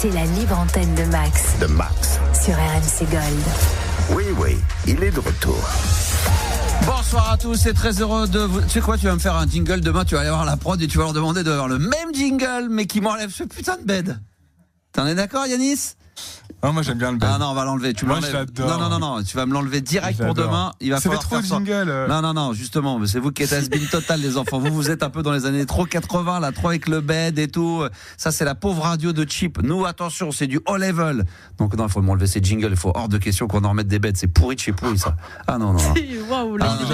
C'est la libre antenne de Max. De Max. Sur RMC Gold. Oui, il est de retour. Bonsoir à tous, c'est très heureux de vous... Tu sais quoi, tu vas me faire un jingle demain, tu vas aller voir la prod et tu vas leur demander de faire le même jingle, mais qui m'enlève ce putain de bed. T'en es d'accord, Yanis ? Non, moi j'aime bien le bed. Ah non, on va l'enlever. Tu moi l'enlèves. je l'adore. Non, tu vas me l'enlever direct pour demain. Il va falloir trop faire ça. jingle. Non, justement, c'est vous qui êtes has-been total, les enfants. Vous êtes un peu dans les années trop 80, là, trop avec le bed et tout. Ça, c'est la pauvre radio de cheap. Nous, attention, c'est du haut level. Donc non, il faut m'enlever ces jingles. Il faut hors de question qu'on en remette des beds. C'est pourri de chez pourri, ça. Ah non. Waouh, là, il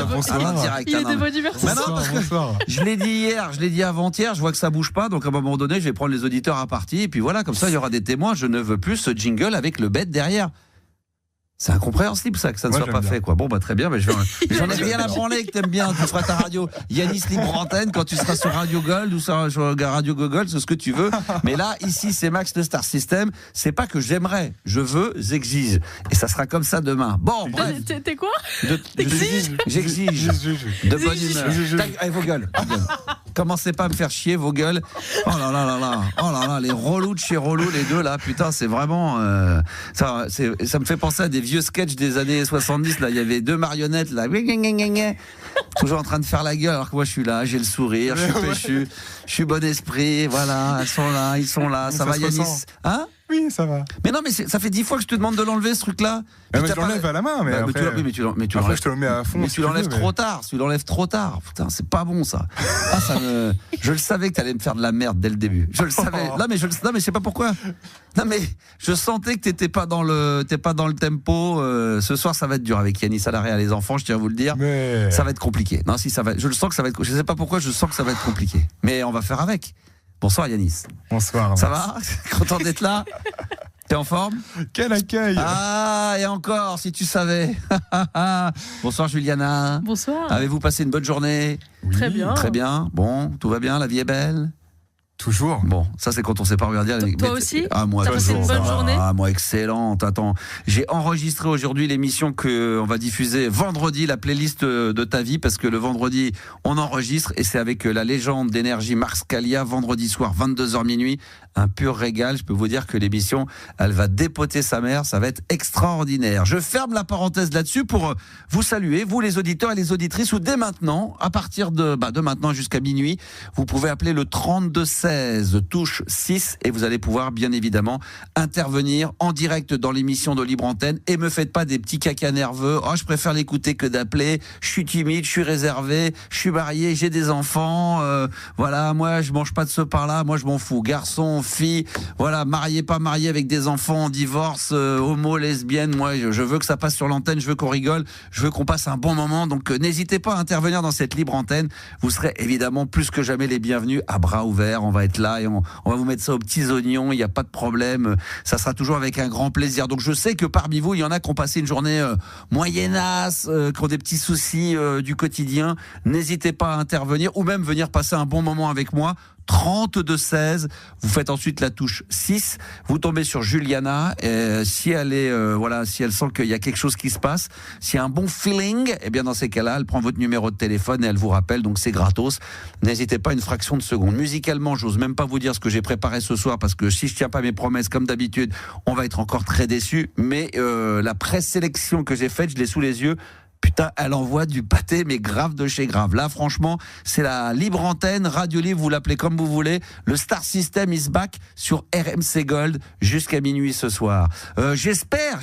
est de bonne humeur. Bonsoir. Je l'ai dit hier, je l'ai dit avant-hier, je vois que ça bouge pas, donc à un moment donné, je vais prendre les auditeurs à partie, et puis voilà, comme ça, il y aura des témoins. Je ne veux plus ce jingle avec le bed derrière. C'est incompréhensible ça, que ça ne soit pas fait, quoi. Bon, bah très bien, mais j'en ai rien à branler que t'aimes bien. Tu feras ta radio Yanis Libre Antenne quand tu seras sur Radio Gold ou sur Radio Gogol, c'est ce que tu veux. Mais là, ici, c'est Max de Star System. C'est pas que j'aimerais, je veux, j'exige. Et ça sera comme ça demain. Bon, bref. T'es quoi ? J'exige. De bonne humeur. Allez, vos gueules. Commencez pas à me faire chier, vos gueules. Oh là, les relous de chez relous, les deux là, putain, c'est vraiment. Ça me fait penser à des vieux sketchs des années 70. Là, il y avait deux marionnettes là, toujours en train de faire la gueule, alors que moi je suis là, j'ai le sourire, je suis péchu, je suis bon esprit. Voilà, ils sont là. Ça va, Yanis ? Hein ? Oui, ça va. Mais non, mais ça fait 10 fois que je te demande de l'enlever ce truc-là. Mais je l'enlève à la main, mais après, tu l'enlèves. je te le mets à fond. Mais tu l'enlèves trop tard. Tu l'enlèves trop tard. Putain, c'est pas bon ça. Je le savais que t'allais me faire de la merde dès le début. Je le savais. Non, mais je sais pas pourquoi. Non, mais je sentais que t'es pas dans le tempo. Ce soir, ça va être dur avec Yanis Salarié et les enfants. Je tiens à vous le dire. Mais... ça va être compliqué. Non, si ça va. Je le sens que ça va être. Je sais pas pourquoi. Je sens que ça va être compliqué. Mais on va faire avec. Bonsoir Yanis. Bonsoir. Ça va ? Content d'être là ? T'es en forme ? Quel accueil ! Ah, et encore, si tu savais. Bonsoir Juliana. Bonsoir. Avez-vous passé une bonne journée ? Oui. Très bien. Très bien. Bon, tout va bien, la vie est belle ? Toujours. Bon, ça c'est quand on sait pas regarder. Toi aussi ? Ah, moi t'as passé une bonne journée ? Ah, moi excellente. Attends, j'ai enregistré aujourd'hui l'émission que on va diffuser vendredi, la playlist de ta vie, parce que le vendredi on enregistre et c'est avec la légende d'énergie Mars Scalia, vendredi soir 22h minuit, un pur régal. Je peux vous dire que l'émission, elle va dépoter sa mère, ça va être extraordinaire. Je ferme la parenthèse là-dessus pour vous saluer, vous les auditeurs et les auditrices, où dès maintenant, à partir de maintenant jusqu'à minuit, vous pouvez appeler le 3216 touche 6 et vous allez pouvoir bien évidemment intervenir en direct dans l'émission de Libre Antenne. Et me faites pas des petits cacas nerveux. Oh, je préfère l'écouter que d'appeler. Je suis timide, je suis réservé, je suis marié, j'ai des enfants. Voilà, moi je mange pas de ce par-là. Moi je m'en fous. Garçon, fille, voilà, marié, pas marié, avec des enfants, divorce, homo, lesbienne. Moi je veux que ça passe sur l'antenne. Je veux qu'on rigole. Je veux qu'on passe un bon moment. Donc n'hésitez pas à intervenir dans cette Libre Antenne. Vous serez évidemment plus que jamais les bienvenus, à bras ouverts. On va être là et on va vous mettre ça aux petits oignons, il n'y a pas de problème, ça sera toujours avec un grand plaisir. Donc je sais que parmi vous, il y en a qui ont passé une journée moyennasse, qui ont des petits soucis du quotidien. N'hésitez pas à intervenir ou même venir passer un bon moment avec moi. 3216, vous faites ensuite la touche 6, vous tombez sur Juliana, et si elle est si elle sent qu'il y a quelque chose qui se passe, s'il y a un bon feeling, et bien dans ces cas-là, elle prend votre numéro de téléphone et elle vous rappelle, donc c'est gratos. N'hésitez pas une fraction de seconde. Musicalement, j'ose même pas vous dire ce que j'ai préparé ce soir parce que si je tiens pas mes promesses comme d'habitude, on va être encore très déçus, mais la présélection que j'ai faite, je l'ai sous les yeux. Putain, elle envoie du pâté, mais grave de chez grave. Là, franchement, c'est la libre antenne, radio libre, vous l'appelez comme vous voulez. Le Star System is back sur RMC Gold jusqu'à minuit ce soir. J'espère,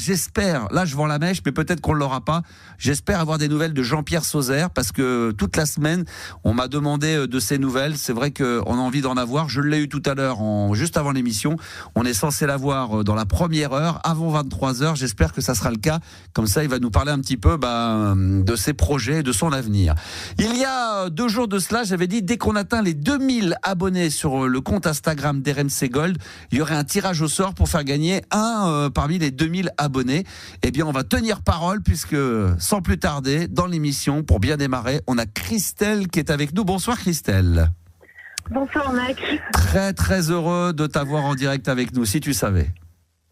là je vends la mèche, mais peut-être qu'on ne l'aura pas. J'espère avoir des nouvelles de Jean-Pierre Sauzère, parce que toute la semaine, on m'a demandé de ses nouvelles. C'est vrai qu'on a envie d'en avoir. Je l'ai eu tout à l'heure, juste avant l'émission. On est censé l'avoir dans la première heure, avant 23h. J'espère que ça sera le cas. Comme ça, il va nous parler un petit peu, de ses projets et de son avenir. Il y a 2 jours de cela, j'avais dit, dès qu'on atteint les 2000 abonnés sur le compte Instagram d'RMC Gold, il y aurait un tirage au sort pour faire gagner un parmi les 2000 abonnés. Eh bien, on va tenir parole puisque, sans plus tarder, dans l'émission, pour bien démarrer, on a Christelle qui est avec nous. Bonsoir Christelle. Bonsoir Max. Très très heureux de t'avoir en direct avec nous, si tu savais.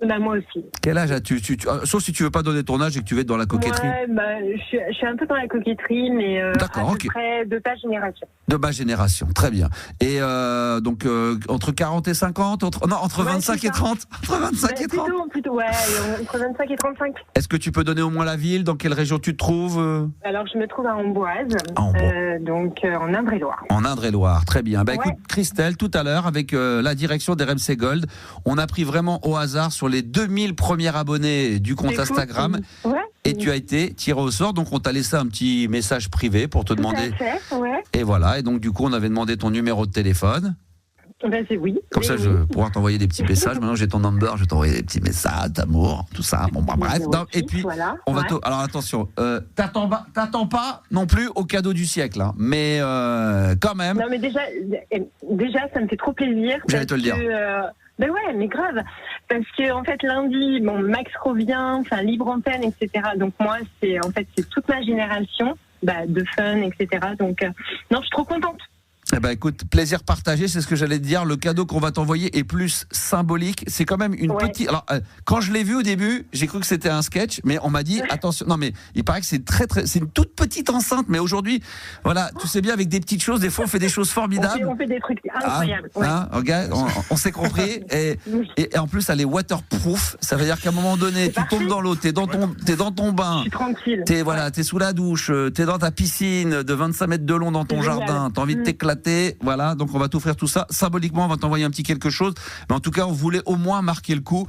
Bah, moi aussi. Quel âge as-tu sauf si tu veux pas donner ton âge et que tu veux être dans la coquetterie. Ouais, je suis un peu dans la coquetterie, mais d'accord, à peu près de ta génération. De ma génération, très bien. Et donc entre 40 et 50, entre 25 et 30, entre 25 et 30. Plutôt, ouais, entre 25 et 35. Est-ce que tu peux donner au moins la ville, dans quelle région tu te trouves? Alors je me trouve à Amboise, donc en Indre-et-Loire. En Indre-et-Loire, très bien. Écoute, Christelle, tout à l'heure avec la direction d'RMC Gold, on a pris vraiment au hasard sur les 2000 premiers abonnés du compte Instagram. Et tu as été tiré au sort, donc on t'a laissé un petit message privé pour te demander. Tout à fait, ouais. Et voilà, et donc du coup on avait demandé ton numéro de téléphone. Ben c'est oui. Comme ça, je vais pouvoir t'envoyer des petits messages. Maintenant, j'ai ton number, je vais t'envoyer des petits messages d'amour, tout ça. Bon, bah, bref. Non, et puis, on va alors attention, t'attends pas non plus au cadeau du siècle, hein, mais quand même. Non, mais déjà, ça me fait trop plaisir. J'allais te le dire. Ben ouais, mais grave. Parce que, en fait, lundi, Max revient, enfin, libre antenne, etc. Donc, moi, c'est toute ma génération, de fun, etc. Donc, non, je suis trop contente. Eh ben écoute, plaisir partagé, c'est ce que j'allais te dire. Le cadeau qu'on va t'envoyer est plus symbolique. C'est quand même une petite. Alors, quand je l'ai vu au début, j'ai cru que c'était un sketch, mais on m'a dit attention. Non, mais il paraît que c'est c'est une toute petite enceinte. Mais aujourd'hui, voilà, tu sais bien, avec des petites choses, des fois on fait des choses formidables. On fait des trucs incroyables. On s'est compris. Et en plus, elle est waterproof. Ça veut dire qu'à un moment donné, tu tombes dans l'eau, t'es dans ton bain. Je suis tranquille. T'es sous la douche, t'es dans ta piscine de 25 mètres de long dans ton jardin. T'as envie de t'éclater. Voilà, donc on va t'offrir tout ça. Symboliquement, on va t'envoyer un petit quelque chose. Mais en tout cas, on voulait au moins marquer le coup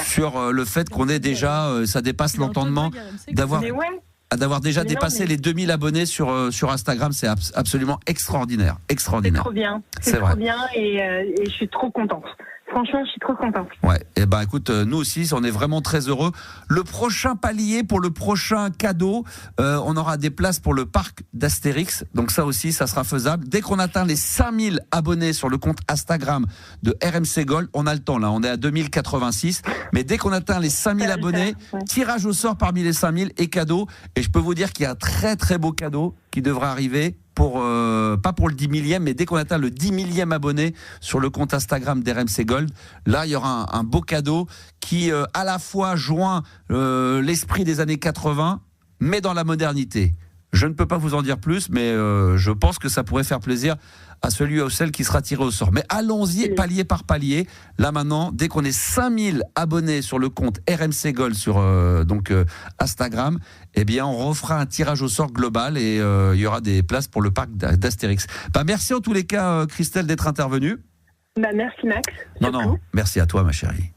sur le fait qu'on est déjà, ça dépasse l'entendement d'avoir déjà dépassé les 2000 abonnés sur Instagram. C'est absolument extraordinaire. C'est trop bien. C'est trop bien et je suis trop contente. Franchement, je suis trop contente. Ouais, et ben écoute, nous aussi, on est vraiment très heureux. Le prochain palier pour le prochain cadeau, on aura des places pour le parc d'Astérix. Donc ça aussi, ça sera faisable. Dès qu'on atteint les 5000 abonnés sur le compte Instagram de RMC Gold, on a le temps là, on est à 2086. Mais dès qu'on atteint les 5000 abonnés, tirage au sort parmi les 5000 et cadeau. Et je peux vous dire qu'il y a un très très beau cadeau qui devrait arriver. Pas pour le 10 millième, mais dès qu'on atteint le 10 millième abonné sur le compte Instagram d'RMC Gold, là il y aura un beau cadeau qui à la fois joint l'esprit des années 80 mais dans la modernité. Je ne peux pas vous en dire plus, mais je pense que ça pourrait faire plaisir à celui ou celle qui sera tiré au sort. Mais allons-y palier par palier. Là maintenant, dès qu'on est 5000 abonnés sur le compte RMC Gold sur Instagram, eh bien on refera un tirage au sort global et il y aura des places pour le parc d'Astérix. Merci en tous les cas, Christelle, d'être intervenue. Merci Max. Non, merci à toi ma chérie.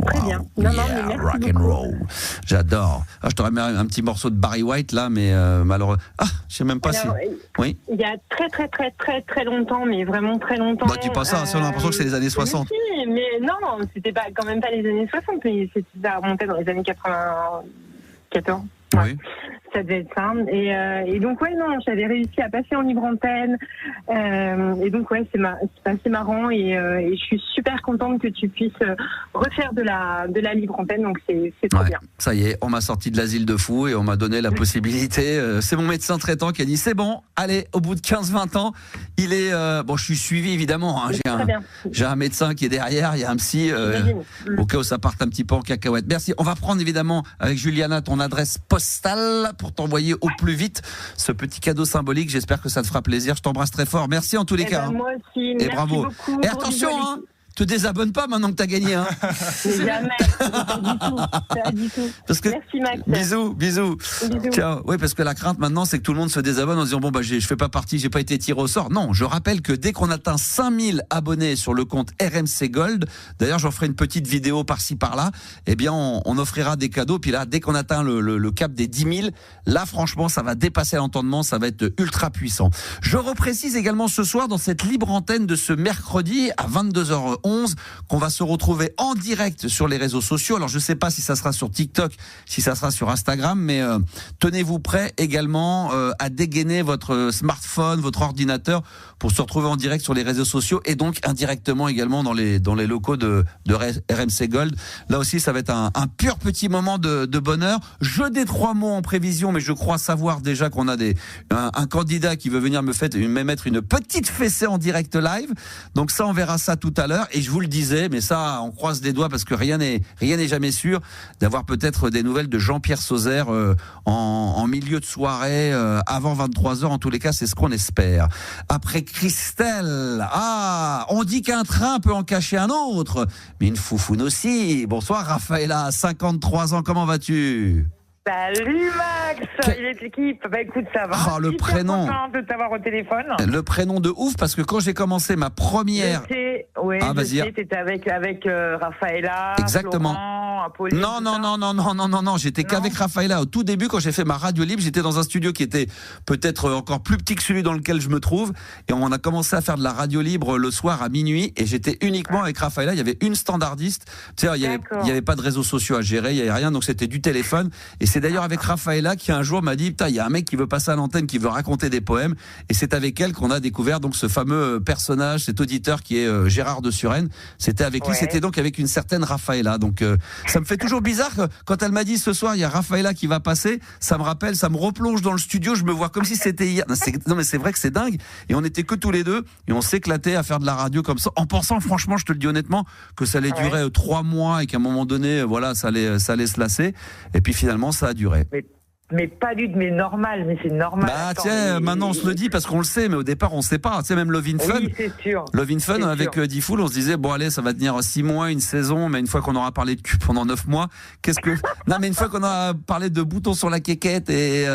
Très bien. Yeah, rock and roll. J'adore. Je t'aurais mis un petit morceau de Barry White là, mais malheureusement. Je sais même pas si. Oui. Il y a très longtemps, mais vraiment très longtemps. Tu penses ça, on a l'impression que c'est les années 60. Mais non, c'était pas quand même pas les années 60, mais ça remontait dans les années 94. Oui. Ça devait être ça. Et donc, j'avais réussi à passer en libre antenne. Et donc, c'est assez marrant. Et je suis super contente que tu puisses refaire de la libre antenne. Donc, c'est trop bien. Ça y est, on m'a sorti de l'asile de fous et on m'a donné la possibilité. C'est mon médecin traitant qui a dit c'est bon, allez, au bout de 15-20 ans, il est. Je suis suivi évidemment. J'ai un médecin qui est derrière, il y a un psy. Au cas où ça parte un petit peu en cacahuète. Merci. On va prendre évidemment avec Juliana ton adresse postale pour t'envoyer au plus vite ce petit cadeau symbolique. J'espère que ça te fera plaisir. Je t'embrasse très fort. Merci en tous les cas. Moi aussi. Et bravo. Beaucoup, et attention, te désabonne pas maintenant que t'as gagné. Jamais. Pas du tout. Parce que, merci Max. Bisous. Ciao. Oui, parce que la crainte maintenant, c'est que tout le monde se désabonne en se disant je fais pas partie, j'ai pas été tiré au sort. Non, je rappelle que dès qu'on atteint 5000 abonnés sur le compte RMC Gold, d'ailleurs j'en ferai une petite vidéo par-ci par-là, eh bien on offrira des cadeaux. Puis là, dès qu'on atteint le cap des 10 000, là franchement ça va dépasser l'entendement, ça va être ultra puissant. Je reprécise également ce soir dans cette libre antenne de ce mercredi à 22h11 qu'on va se retrouver en direct sur les réseaux sociaux. Alors je sais pas si ça sera sur TikTok, si ça sera sur Instagram, mais tenez-vous prêts également à dégainer votre smartphone, votre ordinateur pour se retrouver en direct sur les réseaux sociaux et donc indirectement également dans les locaux de RMC Gold. Là aussi ça va être un pur petit moment de bonheur. Je dis 3 mots en prévision, mais je crois savoir déjà qu'on a un candidat qui veut venir me mettre une petite fessée en direct live. Donc ça on verra ça tout à l'heure. et je vous le disais, mais ça, on croise les doigts parce que rien n'est jamais sûr, d'avoir peut-être des nouvelles de Jean-Pierre Sauzère en milieu de soirée, avant 23h. En tous les cas, c'est ce qu'on espère. Après Christelle, on dit qu'un train peut en cacher un autre, mais une foufoune aussi. Bonsoir Raphaëla, 53 ans, comment vas-tu ? Salut Max, il est l'équipe. Bah écoute, ça va. Le prénom. Content de t'avoir au téléphone. Le prénom de ouf, parce que quand j'ai commencé ma première. Vas-y. T'étais avec Raphaëla. Exactement. Florent, Apolline. Non. J'étais qu'avec Raphaëla. Au tout début, quand j'ai fait ma radio libre, j'étais dans un studio qui était peut-être encore plus petit que celui dans lequel je me trouve. Et on a commencé à faire de la radio libre le soir à minuit. Et j'étais uniquement avec Raphaëla. Il y avait une standardiste. Tu sais, il y avait pas de réseaux sociaux à gérer, il y avait rien. Donc c'était du téléphone. Et c'est d'ailleurs avec Raphaëla qui un jour m'a dit, putain, il y a un mec qui veut passer à l'antenne, qui veut raconter des poèmes. Et c'est avec elle qu'on a découvert donc ce fameux personnage, cet auditeur qui est Gérard de Suresnes. C'était avec lui, c'était donc avec une certaine Raphaëla. Donc ça me fait toujours bizarre que, quand elle m'a dit ce soir il y a Raphaëla qui va passer, ça me rappelle, ça me replonge dans le studio, je me vois comme si c'était hier. Non mais c'est vrai que c'est dingue. Et on était que tous les deux et on s'éclatait à faire de la radio comme ça, en pensant franchement, je te le dis honnêtement, que ça allait durer 3 mois et qu'à un moment donné, voilà, ça allait se lasser. Et puis finalement ça a duré. Mais pas du tout, mais normal, mais c'est normal. Bah tiens, maintenant on se le dit parce qu'on le sait, mais au départ on sait pas. Tu sais, même Love in Fun. Oui, c'est sûr. Love in Fun avec Diffoul, on se disait bon allez, ça va tenir 6 mois, une saison, mais une fois qu'on aura parlé de cul pendant 9 mois, non mais une fois qu'on aura parlé de boutons sur la quéquette et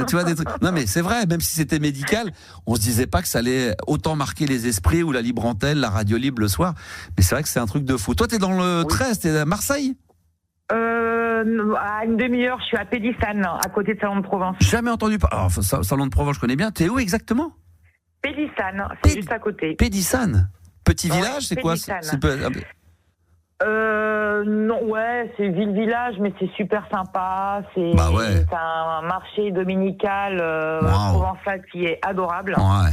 tu vois des trucs. Non mais c'est vrai, même si c'était médical, on se disait pas que ça allait autant marquer les esprits ou la libre antenne, la radio libre le soir. Mais c'est vrai que c'est un truc de fou. Toi t'es dans le 13, t'es à Marseille? À une demi-heure, je suis à Pédissane, à côté de Salon de Provence. Jamais entendu parler. Alors, Salon de Provence, je connais bien. T'es où exactement? Pédissane, c'est juste à côté. Pédissane, petit village, c'est quoi? Non, c'est ville-village, mais c'est super sympa. C'est un marché dominical provençal qui est adorable. Ouais.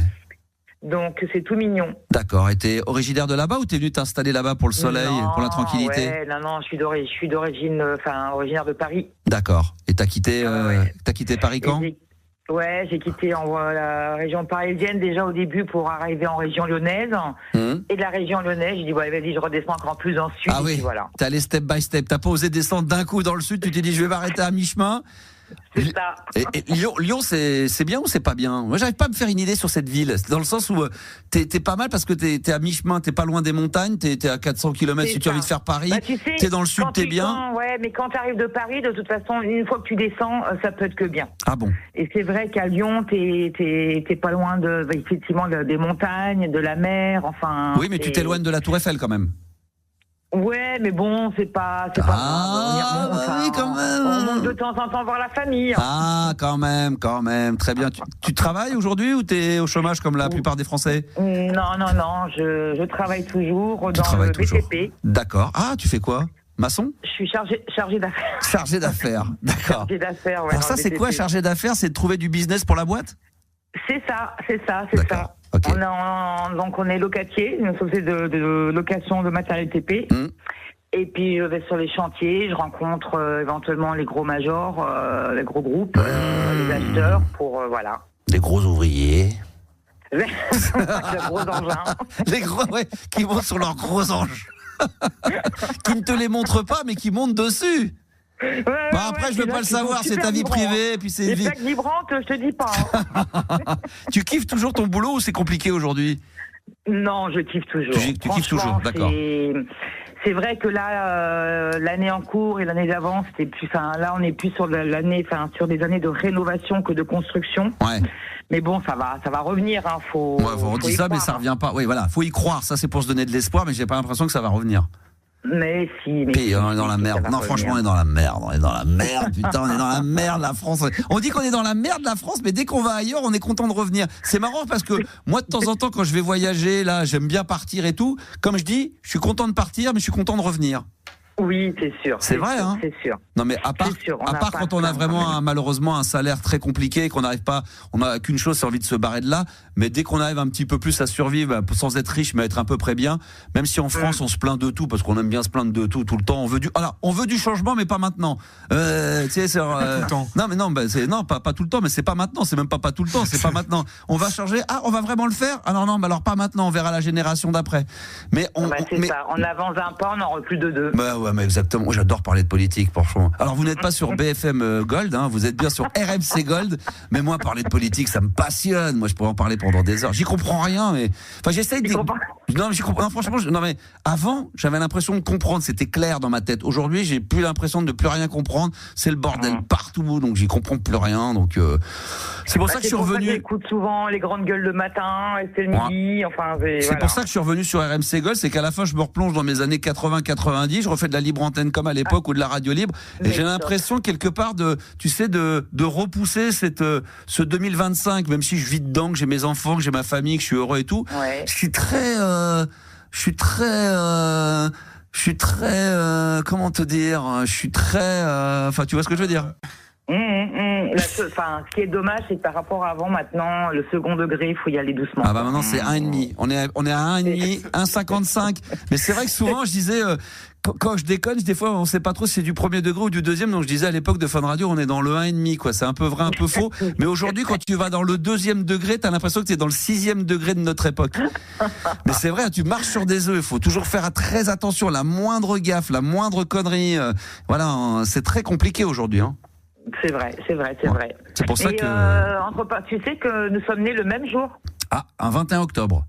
Donc c'est tout mignon. D'accord. Et t'es originaire de là-bas ou t'es venu t'installer là-bas pour le soleil, pour la tranquillité? Non, je suis d'origine, originaire de Paris. D'accord. Et t'as quitté Paris quand? J'ai quitté la région parisienne déjà au début pour arriver en région lyonnaise. Et de la région lyonnaise, j'ai dit vas-y, je redescends encore plus dans le sud. Ah oui. Voilà. T'es allé step by step. T'as pas osé descendre d'un coup dans le sud. Tu t'es dit je vais m'arrêter à mi-chemin. C'est ça. Et Lyon, c'est bien ou c'est pas bien? Moi, j'arrive pas à me faire une idée sur cette ville. Dans le sens où t'es pas mal parce que t'es à mi-chemin, t'es pas loin des montagnes, t'es à 400 km si tu as envie de faire Paris. Tu sais, t'es dans le sud, t'es bien. Mais quand t'arrives de Paris, de toute façon, une fois que tu descends, ça peut être que bien. Ah bon? Et c'est vrai qu'à Lyon, t'es pas loin effectivement des montagnes, de la mer, enfin. Oui, mais tu t'éloignes de la Tour Eiffel quand même. Ouais, mais bon, c'est pas oui, quand même. On monte de temps en temps voir la famille. Ah, quand même. Très bien. Tu travailles aujourd'hui ou t'es au chômage comme la plupart des Français? Non, je travaille toujours dans le BTP. D'accord. Ah, tu fais quoi? Maçon? Je suis chargé d'affaires. Chargé d'affaires, d'accord. Chargé d'affaires, ouais. Alors ça, c'est quoi, chargé d'affaires? C'est de trouver du business pour la boîte? C'est ça. Okay. Donc on est locatier, une société de location de matériel TP. Et puis je vais sur les chantiers, je rencontre éventuellement les gros majors, les gros groupes, les acheteurs pour voilà. Des gros ouvriers. Les gros engins. Les gros, qui montent sur leurs gros engins. Qui ne te les montrent pas, mais qui montent dessus. Après, je veux pas le savoir, c'est ta vie privée, puis c'est une vie. Les plaques vibrantes, je te dis pas. Tu kiffes toujours ton boulot ou c'est compliqué aujourd'hui? Non, je kiffe toujours. Tu kiffes toujours, d'accord. C'est vrai que là, l'année en cours et l'année d'avant, c'était plus. Là, on est plus sur sur des années de rénovation que de construction. Ouais. Mais bon, ça va revenir. On dit ça, mais ça revient pas. Oui, voilà, faut y croire. Ça, c'est pour se donner de l'espoir, mais j'ai pas l'impression que ça va revenir. Mais si. Puis on est dans la merde. Non, franchement, on est dans la merde. Putain, on est dans la merde, la France. On dit qu'on est dans la merde, la France, mais dès qu'on va ailleurs, on est content de revenir. C'est marrant parce que moi, de temps en temps, quand je vais voyager, là, j'aime bien partir et tout. Comme je dis, je suis content de partir, mais je suis content de revenir. Oui, c'est sûr. C'est vrai, hein. C'est sûr. Non, mais à part quand on a vraiment malheureusement un salaire très compliqué, qu'on n'arrive pas, on n'a qu'une chose, c'est envie de se barrer de là. Mais dès qu'on arrive un petit peu plus à survivre, sans être riche, mais être à peu près bien, même si en France on se plaint de tout, parce qu'on aime bien se plaindre de tout le temps. On veut du changement, mais pas maintenant. Tu sais, c'est tout le temps. Non, pas tout le temps, mais c'est pas maintenant. C'est même pas tout le temps. C'est pas maintenant. On va changer. Ah, on va vraiment le faire. Ah non, mais alors pas maintenant. On verra la génération d'après. Mais ça. On avance un pas, on en recule de deux. Bah ouais, mais exactement. J'adore parler de politique, franchement. Alors vous n'êtes pas sur BFM Gold, hein, vous êtes bien sur RMC Gold. Mais moi, parler de politique, ça me passionne. Moi, je pourrais en parler pendant des heures. J'y comprends rien, mais enfin, j'essaye de. Non, j'y comprends. Non, franchement, non, mais avant, j'avais l'impression de comprendre. C'était clair dans ma tête. Aujourd'hui, j'ai plus l'impression de plus rien comprendre. C'est le bordel partout, donc j'y comprends plus rien. Donc c'est pour ça que je suis revenu. J'écoute souvent les grandes gueules le matin, et c'est le midi. Enfin, c'est pour ça que je suis revenu sur RMC Gold, c'est qu'à la fin, je me replonge dans mes années 80-90. Je refais de la libre antenne comme à l'époque ou de la radio libre, et j'ai l'impression quelque part de repousser ce 2025, même si je vis dedans, que j'ai mes enfants, que j'ai ma famille, que je suis heureux et tout. Ouais. Je suis très comment te dire, enfin, tu vois ce que je veux dire. Ce qui est dommage, c'est que par rapport à avant, maintenant, le second degré, il faut y aller doucement. Ah bah maintenant, c'est 1,5. On est à 1,5, 1,55. Mais c'est vrai que souvent, je disais, quand je déconne, des fois, on sait pas trop si c'est du premier degré ou du deuxième. Donc je disais à l'époque de Fun Radio, on est dans le 1,5, quoi. C'est un peu vrai, un peu faux. Mais aujourd'hui, quand tu vas dans le deuxième degré, t'as l'impression que t'es dans le 6e degré de notre époque. Mais c'est vrai, tu marches sur des œufs. Il faut toujours faire très attention. La moindre gaffe, la moindre connerie. Voilà, c'est très compliqué aujourd'hui, hein. C'est vrai. C'est pour ça que... tu sais que nous sommes nés le même jour. Ah, un 21 octobre.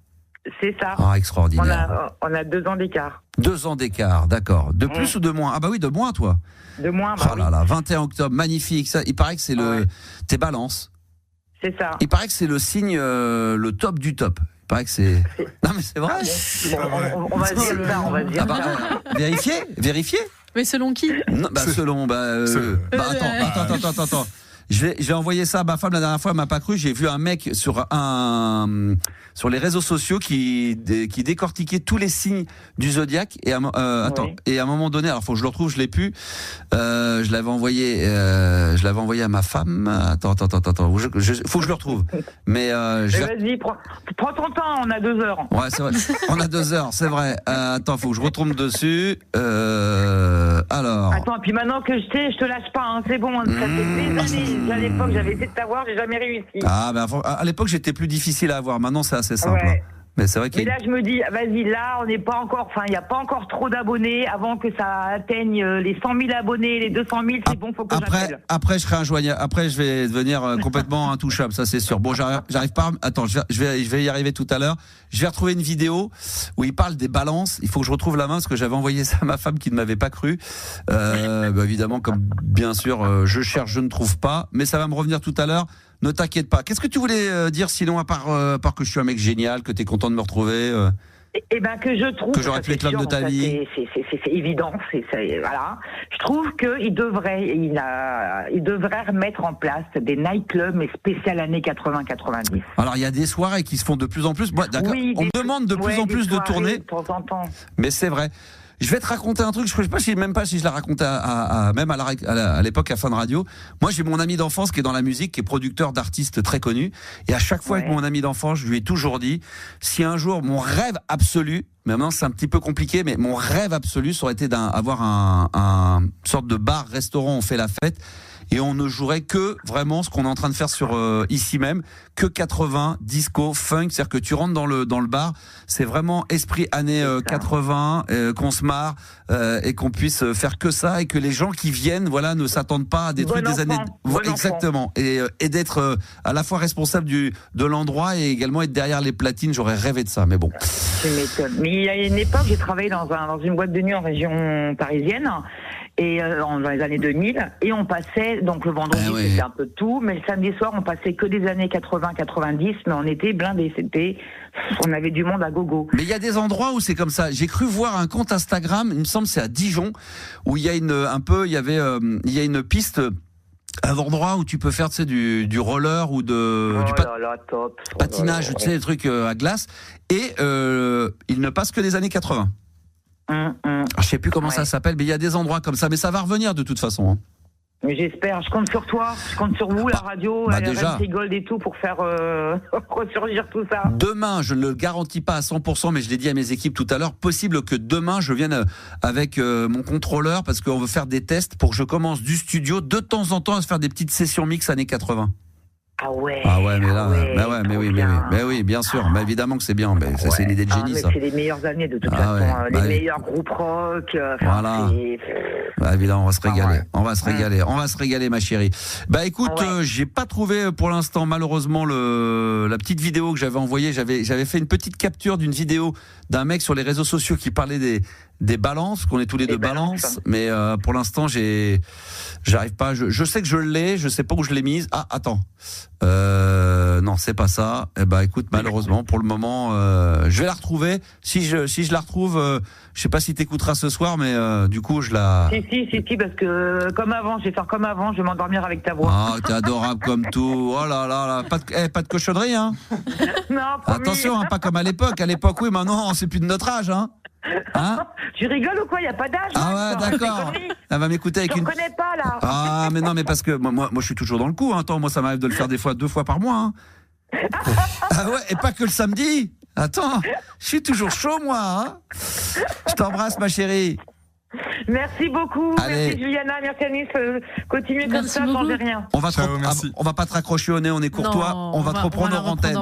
C'est ça. Ah, extraordinaire. On a 2 ans d'écart. 2 ans d'écart, d'accord. De plus ou de moins? Ah bah oui, de moins, toi. De moins, bah oui. 21 octobre, magnifique. Ça, il paraît que c'est tes balances. C'est ça. Il paraît que c'est le signe, le top du top. Il paraît que c'est... Non, mais c'est vrai. On va dire ça, on va dire ça. Vérifiez. Mais selon qui? Non, attends. J'ai envoyé ça à ma femme la dernière fois, elle m'a pas cru. J'ai vu un mec sur les réseaux sociaux qui décortiquait tous les signes du zodiaque. Et et à un moment donné, alors faut que je le retrouve, je l'ai plus. Je l'avais envoyé à ma femme. Attends. Faut que je le retrouve. Mais vas-y, prends ton temps. On a 2 heures. Ouais, c'est vrai. On a 2 heures, c'est vrai. Attends, faut que je retombe dessus. Alors. Attends, puis maintenant que je te lâche pas. Hein, c'est bon. Ça fait des années. À l'époque, j'avais essayé de t'avoir, j'ai jamais réussi. Ah, ben à l'époque, j'étais plus difficile à avoir. Maintenant, c'est assez simple. Ouais. Mais c'est vrai qu'il là, je me dis, vas-y, là, on n'est pas encore, il n'y a pas encore trop d'abonnés. Avant que ça atteigne les 100 000 abonnés, les 200 000, c'est bon, faut que j'appelle. Après, je serai injoignable. Après, je vais devenir complètement intouchable, ça, c'est sûr. Bon, j'arrive pas. Attends, je vais y arriver tout à l'heure. Je vais retrouver une vidéo où il parle des balances. Il faut que je retrouve la main parce que j'avais envoyé ça à ma femme qui ne m'avait pas cru. Évidemment, comme bien sûr, je cherche, je ne trouve pas. Mais ça va me revenir tout à l'heure. Ne t'inquiète pas. Qu'est-ce que tu voulais dire sinon, à part que je suis un mec génial, que tu es content de me retrouver que je trouve que j'aurais pu être l'homme de ta vie. C'est évident. Voilà. Je trouve qu'il devrait remettre en place des nightclubs, mais spécial années 80-90. Alors il y a des soirées qui se font de plus en plus. D'accord. Oui, on me demande de plus en plus de tourner. De temps en temps. Mais c'est vrai. Je vais te raconter un truc, je ne sais même pas si je l'ai raconté même à l'époque à Fun Radio. Moi, j'ai mon ami d'enfance qui est dans la musique, qui est producteur d'artistes très connus. Et à chaque fois avec mon ami d'enfance, je lui ai toujours dit, si un jour, mon rêve absolu, mais maintenant c'est un petit peu compliqué, mais mon rêve absolu, ça aurait été d'avoir un sorte de bar-restaurant, on fait la fête. Et on ne jouerait que vraiment ce qu'on est en train de faire sur ici même, que 80, disco, funk, c'est-à-dire que tu rentres dans le bar, c'est vraiment esprit années 80, qu'on se marre et qu'on puisse faire que ça et que les gens qui viennent, voilà, ne s'attendent pas à des trucs des années. Exactement. Et d'être à la fois responsable de l'endroit et également être derrière les platines. J'aurais rêvé de ça, mais bon. Tu m'étonnes. Mais il y a une époque, j'ai travaillé dans une boîte de nuit en région parisienne. Et dans les années 2000, et on passait, donc le vendredi c'était un peu de tout, mais le samedi soir on passait que des années 80-90, mais on était blindés, on avait du monde à gogo. Mais il y a des endroits où c'est comme ça. J'ai cru voir un compte Instagram, il me semble c'est à Dijon, où il y a il y a une piste, un endroit où tu peux faire, tu sais, du roller ou patinage, tu sais, des trucs à glace, et il ne passe que des années 80. Je sais plus comment ça s'appelle, mais il y a des endroits comme ça. Mais ça va revenir de toute façon. Mais j'espère, je compte sur toi, je compte sur vous, la radio, déjà. RMC Gold et tout pour faire ressurgir tout ça. Demain, je ne le garantis pas à 100%, mais je l'ai dit à mes équipes tout à l'heure, possible que demain je vienne avec mon contrôleur parce qu'on veut faire des tests pour que je commence du studio de temps en temps à se faire des petites sessions mix années 80. Ah ouais, mais oui, bien sûr, mais évidemment que c'est bien, mais ça, c'est une idée de génie, ça. C'est les meilleures années de toute façon, les meilleurs groupes rock. Voilà. Évidemment, on va se régaler, ma chérie. Bah écoute, j'ai pas trouvé pour l'instant malheureusement la petite vidéo que j'avais envoyée. J'avais fait une petite capture d'une vidéo d'un mec sur les réseaux sociaux qui parlait des balances, qu'on est tous les deux balances, mais pour l'instant j'arrive pas. Je sais que je l'ai, je sais pas où je l'ai mise. Ah attends, non c'est pas ça. Eh ben écoute, malheureusement pour le moment, je vais la retrouver. Si je la retrouve, je sais pas si t'écouteras ce soir, mais du coup je la. Si, parce que comme avant, je vais faire comme avant, je vais m'endormir avec ta voix. Ah, t'es adorable comme tout. Oh là là, pas de cochonnerie, hein. Non, promis. Attention, hein, pas comme à l'époque. À l'époque, oui, maintenant, c'est plus de notre âge, hein. Tu rigoles ou quoi? Il n'y a pas d'âge. Ah ouais, d'accord. Elle va m'écouter avec je connais pas, là. Ah, mais non, mais parce que moi, je suis toujours dans le coup. Hein. Attends, moi, ça m'arrive de le faire des fois 2 fois par mois. Hein. Ah ouais, et pas que le samedi. Attends, je suis toujours chaud, moi. Hein. Je t'embrasse, ma chérie. Merci beaucoup. Allez. Merci Juliana, merci Anis. Continuez comme ça, changez rien. On va pas te raccrocher au nez, on est courtois. On va te reprendre en antenne.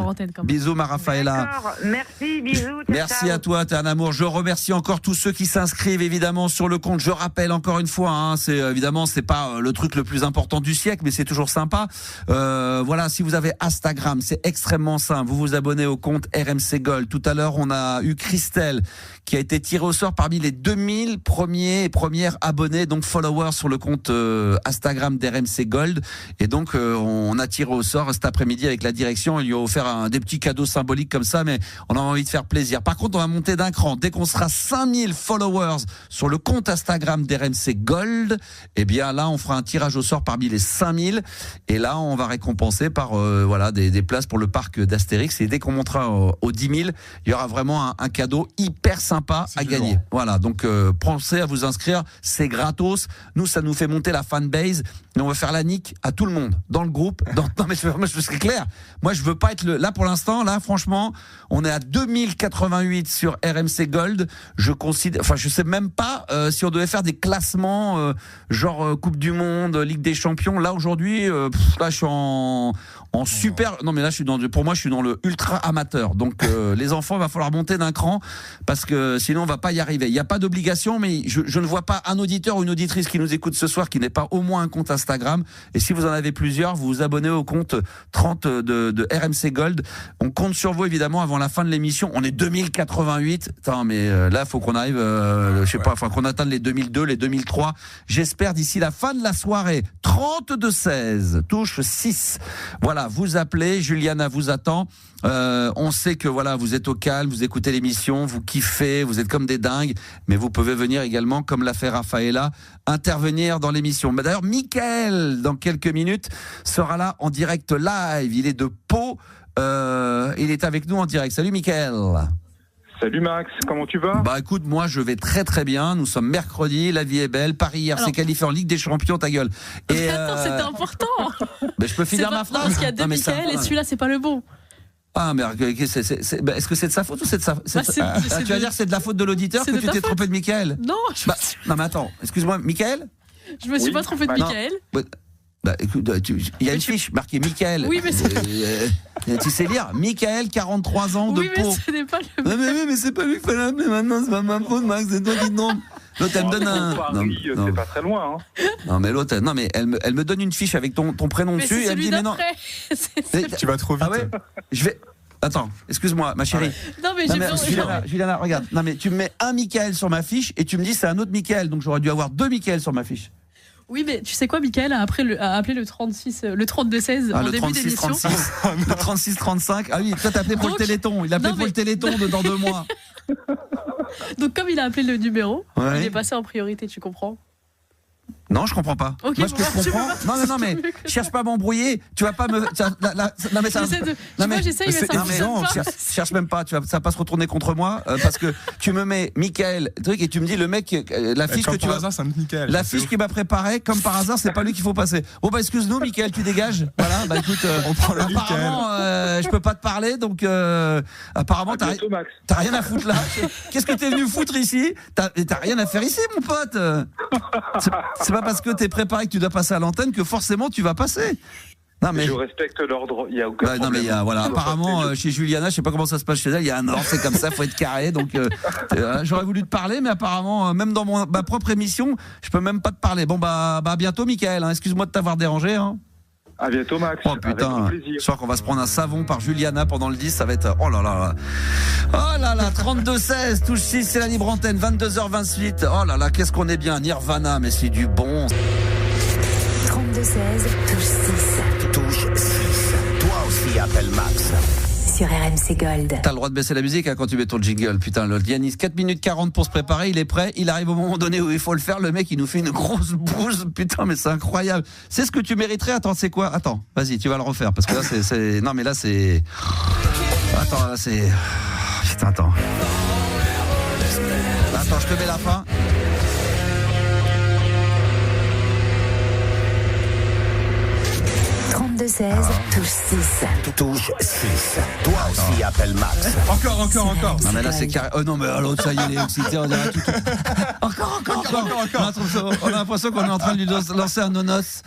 Bisous, ma Raphaëla. Merci, bisous. Merci à toi, t'es un amour. Je remercie encore tous ceux qui s'inscrivent évidemment sur le compte. Je rappelle encore une fois, hein, c'est pas le truc le plus important du siècle, mais c'est toujours sympa. Voilà, si vous avez Instagram, c'est extrêmement simple. Vous vous abonnez au compte RMC Gold. Tout à l'heure, on a eu Christelle qui a été tirée au sort parmi les 2000 premières abonnés, donc followers sur le compte Instagram d'RMC Gold. Et donc, on a tiré au sort cet après-midi avec la direction. Ils lui ont offert des petits cadeaux symboliques comme ça, mais on a envie de faire plaisir. Par contre, on va monter d'un cran. Dès qu'on sera 5000 followers sur le compte Instagram d'RMC Gold, eh bien là, on fera un tirage au sort parmi les 5000. Et là, on va récompenser par des places pour le parc d'Astérix. Et dès qu'on montera aux 10 000, il y aura vraiment un cadeau hyper sympa à gagner. Voilà, donc pensez à vous inscrire, c'est gratos. Nous, ça nous fait monter la fanbase. Et on va faire la nique à tout le monde dans le groupe. Non, mais je serai clair. Moi, je veux pas être là pour l'instant. Là, franchement, on est à 2088 sur RMC Gold. Je sais même pas si on devait faire des classements genre Coupe du Monde, Ligue des Champions. Là aujourd'hui, là, je suis en super. Non, mais là, pour moi, je suis dans le ultra amateur. Donc, les enfants, il va falloir monter d'un cran parce que sinon, on va pas y arriver. Il n'y a pas d'obligation, mais je ne vois pas un auditeur ou une auditrice qui nous écoute ce soir qui n'ait pas au moins un compte Instagram. Et si vous en avez plusieurs, vous vous abonnez au compte 30 de RMC Gold. On compte sur vous évidemment avant la fin de l'émission. On est 2088. Attends, mais là, faut qu'on arrive, qu'on atteigne les 2002, les 2003. J'espère d'ici la fin de la soirée. 32-16, touche 6. Voilà, vous appelez, Juliana vous attend. On sait que vous êtes au calme, vous écoutez l'émission, vous kiffez, vous êtes comme des dingues, mais vous pouvez venir également, comme l'a fait Raphaëla, intervenir dans l'émission. Mais d'ailleurs, Mickaël, dans quelques minutes, sera là en direct live. Il est de Pau, il est avec nous en direct. Salut Mickaël. Salut Max, comment tu vas? Bah écoute, moi je vais très très bien. Nous sommes mercredi, la vie est belle. Paris hier s'est qualifié en Ligue des Champions, ta gueule. Et attends, c'était important. Mais je peux finir ma phrase. Non, parce qu'il y a deux Mickaël et celui-là c'est pas le bon. Ah merde, est-ce que c'est de sa faute ou c'est de sa faute? Tu vas dire que c'est de la faute de l'auditeur que tu t'es trompé de Mickaël? Non, non mais attends, excuse-moi, Mickaël? Je me suis pas trompé de Mickaël. Bah, écoute, il y a une fiche marquée Mickaël. Oui, mais tu sais lire Mickaël, 43 ans de Pau. Oui, mais ce n'est pas le même. Mais c'est pas lui qu'il fallait appeler maintenant, c'est pas ma faute, Max, c'est toi qui te trompe. L'autre, elle me donne un. C'est pas très loin. Hein. Non, mais l'autre, elle me donne une fiche avec ton prénom dessus et elle me dit mais non. Tu vas trop vite. Ah ouais. Je vais. Attends, excuse-moi, ma chérie. Non, mais Juliana, regarde. Non, mais tu me mets un Mickaël sur ma fiche et tu me dis c'est un autre Mickaël, donc j'aurais dû avoir 2 Mickaël sur ma fiche. Oui, mais tu sais quoi, Mickaël a appelé le 32-16 en début d'émission. Le 36-35. Ah oui, toi t'as appelé pour le Téléthon. Il a appelé pour le Téléthon dans 2 mois. Donc comme il a appelé le numéro, il est passé en priorité, tu comprends? Non, je comprends pas. Okay, moi, ce que je comprends. Non, mais cherche pas à m'embrouiller. Tu vas pas me. Non, mais ça. J'essaye, mais ça fonctionne pas. Cherche même pas. Ça va pas se retourner contre moi parce que tu me mets Michael truc et tu me dis le mec, la fiche que tu vas. La fiche qu'il m'a préparée, comme par hasard, c'est pas lui qu'il faut passer. Bon bah excuse-nous, Michael, tu dégages. Voilà. Bah écoute, on prend le apparemment, je peux pas te parler, donc apparemment t'as rien à foutre là. Qu'est-ce que t'es venu foutre ici? T'as rien à faire ici, mon pote. C'est pas parce que t'es préparé que tu dois passer à l'antenne que forcément tu vas passer. Non, mais je respecte l'ordre, il y a aucun problème. Non, mais voilà, apparemment chez Juliana, je sais pas comment ça se passe chez elle, il y a un ordre, c'est comme ça, faut être carré. Donc j'aurais voulu te parler, mais apparemment même dans ma propre émission, je peux même pas te parler. Bon bah à bientôt, Michael. Hein, excuse-moi de t'avoir dérangé. Hein. À bientôt, Max. Oh putain, je crois qu'on va se prendre un savon par Juliana pendant le 10, ça va être. Oh là là. Oh là là, 32-16, touche 6, c'est la libre antenne, 22h28. Oh là là, qu'est-ce qu'on est bien, Nirvana, mais c'est du bon. 32-16, touche 6. Touche 6. Toi aussi, appelle Max. Sur RMC Gold. T'as le droit de baisser la musique hein, quand tu mets ton jingle. Putain, le Yanis, 4 minutes 40 pour se préparer, il est prêt. Il arrive au moment donné où il faut le faire. Le mec, il nous fait une grosse bouse. Putain, mais c'est incroyable. C'est ce que tu mériterais. Attends, c'est quoi? Attends, vas-y, tu vas le refaire. Parce que là, c'est... Non, mais là, c'est... Attends, là, c'est... Putain, attends. Attends, je te mets la fin. De 16, touche 6. Touche 6. Toi aussi, appelle Max. Encore. Non, mais là, c'est carré. Oh non, mais l'autre, ça y est, il est excité. On dirait tout. Encore. On a l'impression qu'on est en train de lui lancer un nonos.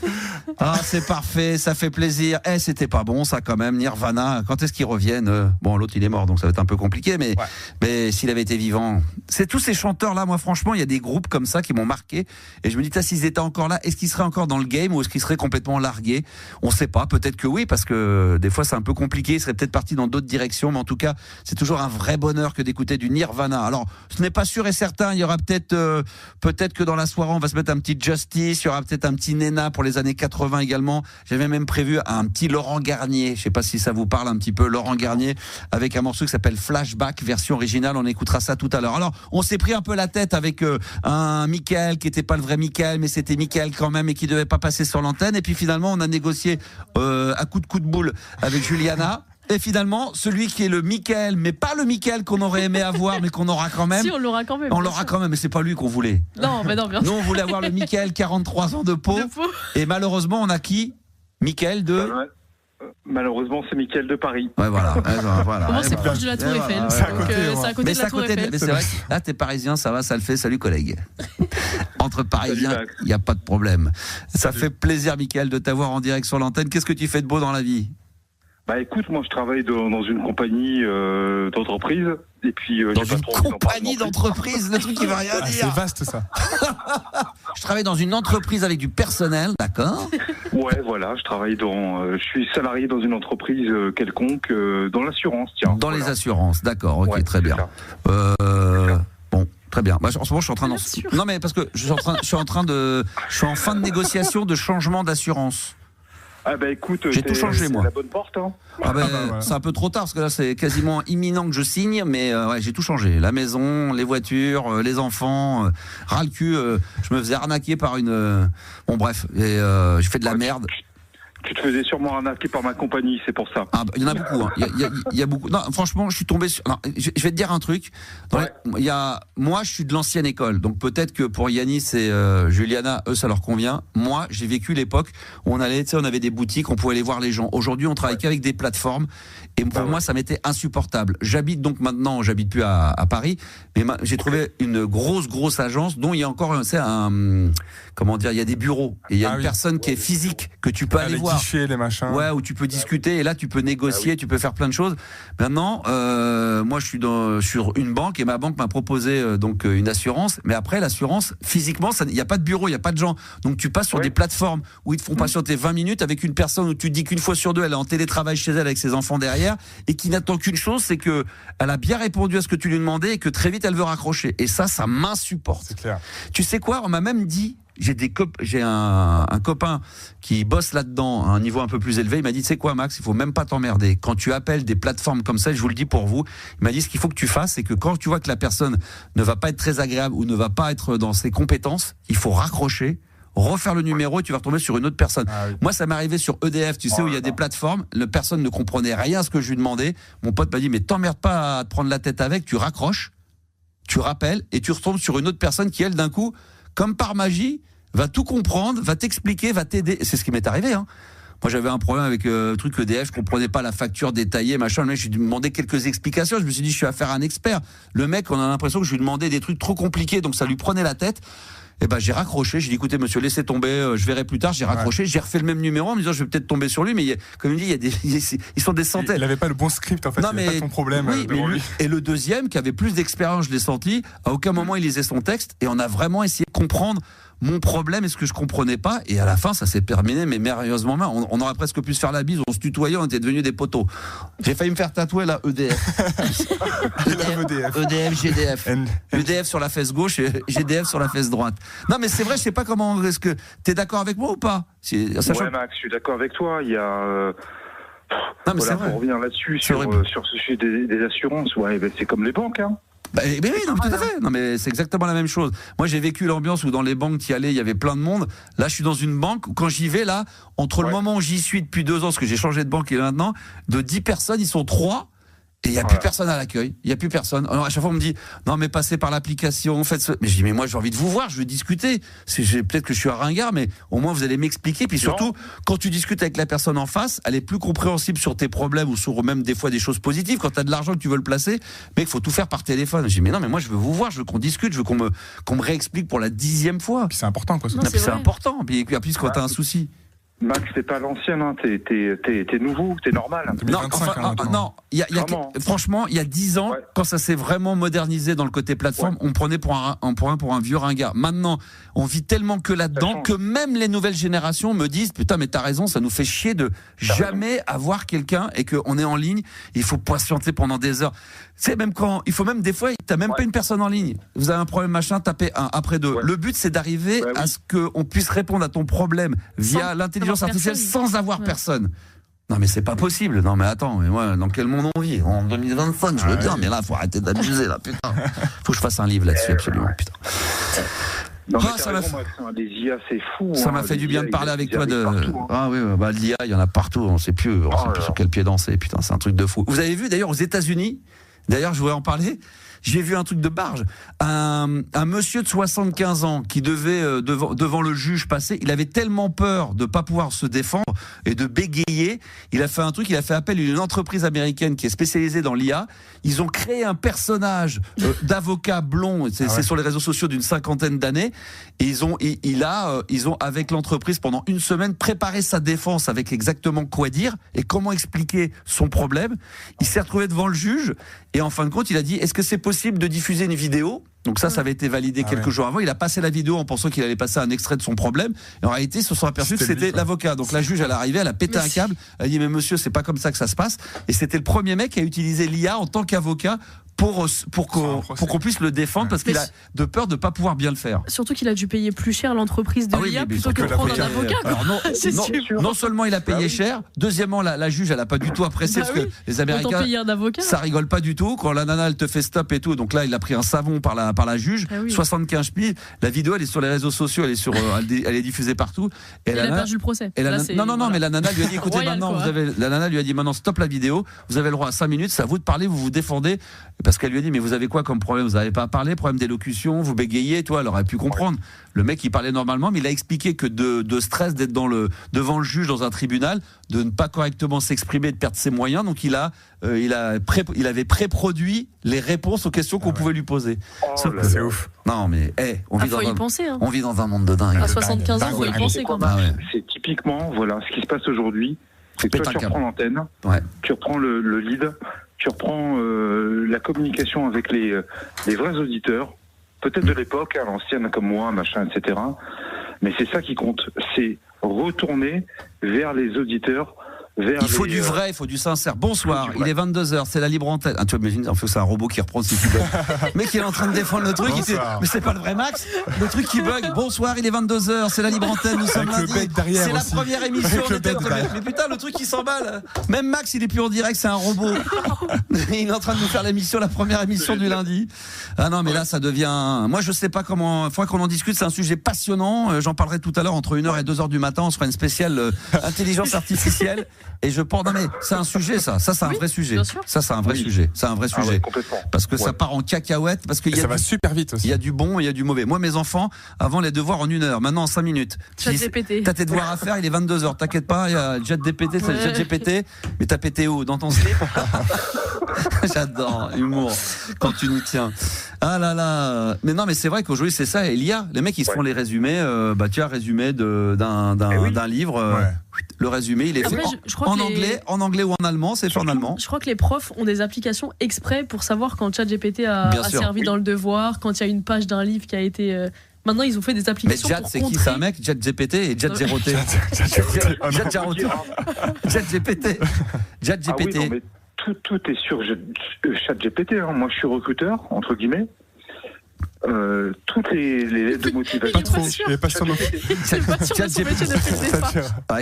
Ah, c'est parfait, ça fait plaisir. C'était pas bon, ça, quand même. Nirvana, quand est-ce qu'ils reviennent? Bon, l'autre, il est mort, donc ça va être un peu compliqué, mais s'il avait été vivant. C'est tous ces chanteurs-là, moi, franchement, il y a des groupes comme ça qui m'ont marqué. Et je me dis, s'ils étaient encore là, est-ce qu'ils seraient encore dans le game ou est-ce qu'ils seraient complètement largués? On sait pas. Peut-être que oui, parce que des fois c'est un peu compliqué, il serait peut-être parti dans d'autres directions, mais en tout cas c'est toujours un vrai bonheur que d'écouter du Nirvana. Alors ce n'est pas sûr et certain, il y aura peut-être que dans la soirée on va se mettre un petit Justice, il y aura peut-être un petit Nena pour les années 80 également. J'avais même prévu un petit Laurent Garnier, je sais pas si ça vous parle un petit peu, Laurent Garnier avec un morceau qui s'appelle Flashback, version originale, on écoutera ça tout à l'heure. Alors on s'est pris un peu la tête avec un Michael qui était pas le vrai Michael, mais c'était Michael quand même et qui devait pas passer sur l'antenne, et puis finalement on a négocié à coup de boule avec Juliana. Et finalement, celui qui est le Michael, mais pas le Michael qu'on aurait aimé avoir, mais qu'on aura quand même. Si, on l'aura quand même. On l'aura quand même, mais c'est pas lui qu'on voulait. Non, mais non, bien sûr. Nous, on voulait avoir le Michael, 43 ans de peau. Et malheureusement, on a qui? Michael de... Malheureusement, c'est Michael de Paris. Ouais, voilà. Comment c'est proche de la Tour Eiffel. C'est à côté de la Tour Eiffel. Mais c'est vrai que là, t'es parisien, ça va, ça le fait. Salut, collègue. Entre parisiens, il n'y a pas de problème. Ça fait plaisir, Michael, de t'avoir en direct sur l'antenne. Qu'est-ce que tu fais de beau dans la vie? Bah écoute, moi je travaille dans une compagnie d'entreprise. Et puis, dans une compagnie d'entreprise, le truc qui va rien dire. C'est vaste ça. Je travaille dans une entreprise avec du personnel, d'accord? Ouais, voilà, je suis salarié dans une entreprise quelconque, dans l'assurance, tiens. Dans les assurances, d'accord, ok, ouais, très bien. Bon, très bien. Bah, en ce moment, je suis en train de... Non, mais parce que je suis en fin de négociation de changement d'assurance. Ah bah écoute, j'ai tout changé moi. C'est la bonne porte hein. Ouais. C'est un peu trop tard parce que là c'est quasiment imminent que je signe, mais ouais, j'ai tout changé. La maison, les voitures, les enfants, ras le cul. Je me faisais arnaquer par une. Bon bref, et j'ai fait de la merde. Tu te faisais sûrement arnaquer par ma compagnie, c'est pour ça. Ah, il y en a beaucoup. Hein. Il y a beaucoup. Non, franchement, je suis tombé sur. Non, je vais te dire un truc. Moi, je suis de l'ancienne école, donc peut-être que pour Yanis et Juliana, eux, ça leur convient. Moi, j'ai vécu l'époque où on avait des boutiques, on pouvait aller voir les gens. Aujourd'hui, on travaille qu'avec des plateformes, et pour moi, ça m'était insupportable. J'habite plus à Paris, mais j'ai trouvé une grosse agence dont il y a encore, il y a des bureaux et il y a une personne qui est physique que tu peux aller voir. Les machins. Ouais, où tu peux discuter et là tu peux négocier, tu peux faire plein de choses. Maintenant, moi je suis sur une banque et ma banque m'a proposé donc une assurance, mais après l'assurance physiquement, il n'y a pas de bureau, il n'y a pas de gens. Donc tu passes sur des plateformes où ils te font patienter 20 minutes avec une personne où tu te dis qu'une fois sur deux elle est en télétravail chez elle avec ses enfants derrière et qui n'attend qu'une chose, c'est que elle a bien répondu à ce que tu lui demandais et que très vite elle veut raccrocher. Et ça m'insupporte. C'est clair. Tu sais quoi, on m'a même dit. J'ai un copain qui bosse là-dedans à un niveau un peu plus élevé. Il m'a dit, tu sais quoi, Max, il faut même pas t'emmerder. Quand tu appelles des plateformes comme ça, je vous le dis pour vous, il m'a dit, ce qu'il faut que tu fasses, c'est que quand tu vois que la personne ne va pas être très agréable ou ne va pas être dans ses compétences, il faut raccrocher refaire le numéro et tu vas retomber sur une autre personne. Oui. Moi, ça m'est arrivé sur EDF, tu sais, où il y a des plateformes, la personne ne comprenait rien à ce que je lui demandais. Mon pote m'a dit, mais t'emmerdes pas à te prendre la tête avec, tu raccroches, tu rappelles et tu retombes sur une autre personne qui, elle, d'un coup, comme par magie, va tout comprendre, va t'expliquer, va t'aider. C'est ce qui m'est arrivé, hein. Moi, j'avais un problème avec le truc EDF, je comprenais pas la facture détaillée, machin. Le mec, je lui demandais quelques explications. Je me suis dit, je suis affaire à un expert. Le mec, on a l'impression que je lui demandais des trucs trop compliqués, donc ça lui prenait la tête. Et ben, j'ai raccroché. J'ai dit, écoutez, monsieur, laissez tomber, je verrai plus tard. J'ai raccroché. J'ai refait le même numéro en me disant, je vais peut-être tomber sur lui, mais comme il dit, ils sont des centaines. Il avait pas le bon script, en fait. Non, il avait pas ton problème. Oui, mais lui, et le deuxième, qui avait plus d'expérience, je l'ai senti, à aucun moment il lisait son texte, et on a vraiment essayé de comprendre mon problème et ce que je comprenais pas, et à la fin ça s'est terminé mais merveilleusement bien. On aurait presque pu se faire la bise, on se tutoyait, on était devenus des poteaux. J'ai failli me faire tatouer là EDF. EDF, GDF. EDF sur la fesse gauche et GDF sur la fesse droite. Non mais c'est vrai, je sais pas comment, est-ce que t'es d'accord avec moi ou pas? Ouais Max, je suis d'accord avec toi, il y a... Non, mais voilà, pour revenir là-dessus, sur ce sujet des assurances, ouais, ben, c'est comme les banques, hein. Bah, mais oui, non, tout à fait. Non, mais c'est exactement la même chose. Moi, j'ai vécu l'ambiance où dans les banques t'y allais, il y avait plein de monde. Là, je suis dans une banque où quand j'y vais, là, entre le moment où j'y suis depuis 2 ans, parce que j'ai changé de banque et maintenant, de 10 personnes, ils sont 3. Et il n'y a plus personne à l'accueil. Il n'y a plus personne. Alors, à chaque fois, on me dit, non, mais passez par l'application, faites ce... Mais je dis, mais moi, j'ai envie de vous voir, je veux discuter. Peut-être que je suis un ringard, mais au moins, vous allez m'expliquer. Puis surtout, quand tu discutes avec la personne en face, elle est plus compréhensible sur tes problèmes ou sur même des fois des choses positives. Quand tu as de l'argent que tu veux le placer, mais il faut tout faire par téléphone. Je dis, mais non, mais moi, je veux vous voir, je veux qu'on discute, je veux qu'on me réexplique pour la 10e fois. Puis c'est important, quoi. Non, puis c'est important. Puis en plus, quand tu as un souci. Max, t'es pas l'ancienne, hein. T'es nouveau, t'es normal. Non, non. Franchement, il y a 10 ans, quand ça s'est vraiment modernisé dans le côté plateforme, on prenait pour un vieux ringard. Maintenant, on vit tellement que là-dedans que même les nouvelles générations me disent, putain, mais t'as raison, ça nous fait chier de jamais avoir quelqu'un et qu'on est en ligne, il faut patienter pendant des heures. Tu sais, même quand, il faut même des fois, t'as même pas une personne en ligne. Vous avez un problème, machin, tapez 1 après 2. Le but, c'est d'arriver à ce qu'on puisse répondre à ton problème via l'intelligence artificielle sans avoir personne. Non, mais c'est pas possible. Non, mais attends, mais moi, dans quel monde on vit? En 2025, je veux bien, mais là, faut arrêter d'abuser, là, putain. Faut que je fasse un livre là-dessus, absolument, putain. Non, ça m'a fait... des IA, c'est fou. Ça m'a fait du bien de parler avec toi de. Ah oui, bah l'IA, il y en a partout. On sait plus sur quel pied danser. Putain, c'est un truc de fou. Vous avez vu d'ailleurs aux États-Unis. D'ailleurs, je voulais en parler. J'ai vu un truc de barge. Un monsieur de 75 ans qui devait devant le juge passer. Il avait tellement peur de pas pouvoir se défendre et de bégayer. Il a fait un truc. Il a fait appel à une entreprise américaine qui est spécialisée dans l'IA. Ils ont créé un personnage d'avocat blond. C'est sur les réseaux sociaux d'une 50aine d'années. Et ils ont avec l'entreprise pendant 1 semaine préparé sa défense avec exactement quoi dire et comment expliquer son problème. Il s'est retrouvé devant le juge et en fin de compte, il a dit: est-ce que c'est possible de diffuser une vidéo? Donc ça avait été validé quelques jours avant. Il a passé la vidéo en pensant qu'il allait passer un extrait de son problème. Et en réalité, ils se sont aperçus que c'était l'avocat. Donc la juge, elle est arrivée, elle a pété un câble. Elle a dit: mais monsieur, c'est pas comme ça que ça se passe. Et c'était le premier mec qui a utilisé l'IA en tant qu'avocat pour qu'on puisse le défendre parce qu'il a de peur de pas pouvoir bien le faire. Surtout qu'il a dû payer plus cher l'entreprise de l'IA plutôt que de prendre un avocat. Alors non seulement il a payé cher, deuxièmement la juge elle a pas du tout apprécié parce que les Américains ça rigole pas du tout quand la nana elle te fait stop et tout. Donc là il a pris un savon par la juge, 75 pieds. La vidéo elle est sur les réseaux sociaux, elle est diffusée partout. Et elle a perdu le procès. Non mais la nana lui a dit écoutez maintenant la nana lui a dit maintenant stop la vidéo, vous avez le droit à 5 minutes, c'est à vous de parler, vous vous défendez. Parce qu'elle lui a dit: mais vous avez quoi comme problème? Vous n'avez pas à parler, problème d'élocution, vous bégayez, toi. Elle aurait pu comprendre. Le mec, il parlait normalement, mais il a expliqué que de stress d'être devant le juge dans un tribunal, de ne pas correctement s'exprimer, de perdre ses moyens. Donc il avait pré-produit les réponses aux questions qu'on pouvait lui poser. C'est ouf. Non, mais on vit dans un monde de dingue. À 75 ans, il faut y penser quand même. C'est typiquement, voilà, ce qui se passe aujourd'hui. C'est que toi, tu reprends l'antenne, tu reprends le lead, tu reprends la communication avec les vrais auditeurs, peut-être de l'époque, à l'ancienne comme moi, machin, etc. Mais c'est ça qui compte, c'est retourner vers les auditeurs, Il faut du vrai, il faut du sincère. Bonsoir, il est 22h, c'est la libre antenne. Ah, tu imagines, en fait, c'est un robot qui reprend si tu bugs. Le mec, il est en train de défendre le truc. Mais c'est pas le vrai Max. Le truc qui bug. Bonsoir, il est 22h, c'est la libre antenne. Nous sommes lundi. C'est la première émission. Mais putain, le truc qui s'emballe. Même Max, il est plus en direct, c'est un robot. Il est en train de nous faire l'émission, la première émission du lundi. Ah non, mais là, ça devient. Moi, je sais pas comment. Il faudra qu'on en discute. C'est un sujet passionnant. J'en parlerai tout à l'heure entre 1h et 2h du matin. On se fera une spéciale intelligence artificielle. Et je pense, non mais c'est un sujet ça c'est un vrai sujet. Ça c'est un vrai sujet. C'est un vrai sujet. Ouais, parce que ça part en cacahuète. Parce que ça va super vite aussi. Il y a du bon, il y a du mauvais. Moi mes enfants, avant les devoirs en 1 heure, maintenant en 5 minutes. ChatGPT. T'as tes devoirs à faire, il est 22h. T'inquiète pas, il y a ChatGPT, c'est ChatGPT. Mais t'as pété où? Dans ton slip? J'adore, humour. Quand tu nous tiens. Ah là là. Mais non mais c'est vrai qu'aujourd'hui c'est ça. Et il y a les mecs qui se font les résumés. Tu as résumé d'un livre. Ouais. Le résumé, il est fait en anglais ou en allemand, c'est fait en allemand. Je crois que les profs ont des applications exprès pour savoir quand ChatGPT a servi dans le devoir, quand il y a une page d'un livre qui a été. Maintenant, ils ont fait des applications. Mais Jad, c'est qui? C'est un mec, ChatGPT et ChatGPT. ChatGPT. ChatGPT. Ah oui, tout est sur ChatGPT. Hein. Moi, je suis recruteur, entre guillemets. Toutes les lettres de motivation. Pas trop, il est pas sûr non plus.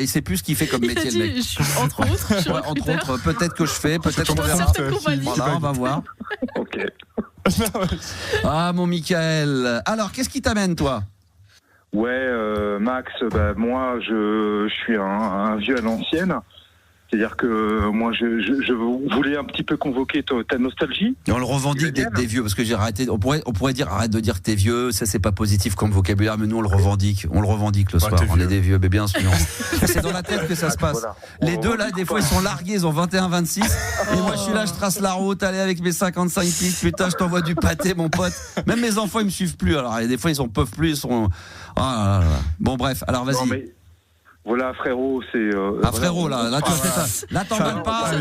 Il sait plus ce qu'il fait comme métier, le mec. Entre autres, entre autres, peut-être que je fais, peut-être qu'on verra. Voilà, on va voir. Ok. Ah, mon Michael. Alors, qu'est-ce qui t'amène, toi? Ouais, Max, moi, je suis un vieux à l'ancienne. C'est-à-dire que moi, je voulais un petit peu convoquer ta nostalgie. Et on le revendique d'être des vieux, parce que j'ai arrêté. On pourrait dire arrête de dire que t'es vieux, ça c'est pas positif comme vocabulaire, mais nous on le revendique le soir. On est des vieux, mais bien sûr. C'est dans la tête que ça se passe. Voilà. Les deux là, des fois ils sont largués, ils ont 21-26, et moi je suis là, je trace la route, allez avec mes 55 pics, putain, je t'envoie du pâté, mon pote. Même mes enfants ils me suivent plus. Alors des fois ils en peuvent plus, ils sont. Ah là là. Bon bref, alors vas-y. Voilà, frérot, c'est. Frérot, là, tu as fait ça. Là, t'emballes pas.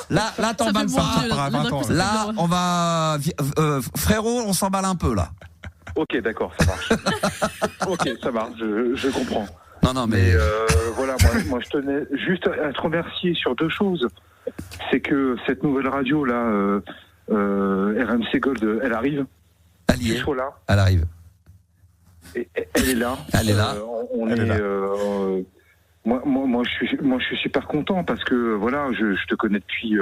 Là, t'emballes pas. Là, on va. Frérot, on s'emballe un peu, là. Ok, d'accord, ça marche. Ok, ça marche, je comprends. Non, mais. Voilà, moi, je tenais juste à te remercier sur 2 choses. C'est que cette nouvelle radio, là, RMC Gold, elle arrive. Elle y est. Elle arrive. Et elle est là. Elle est là. Moi, je suis super content parce que voilà, je te connais depuis.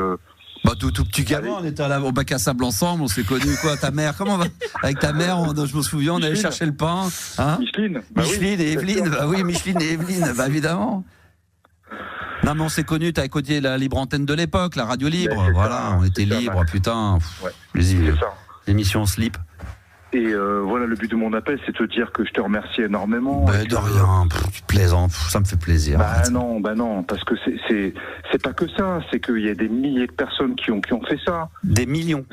Tout petit gamin, on était au bac à sable ensemble, on s'est connus quoi. Ta mère, comment on va? Avec ta mère, je me souviens, on allait chercher le pain. Hein? Micheline. Micheline et Evelyne. Micheline et Evelyne, évidemment. Non mais on s'est connus, t'as écouté la libre antenne de l'époque, la radio libre. Voilà, on était libres, putain. L'émission Slip. Et voilà, le but de mon appel, c'est de te dire que je te remercie énormément. De rien, tu plaisantes, ça me fait plaisir. Non, parce que c'est pas que ça, c'est qu'il y a des milliers de personnes qui ont fait ça. Des millions.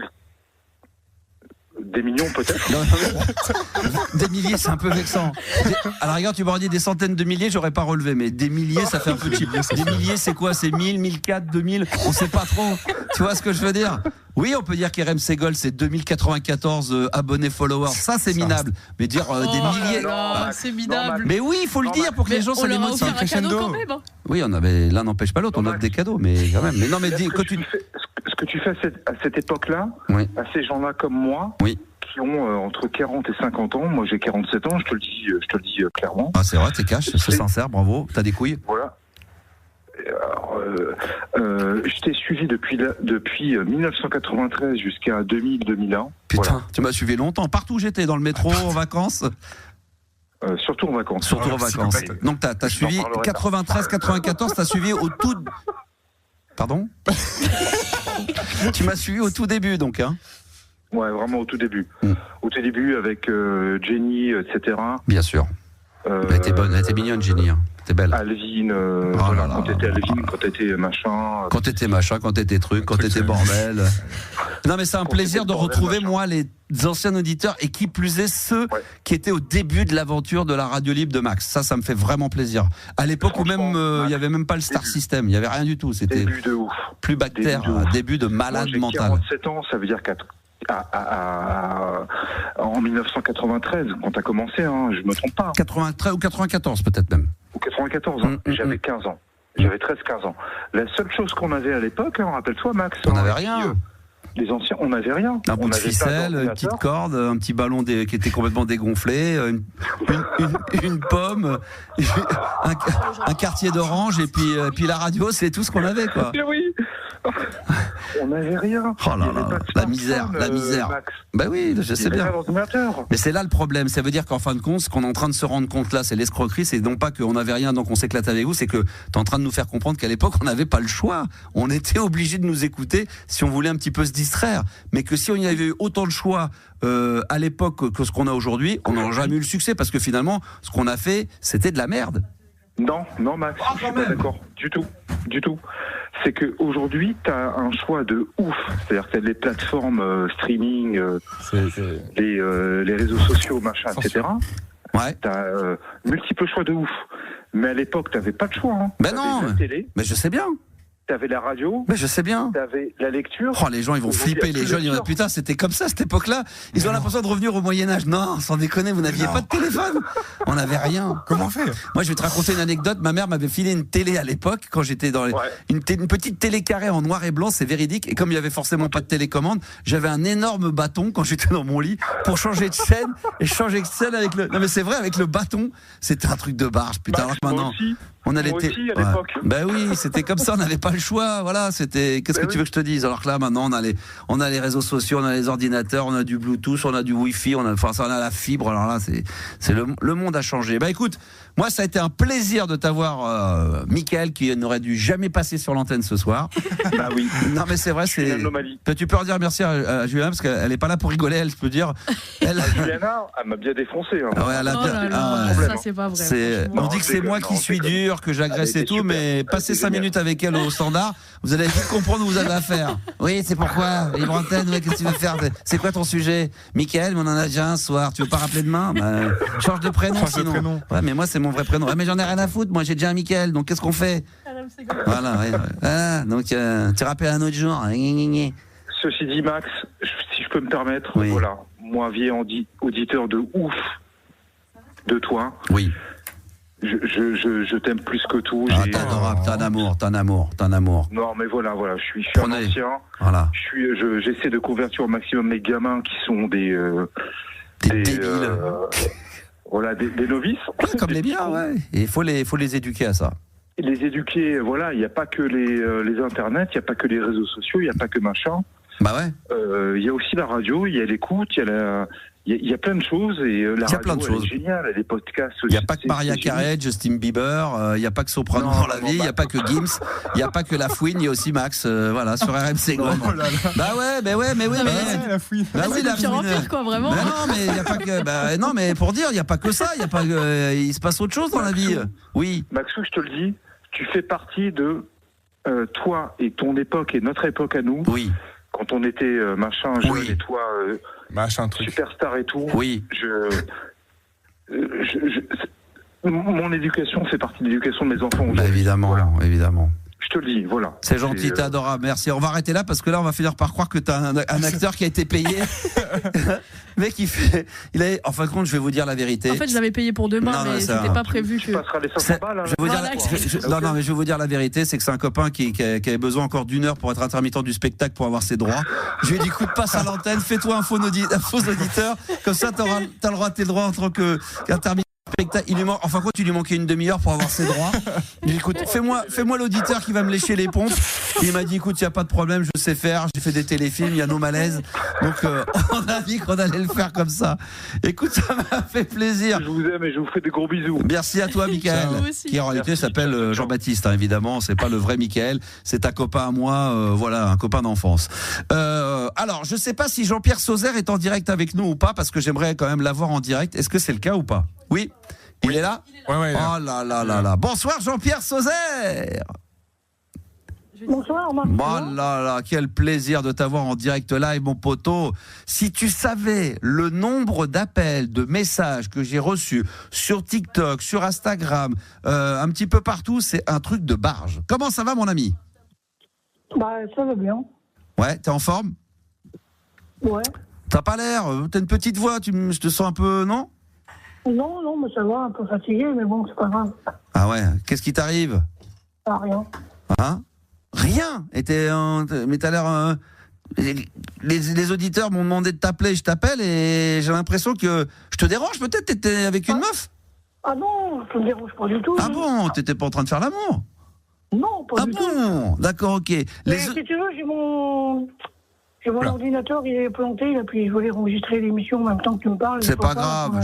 Des millions peut-être. Des milliers, c'est un peu vexant. Alors regarde, tu m'aurais dit des centaines de milliers, j'aurais pas relevé, mais des milliers, ça fait un peu cheap. Des milliers, c'est quoi? C'est 1000, 1004, 2000, on sait pas trop. Tu vois ce que je veux dire? Oui, on peut dire qu'RMC Gold, c'est 2094 abonnés, followers. Ça, c'est minable. Mais dire des milliers. C'est minable. Mais oui, il faut le dire pour que les gens, ça les motive. Oui, l'un n'empêche pas l'autre. On offre des cadeaux, mais quand même. Mais non, mais dis, ce que tu fais à cette époque-là, à ces gens-là comme moi, qui ont entre 40 et 50 ans, moi j'ai 47 ans, je te le dis clairement. Ah, c'est vrai, t'es cash, c'est sincère, bravo, t'as des couilles. Voilà. Alors, je t'ai suivi depuis 1993 jusqu'à 2000-2001. Putain, voilà. Tu m'as suivi longtemps, partout où j'étais, dans le métro, en vacances. Surtout en vacances. Surtout en vacances. Donc t'as suivi 93-94, t'as suivi au tout... Pardon? Tu m'as suivi au tout début, donc, hein? Ouais, vraiment au tout début. Au tout début, avec Jenny, etc. Bien sûr. Elle était bonne, elle était mignonne, Jenny. Hein. T'es belle. Alvin, quand t'étais Alvin, quand t'étais machin. Quand t'étais machin, quand t'étais truc, quand t'étais bordel. Non, mais c'est un plaisir de retrouver, moi, les anciens auditeurs et qui plus est ceux qui étaient au début de l'aventure de la radio libre de Max. Ça me fait vraiment plaisir. À l'époque où même il y avait même pas le Star System, il y avait rien du tout. C'était début de ouf. Plus bactère, début de malade mental. Moi, j'ai 47 ans, ça veut dire en 1993, quand t'as commencé, hein, je me trompe pas. 93 ou 94 peut-être même. Ou 94, j'avais 15 ans. J'avais 13-15 ans. La seule chose qu'on avait à l'époque, rappelle-toi Max. On n'avait rien. Les anciens, on n'avait rien. Un bout de ficelle, une petite corde, un petit ballon qui était complètement dégonflé, une pomme, un quartier d'orange et puis la radio, c'est tout ce qu'on avait, quoi. Oui. On n'avait rien. Oh là là, la misère. Max. Ben oui, je sais bien. Mais c'est là le problème. Ça veut dire qu'en fin de compte, ce qu'on est en train de se rendre compte là, c'est l'escroquerie. C'est non pas qu'on n'avait rien, donc on s'éclate avec vous. C'est que tu es en train de nous faire comprendre qu'à l'époque, on n'avait pas le choix. On était obligé de nous écouter si on voulait un petit peu se distraire. Mais que si on y avait eu autant de choix à l'époque que ce qu'on a aujourd'hui, on n'aurait jamais eu le succès. Parce que finalement, ce qu'on a fait, c'était de la merde. Non, Max, je suis pas d'accord. Du tout. C'est qu'aujourd'hui, tu as un choix de ouf. C'est-à-dire que tu as les plateformes streaming, les réseaux sociaux, machin, etc. Ouais. Tu as multiples choix de ouf. Mais à l'époque, tu n'avais pas de choix. Ben non, la télé, mais je sais bien. T'avais la radio. Mais je sais bien. T'avais la lecture. Oh, les gens, ils vont flipper. Les jeunes, ils vont dire, putain, c'était comme ça, cette époque-là. Ils ont l'impression de revenir au Moyen-Âge. Non, sans déconner, vous n'aviez pas de téléphone. On n'avait rien. Comment faire? Moi, je vais te raconter une anecdote. Ma mère m'avait filé une télé à l'époque, quand j'étais dans une petite télé carrée en noir et blanc, c'est véridique. Et comme il y avait forcément pas de télécommande, j'avais un énorme bâton quand j'étais dans mon lit pour changer de chaîne et changer de scène avec le. Non, mais c'est vrai, avec le bâton, c'était un truc de barge. Putain, alors que maintenant. On allait aussi à l'époque. Ben oui, c'était comme ça, on n'avait pas le choix. Voilà, c'était. Qu'est-ce que tu veux que je te dise? Alors que là, maintenant, on a les réseaux sociaux, on a les ordinateurs, on a du Bluetooth, on a du Wi-Fi, on a la fibre. Alors là, c'est le monde a changé. Ben écoute, moi, ça a été un plaisir de t'avoir, Mickaël, qui n'aurait dû jamais passer sur l'antenne ce soir. Bah oui. Non, mais c'est vrai, c'est. Tu peux redire merci à Juliana parce qu'elle n'est pas là pour rigoler. Elle peut dire. Juliana, elle m'a bien défoncé. Hein. Ouais, elle a ça c'est pas vrai. On dit que c'est moi qui suis dur, que j'agresse et tout, mais passez 5 minutes avec elle au standard, vous allez vite comprendre où vous avez affaire. Oui, c'est pourquoi. Libre antenne, ouais, qu'est-ce que tu veux faire? C'est quoi ton sujet? Mickaël, mais on en a déjà un soir. Tu veux pas rappeler demain? Change de prénom sinon. Ouais, mais moi c'est mon vrai prénom. Ouais, mais j'en ai rien à foutre. Moi j'ai déjà un Mickaël, donc qu'est-ce qu'on fait? Voilà, ouais. Voilà, donc tu rappelles un autre jour. Ceci dit, Max, si je peux me permettre, voilà, moi vieil auditeur de ouf de toi. Oui. Je t'aime plus que tout. T'es adorable, t'es un amour. Non, mais voilà, je suis un ancien. Voilà. J'essaie de convertir au maximum les gamins qui sont des débiles. Voilà, des novices. Comme les biens, ouais. Et il faut les éduquer à ça. Les éduquer, voilà, il n'y a pas que les internets, il n'y a pas que les réseaux sociaux, il n'y a pas que machin. Bah ouais. Il y a aussi la radio, il y a l'écoute, il y a plein de choses et la radio est géniale, les podcasts. Il n'y a pas que Mariah Carey, Justin Bieber, il n'y a pas que Soprano dans la vie, il n'y a pas que Gims, il n'y a pas que La Fouine, il y a aussi Max, voilà, sur RMC Gold. Bah ouais, mais oui. La Fouine. Bah oui, la Fouine. Pire, quoi, vraiment. Bah non, mais il n'y a pas que. Non, mais pour dire, il n'y a pas que ça, il y a pas il se passe autre chose dans la vie. Oui. Maxou, je te le dis, tu fais partie de toi et ton époque et notre époque à nous. Oui. Quand on était machin jeune et toi machin truc superstar et tout. Oui. Mon éducation fait partie de l'éducation de mes enfants. Bah évidemment. Je te le dis, voilà. C'est gentil, t'es adorable, merci. On va arrêter là parce que là, on va finir par croire que t'as un acteur qui a été payé. Mais qui fait. En fin de compte, je vais vous dire la vérité. En fait, je l'avais payé pour demain, mais c'était pas prévu que. Tu passeras les 500 balles. Non, mais je vais vous dire la vérité, c'est que c'est un copain qui avait besoin encore d'une heure pour être intermittent du spectacle pour avoir ses droits. Je lui ai dit, écoute, passe à l'antenne, fais-toi un faux auditeur, comme ça, t'as le droit à tes droits en tant qu'intermittent. Il lui il lui manquait une demi-heure pour avoir ses droits. Il dit, écoute, fais-moi l'auditeur qui va me lécher les pompes. Et il m'a dit, écoute, il n'y a pas de problème, je sais faire, j'ai fait des téléfilms, il y a nos malaises. Donc on a dit qu'on allait le faire comme ça. Écoute, ça m'a fait plaisir. Je vous aime et je vous fais des gros bisous. Merci à toi, Mickaël, qui en réalité s'appelle Jean-Baptiste, hein, évidemment, c'est pas le vrai Mickaël, c'est un copain à moi, voilà, un copain d'enfance. Alors, je sais pas si Jean-Pierre Sauzère est en direct avec nous ou pas, parce que j'aimerais quand même l'avoir en direct. Est-ce que c'est le cas ou pas? Oui. Il est là? Ouais. Oh là. Bonsoir Jean-Pierre Sauzère. Bonsoir, Marc. Oh là, quel plaisir de t'avoir en direct live, mon poteau. Si tu savais le nombre d'appels, de messages que j'ai reçus sur TikTok, sur Instagram, un petit peu partout, c'est un truc de barge. Comment ça va, mon ami? Bah, ça va bien. Ouais, t'es en forme? Ouais. T'as pas l'air, t'as une petite voix, je te sens un peu, non? Non, mais ça va, un peu fatigué, mais bon, c'est pas grave. Ah ouais, qu'est-ce qui t'arrive? Ah, rien. Hein? Rien. Mais t'as l'air... Les auditeurs m'ont demandé de t'appeler, je t'appelle et j'ai l'impression que je te dérange peut-être, t'étais avec une meuf? Ah non, ça me dérange pas du tout. Ah bon, t'étais pas en train de faire l'amour? Non, pas du tout. Ah bon, d'accord, ok. Mais si tu veux, j'ai mon ordinateur, il est planté, là, puis je voulais enregistrer l'émission en même temps que tu me parles. C'est pas grave,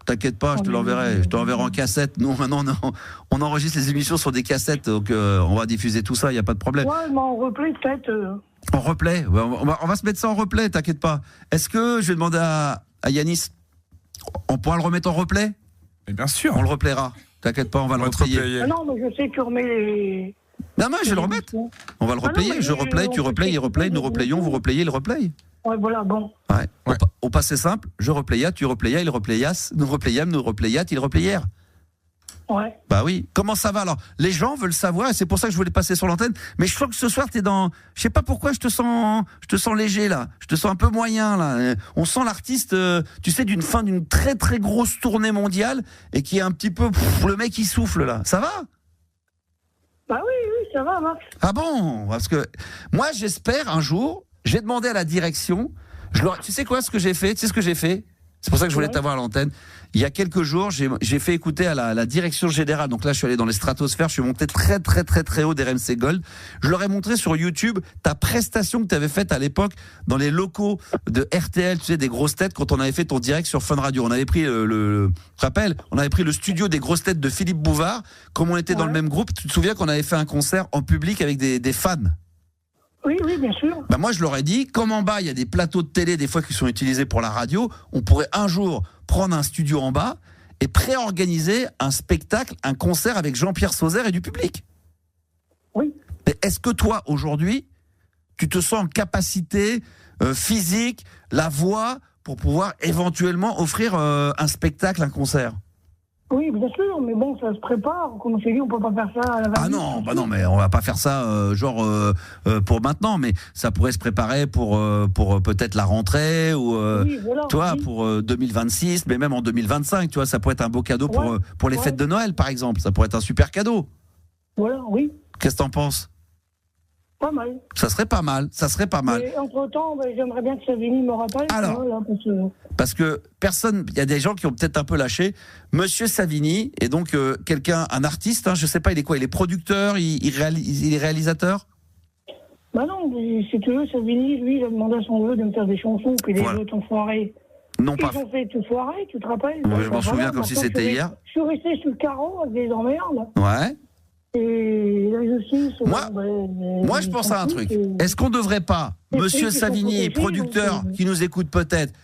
t'inquiète pas, je te l'enverrai en cassette. Nous, maintenant, on enregistre les émissions sur des cassettes, donc on va diffuser tout ça, il n'y a pas de problème. Ouais, mais en replay, peut-être. En replay, on va se mettre ça en replay, t'inquiète pas. Est-ce que je vais demander à Yanis, on pourra le remettre en replay? Mais bien sûr. On le replayera, t'inquiète pas, on va le replayer. Ah non, mais je sais que tu remets les... Non, je vais le remettre. On va le replayer, je replaye, tu replayes, il replaye, nous replayons, vous replayez, il replaye. Ouais, voilà, bon. Ouais. Au passé simple, je replayais, tu replayais, il replayas, nous replayâmes, nous replayât, il replayèrent. Ouais. Bah oui. Comment ça va alors? Les gens veulent savoir et c'est pour ça que je voulais passer sur l'antenne. Mais je sens que ce soir t'es dans, je sais pas pourquoi je te sens léger là. Je te sens un peu moyen là. On sent l'artiste, tu sais, d'une fin d'une très très grosse tournée mondiale et qui est un petit peu le mec qui souffle là. Ça va? Bah oui, ça va, Max. Ah bon? Parce que moi j'espère un jour, j'ai demandé à la direction. Tu sais quoi ce que j'ai fait? Tu sais ce que j'ai fait? C'est pour ça que je voulais t'avoir à l'antenne. Il y a quelques jours, j'ai fait écouter à la direction générale. Donc là, je suis allé dans les stratosphères. Je suis monté très, très, très, très haut d'RMC Gold. Je leur ai montré sur YouTube ta prestation que tu avais faite à l'époque dans les locaux de RTL, tu sais, des grosses têtes, quand on avait fait ton direct sur Fun Radio. On avait pris tu te rappelles, on avait pris le studio des grosses têtes de Philippe Bouvard. Comme on était dans le même groupe, tu te souviens qu'on avait fait un concert en public avec des fans? Oui, bien sûr. Bah moi, je leur ai dit, comme en bas, il y a des plateaux de télé, des fois, qui sont utilisés pour la radio, on pourrait un jour prendre un studio en bas et pré-organiser un spectacle, un concert avec Jean-Pierre Sauzère et du public. Oui. Mais est-ce que toi, aujourd'hui, tu te sens en capacité physique, la voix, pour pouvoir éventuellement offrir un spectacle, un concert? Oui, bien sûr, mais bon, ça se prépare. Comme on s'est dit, on peut pas faire ça à la va-vite. Ah non, mais on va pas faire ça pour maintenant, mais ça pourrait se préparer pour peut-être la rentrée ou pour 2026, mais même en 2025, tu vois, ça pourrait être un beau cadeau pour les fêtes de Noël, par exemple. Ça pourrait être un super cadeau. Voilà, oui. Qu'est-ce que t'en penses? Pas mal. Ça serait pas mal. Et entre-temps, j'aimerais bien que Savini me rappelle. Alors, parce que il y a des gens qui ont peut-être un peu lâché. Monsieur Savini est donc un artiste, je sais pas, il est quoi? Il est producteur, il est réalisateur? Bah non, si tu veux, Savini, lui, il a demandé à son neveu de me faire des chansons, puis les autres ont foiré. Ils ont fait tout foiré, tu te rappelles? Oui, je m'en souviens comme si c'était hier. Je suis resté sur le carreau avec des emmerdes. Ouais. Et la justice... Moi, je pense à un truc. Est-ce qu'on ne devrait pas, Monsieur Savini, producteur qui nous écoute peut-être,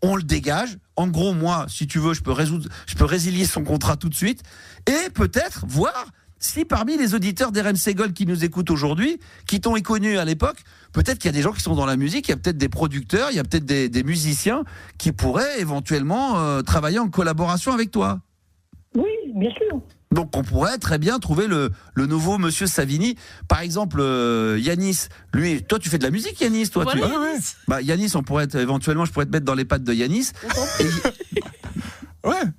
on le dégage. En gros, moi, si tu veux, je peux résilier son contrat tout de suite. Et peut-être voir si parmi les auditeurs d'RMC Gold qui nous écoutent aujourd'hui, qui t'ont connu à l'époque, peut-être qu'il y a des gens qui sont dans la musique, il y a peut-être des producteurs, il y a peut-être des musiciens qui pourraient éventuellement travailler en collaboration avec toi. Oui, bien sûr. Donc on pourrait très bien trouver le nouveau Monsieur Savini. Par exemple, Yanis, lui, toi tu fais de la musique, Yanis, toi. Voilà, Yanis, je pourrais te mettre dans les pattes de Yanis.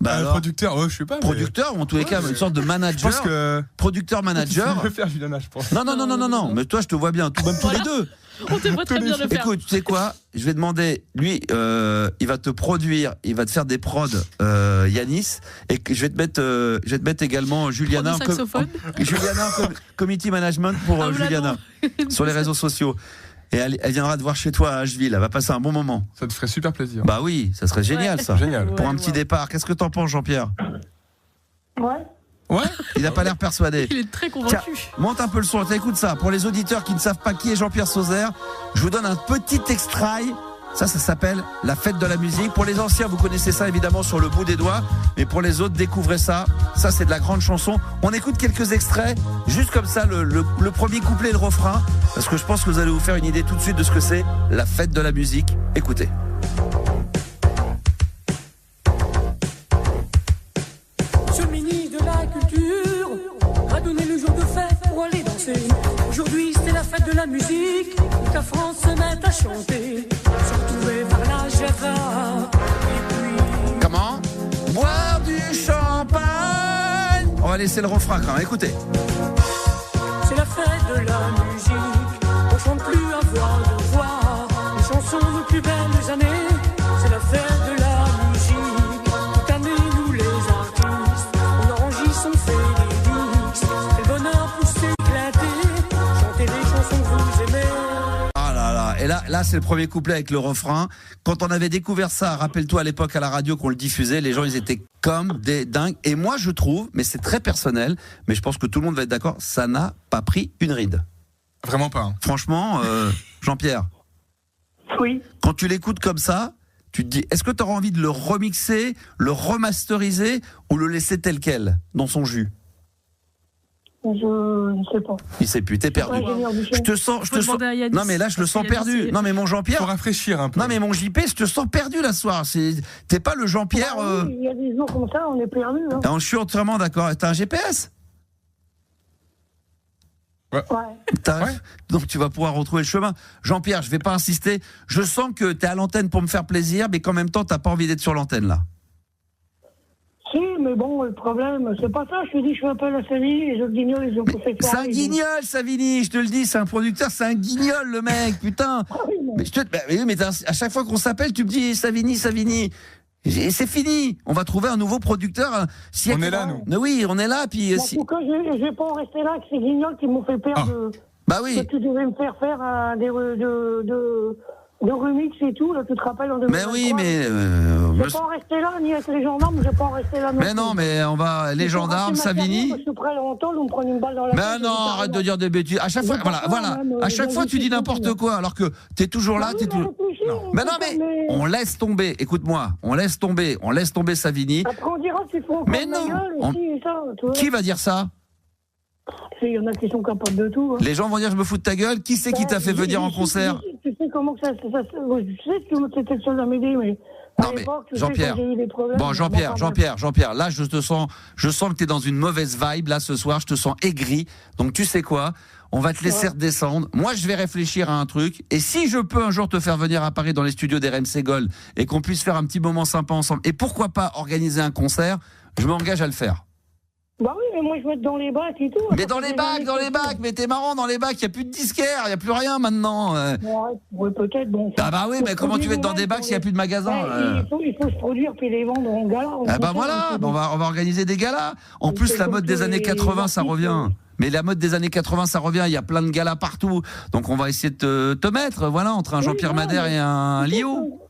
Producteur, je sais pas. Producteur, ou en tous les cas, une sorte de manager. Je pense que... Producteur-manager. Tu veux faire Juliana, je pense. Non, mais toi je te vois bien, même tous les deux. On te voit très bien le faire. Écoute, tu sais quoi? Je vais demander, lui, il va te produire, il va te faire des prods, Yanis, et je vais te mettre également Juliana, community management pour Juliana sur les réseaux sociaux. Et elle viendra te voir chez toi à Asheville, elle va passer un bon moment. Ça te ferait super plaisir. Bah oui, ça serait génial ça. Génial. Pour un petit départ. Qu'est-ce que t'en penses, Jean-Pierre? Ouais. Il n'a pas l'air persuadé. Il est très convaincu. Tiens, monte un peu le son, écoute ça. Pour les auditeurs qui ne savent pas qui est Jean-Pierre Sauzère, je vous donne un petit extrait. Ça s'appelle La fête de la musique. Pour les anciens, vous connaissez ça évidemment sur le bout des doigts. Mais pour les autres, découvrez ça. Ça, c'est de la grande chanson. On écoute quelques extraits, juste comme ça, le premier couplet et le refrain. Parce que je pense que vous allez vous faire une idée tout de suite de ce que c'est la fête de la musique. Écoutez. Monsieur le ministre de la Culture a donné le jour de fête pour aller danser. Aujourd'hui, c'est la fête de la musique. Toute la France se met à chanter. Surtout par la Gérard. Comment? Boire du champagne. On va laisser le refrain quand même, écoutez. de la musique. On chante plus à voix de voix les chansons nos plus belles années. C'est la fête de la musique. Toute année, nous les artistes, on enregistre, on fait des disques. C'est le bonheur pour s'éclater. Chantez les chansons que vous aimez. Et là, c'est le premier couplet avec le refrain. Quand on avait découvert ça, rappelle-toi à l'époque à la radio qu'on le diffusait, les gens ils étaient comme des dingues. Et moi je trouve, mais c'est très personnel, mais je pense que tout le monde va être d'accord, ça n'a pas pris une ride. Vraiment pas. Hein. Franchement, Jean-Pierre. Oui. Quand tu l'écoutes comme ça, tu te dis, est-ce que tu auras envie de le remixer, le remasteriser ou le laisser tel quel, dans son jus ? Je ne sais pas. Il sait plus, t'es perdu. Je te sens. Non mais là je le sens perdu. Non mais mon Jean-Pierre. Faut rafraîchir un peu. Non mais mon JP, je te sens perdu là ce soir. T'es pas le Jean-Pierre. Oui, il y a des jours comme ça, on est perdu. Hein. Je suis entièrement d'accord. T'as un GPS ? Ouais. Donc tu vas pouvoir retrouver le chemin. Jean-Pierre, je vais pas insister. Je sens que t'es à l'antenne pour me faire plaisir, mais qu'en même temps t'as pas envie d'être sur l'antenne là. Si, mais bon, le problème, c'est pas ça. Je te dis, je fais appel à Savini, les autres guignols, ils ont fait ça. C'est un guignol, Savini, je te le dis, c'est un producteur, c'est un guignol, le mec, putain. Mais à chaque fois qu'on s'appelle, tu me dis Savini. Et c'est fini. On va trouver un nouveau producteur. On est là, nous. Oui, on est là. Puis, en tout cas, je vais pas en rester là avec ces guignols qui m'ont fait perdre. Bah oui. Que tu devais me faire de remix et tout, là, tu te rappelles en 2023. Mais oui, mais... je vais pas en rester là, ni avec les gendarmes, je vais pas en rester là. Mais non, mais on va... Les gendarmes, Savini... Je suis prêt à l'entendre, on me prend une balle dans la tête. Mais non, arrête de dire des bêtises. À chaque fois, voilà. À chaque fois, tu dis n'importe quoi, alors que t'es toujours là, t'es toujours... Mais non, mais on laisse tomber, écoute-moi, on laisse tomber Savini. Après, on dira qu'il faut... Mais non Qui va dire ça ? Il y en a qui sont capables de tout. Hein. Les gens vont dire je me fous de ta gueule. Qui c'est qui t'a fait venir en concert ? Tu sais comment que ça je sais que c'était le seul à m'aider, mais... Non mais Jean-Pierre, Jean-Pierre, là je sens que t'es dans une mauvaise vibe là ce soir, je te sens aigri, donc tu sais quoi, on va te laisser redescendre, moi je vais réfléchir à un truc, et si je peux un jour te faire venir à Paris dans les studios d'RMC Gold, et qu'on puisse faire un petit moment sympa ensemble, et pourquoi pas organiser un concert, je m'engage à le faire. Bah oui, mais moi je vais être dans les bacs et tout. Mais dans les bacs, mais t'es marrant dans les bacs, il n'y a plus de disquaires, il n'y a plus rien maintenant. Ouais, peut-être, bon. Ah bah oui, mais comment tu vas être dans des bacs s'il n'y a plus de magasins Il faut se produire puis les vendre en gala. Ah bah voilà, on va organiser des galas. En plus, la mode des années 80, ça revient. Mais la mode des années 80, ça revient, il y a plein de galas partout. Donc on va essayer de te mettre, voilà, entre un Jean-Pierre Madère et un Lio.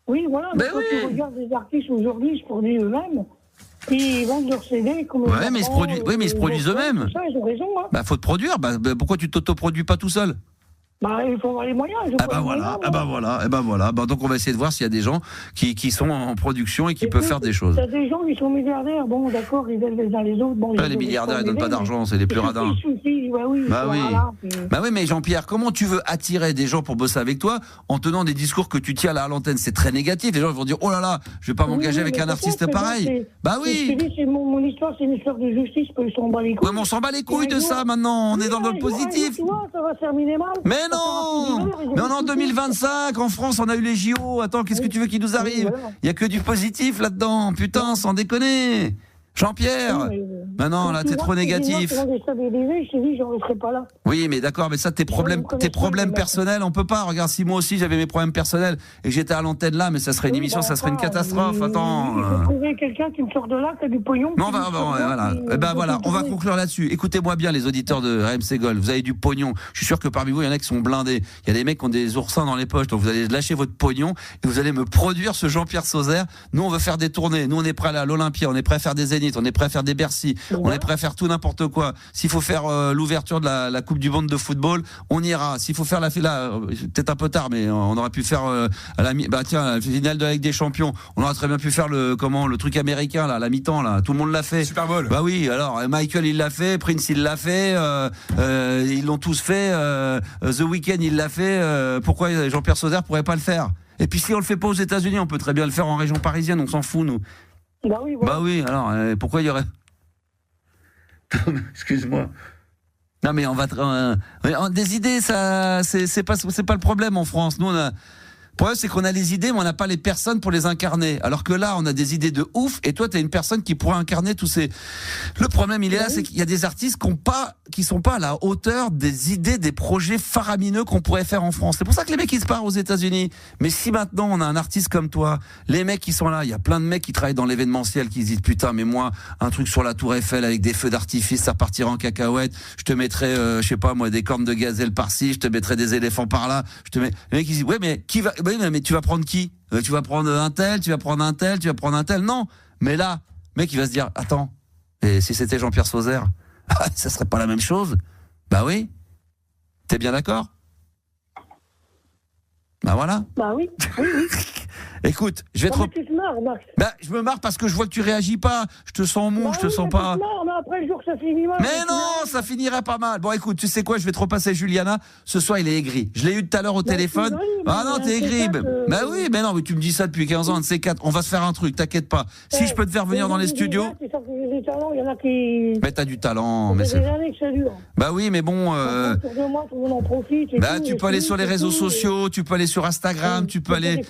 Oui, voilà, mais quand tu regardes les artistes aujourd'hui, ils se produisent eux-mêmes. Ils vendent leurs CD comme mais ils se produisent eux-mêmes. Ça, ils ont raison. Hein. Bah, faut te produire. Bah, pourquoi tu t'autoproduis pas tout seul ? Bah, il faut avoir les moyens. Voilà. Donc on va essayer de voir s'il y a des gens qui sont en production et qui peuvent faire des choses. Il y a des gens qui sont milliardaires. Bon, d'accord, ils aident les uns les autres. Bon, les milliardaires, ils donnent pas d'argent, c'est les plus radins. Bah oui, mais Jean-Pierre, comment tu veux attirer des gens pour bosser avec toi en tenant des discours que tu tiens là à l'antenne ? C'est très négatif. Les gens vont dire, oh là là, je vais pas m'engager avec un artiste pareil. Bah oui. Je te dis, mon histoire, c'est une histoire de justice, ils s'en bat les couilles. Ouais, mais on s'en bat les couilles de ça maintenant. On est dans le positif. Tu vois, ça va se terminer mal. Mais non, mais on est en 2025, en France, on a eu les JO. Attends, qu'est-ce que tu veux qu'il nous arrive ? Il y a que du positif là-dedans. Putain, sans déconner. Jean-Pierre, non, là, t'es trop négatif. Oui, mais d'accord, mais ça, tes problèmes personnels, on peut pas. Regarde, si moi aussi j'avais mes problèmes personnels et que j'étais à l'antenne là, mais ça serait une émission, ça serait une catastrophe. Attends. Il faut trouver quelqu'un qui me sort de là, qui a du pognon. Non, voilà, on va conclure là-dessus. Écoutez-moi bien, les auditeurs de RMC Gold, vous avez du pognon. Je suis sûr que parmi vous, il y en a qui sont blindés. Il y a des mecs qui ont des oursins dans les poches, donc vous allez lâcher votre pognon et vous allez me produire ce Jean-Pierre Sauzère. Nous, on veut faire des tournées. Nous, on est prêts à aller à l'Olympia, on est prêts à faire des Zénith. On est prêt à faire des Bercy, on est prêt à faire tout n'importe quoi. S'il faut faire l'ouverture de la Coupe du Monde de football, on ira. S'il faut faire peut-être un peu tard, mais on aurait pu faire la finale de la Ligue des Champions. On aurait très bien pu faire le truc américain là, la mi-temps là. Tout le monde l'a fait. Super Bowl. Bah oui. Alors Michael il l'a fait, Prince il l'a fait, ils l'ont tous fait. The Weeknd il l'a fait. Pourquoi Jean-Pierre Sauzère pourrait pas le faire ? Et puis si on le fait pas aux États-Unis, on peut très bien le faire en région parisienne. On s'en fout nous. Bah oui, alors pourquoi il y aurait... Excuse-moi. Non mais on va des idées, ça c'est pas le problème en France. Nous on a problème, c'est qu'on a les idées, mais on n'a pas les personnes pour les incarner. Alors que là, on a des idées de ouf, et toi, t'es une personne qui pourrait incarner tous ces... Le problème, il est là, c'est qu'il y a des artistes qui sont pas à la hauteur des idées, des projets faramineux qu'on pourrait faire en France. C'est pour ça que les mecs, ils se partent aux États-Unis. Mais si maintenant, on a un artiste comme toi, les mecs qui sont là, il y a plein de mecs qui travaillent dans l'événementiel, qui se disent, putain, mais moi, un truc sur la Tour Eiffel avec des feux d'artifice, ça partira en cacahuète, je te mettrai, je sais pas, moi, des cornes de gazelle par-ci, je te mettrai des éléphants par-là, les mecs, ils disent, ouais, mais mais tu vas prendre qui? Tu vas prendre un tel, tu vas prendre un tel, tu vas prendre un tel. Non. Mais là, le mec, il va se dire, attends, et si c'était Jean-Pierre Sauzère, ça serait pas la même chose? Bah oui. T'es bien d'accord? Bah voilà. Bah oui, oui. Écoute, je vais Tu te marres, Max. Bah, je me marre parce que je vois que tu réagis pas. Je te sens mou, je te sens pas. Tu te marres, mais après le jour, ça finit mal. Mais non, ça finirait pas mal. Bon, écoute, tu sais quoi, je vais te repasser Juliana. Ce soir, il est aigri. Je l'ai eu tout à l'heure au téléphone. Ah non, t'es aigri. Bah oui, mais non, mais tu me dis ça depuis 15 ans, un de ces quatre. On va se faire un truc, t'inquiète pas. Si je peux te faire venir dans les studios. Il y en a qui... Mais t'as du talent. Mais c'est des années que ça dure. Bah oui, mais bon. Bah, tu peux aller sur les réseaux sociaux, tu peux aller sur Instagram, tu peux aller.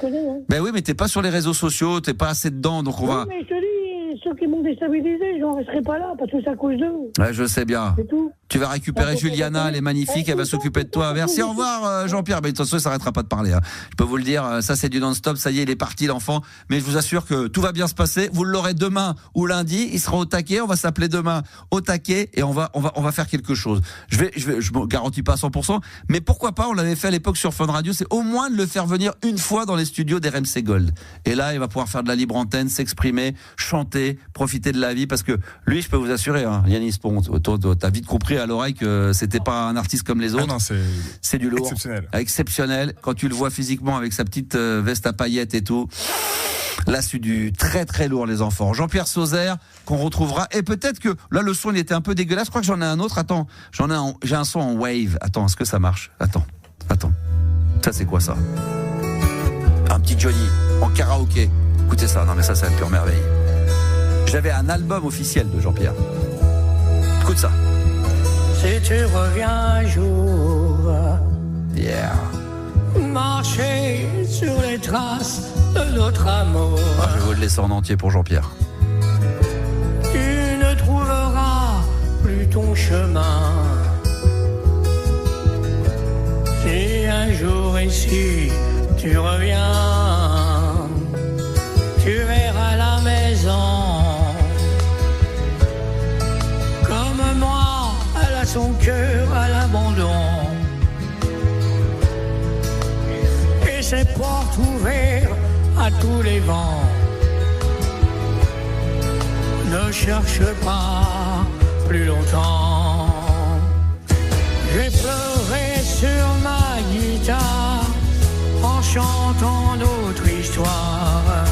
Bah oui, mais t'es pas sur les réseaux sociaux, t'es pas assez dedans, donc on va. Mais je te dis, ceux qui m'ont déstabilisé, j'en resterai pas là, parce que c'est à cause d'eux. Ouais, je sais bien. C'est tout. Tu vas récupérer Juliana, elle est magnifique, elle va s'occuper de toi. Merci, au revoir Jean-Pierre. Mais de toute façon, il s'arrêtera pas de parler. Hein. Je peux vous le dire, ça c'est du non-stop, ça y est, il est parti l'enfant. Mais je vous assure que tout va bien se passer. Vous l'aurez demain ou lundi, il sera au taquet. On va s'appeler demain au taquet et on va faire quelque chose. Je me garantis pas à 100%, mais pourquoi pas? On l'avait fait à l'époque sur Fun Radio. C'est au moins de le faire venir une fois dans les studios d'RMC Gold. Et là, il va pouvoir faire de la libre antenne, s'exprimer, chanter, profiter de la vie, parce que lui, je peux vous assurer, hein, Yanis Pont, t'as vite compris à l'oreille que c'était pas un artiste comme les autres. Ah non, c'est du lourd. Exceptionnel. Quand tu le vois physiquement avec sa petite veste à paillettes et tout. Là, c'est du très très lourd, les enfants. Jean-Pierre Sauzère, qu'on retrouvera. Et peut-être que là, le son, il était un peu dégueulasse. Je crois que j'en ai un autre. Attends, j'ai un son en wave. Attends, est-ce que ça marche? Attends. Ça, c'est quoi ça? Un petit Johnny en karaoké. Écoutez ça. Non, mais ça, c'est la pure merveille. J'avais un album officiel de Jean-Pierre. Écoute ça. Si tu reviens un jour, yeah, marcher sur les traces de notre amour, je vais vous le laisser en entier pour Jean-Pierre. Tu ne trouveras plus ton chemin. Si un jour ici tu reviens, tu verras la maison. Comme moi, elle a son cœur à l'abandon. Et ses portes ouvertes à tous les vents. Ne cherche pas plus longtemps. J'ai pleuré sur ma guitare en chantant notre histoire.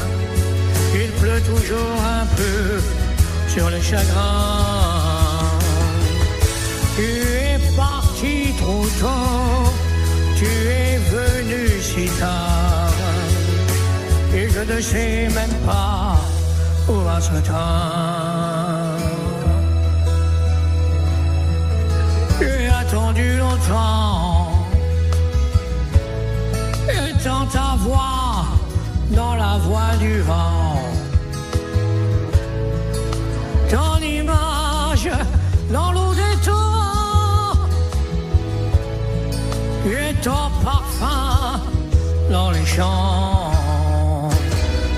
Il pleut toujours un peu sur les chagrins. Tu es parti trop tôt, tu es venu si tard. Et je ne sais même pas où va ce train. J'ai attendu longtemps, étant ta voix dans la voix du vent. Ton image dans l'eau des torrents et ton parfum dans les champs.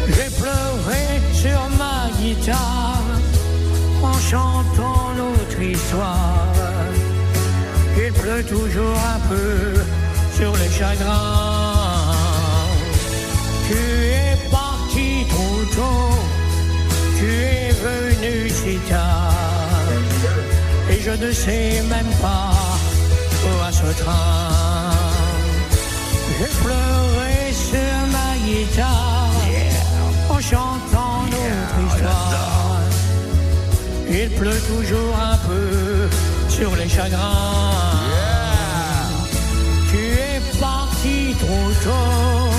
J'ai pleuré sur ma guitare en chantant notre histoire. Il pleut toujours un peu sur les chagrins. Tu es parti trop tôt, tu es venu si tard. Et je ne sais même pas où va ce train. J'ai pleuré sur ma guitare en chantant notre histoire. Il pleut toujours un peu sur les chagrins. Tu es parti trop tôt,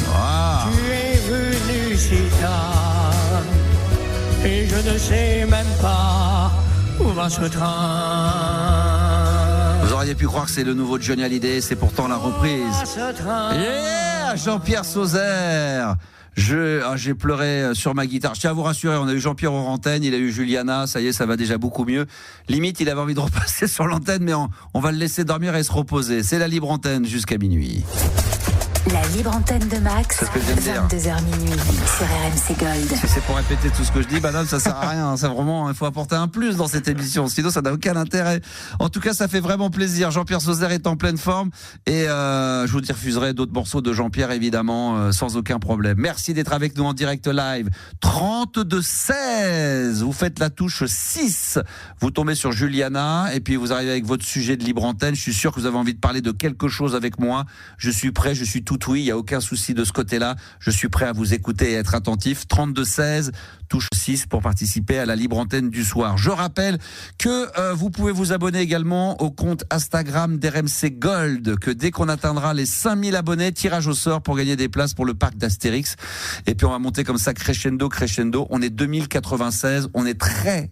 tu es venu si tard. Et je ne sais même pas où va ce train. Vous auriez pu croire que c'est le nouveau Johnny Hallyday, c'est pourtant la reprise. Yeah. Ah, Jean-Pierre Sauzère. J'ai pleuré sur ma guitare. Je tiens à vous rassurer, on a eu Jean-Pierre aux antennes, il a eu Juliana, ça y est, ça va déjà beaucoup mieux. Limite, il avait envie de repasser sur l'antenne, mais on va le laisser dormir et se reposer. C'est la libre antenne jusqu'à minuit. La libre antenne de Max, 22h minuit sur RMC Gold. Si c'est pour répéter tout ce que je dis, non, ça sert à rien. Ça vraiment, il faut apporter un plus dans cette émission. Sinon, ça n'a aucun intérêt. En tout cas, ça fait vraiment plaisir. Jean-Pierre Sauzère est en pleine forme et je vous diffuserai d'autres morceaux de Jean-Pierre, évidemment, sans aucun problème. Merci d'être avec nous en direct live. 32-16. Vous faites la touche 6. Vous tombez sur Juliana et puis vous arrivez avec votre sujet de libre antenne. Je suis sûr que vous avez envie de parler de quelque chose avec moi. Je suis prêt, je suis tout oui, il n'y a aucun souci de ce côté-là. Je suis prêt à vous écouter et être attentif. 32-16, touche 6 pour participer à la libre antenne du soir. Je rappelle que vous pouvez vous abonner également au compte Instagram d'RMC Gold, que dès qu'on atteindra les 5000 abonnés, tirage au sort pour gagner des places pour le parc d'Astérix. Et puis on va monter comme ça crescendo. On est 2096, on est très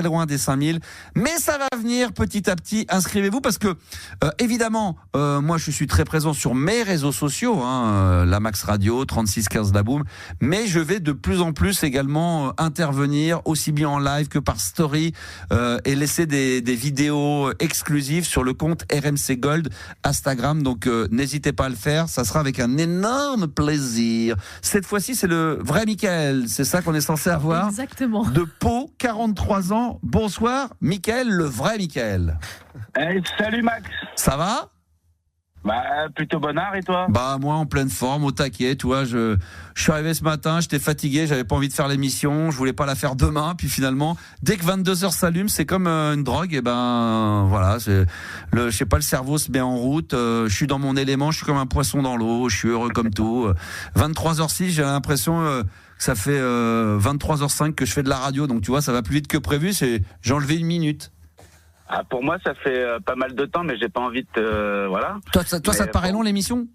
loin des 5000, mais ça va venir petit à petit. Inscrivez-vous parce que évidemment moi je suis très présent sur mes réseaux sociaux, la Max Radio, 3615 La Boum, mais je vais de plus en plus également intervenir aussi bien en live que par story et laisser des vidéos exclusives sur le compte RMC Gold Instagram, donc n'hésitez pas à le faire, ça sera avec un énorme plaisir. Cette fois-ci c'est le vrai Mickaël, c'est ça qu'on est censé avoir. Exactement. De Pau, 43 ans. Bonsoir, Mickaël, le vrai Mickaël. Hey, salut Max. Ça va ? Plutôt bonnard, et toi ? Moi en pleine forme, au taquet, tu vois, je suis arrivé ce matin, j'étais fatigué, j'avais pas envie de faire l'émission, je voulais pas la faire demain, puis finalement, dès que 22h s'allume, c'est comme une drogue, et voilà, je sais pas, le cerveau se met en route, je suis dans mon élément, je suis comme un poisson dans l'eau, je suis heureux comme tout. 23h06, j'ai l'impression ça fait 23h05 que je fais de la radio, donc tu vois, ça va plus vite que prévu, j'ai enlevé 1 minute. Pour moi, ça fait pas mal de temps, mais j'ai pas envie de... voilà. Toi, ça te paraît long, l'émission ?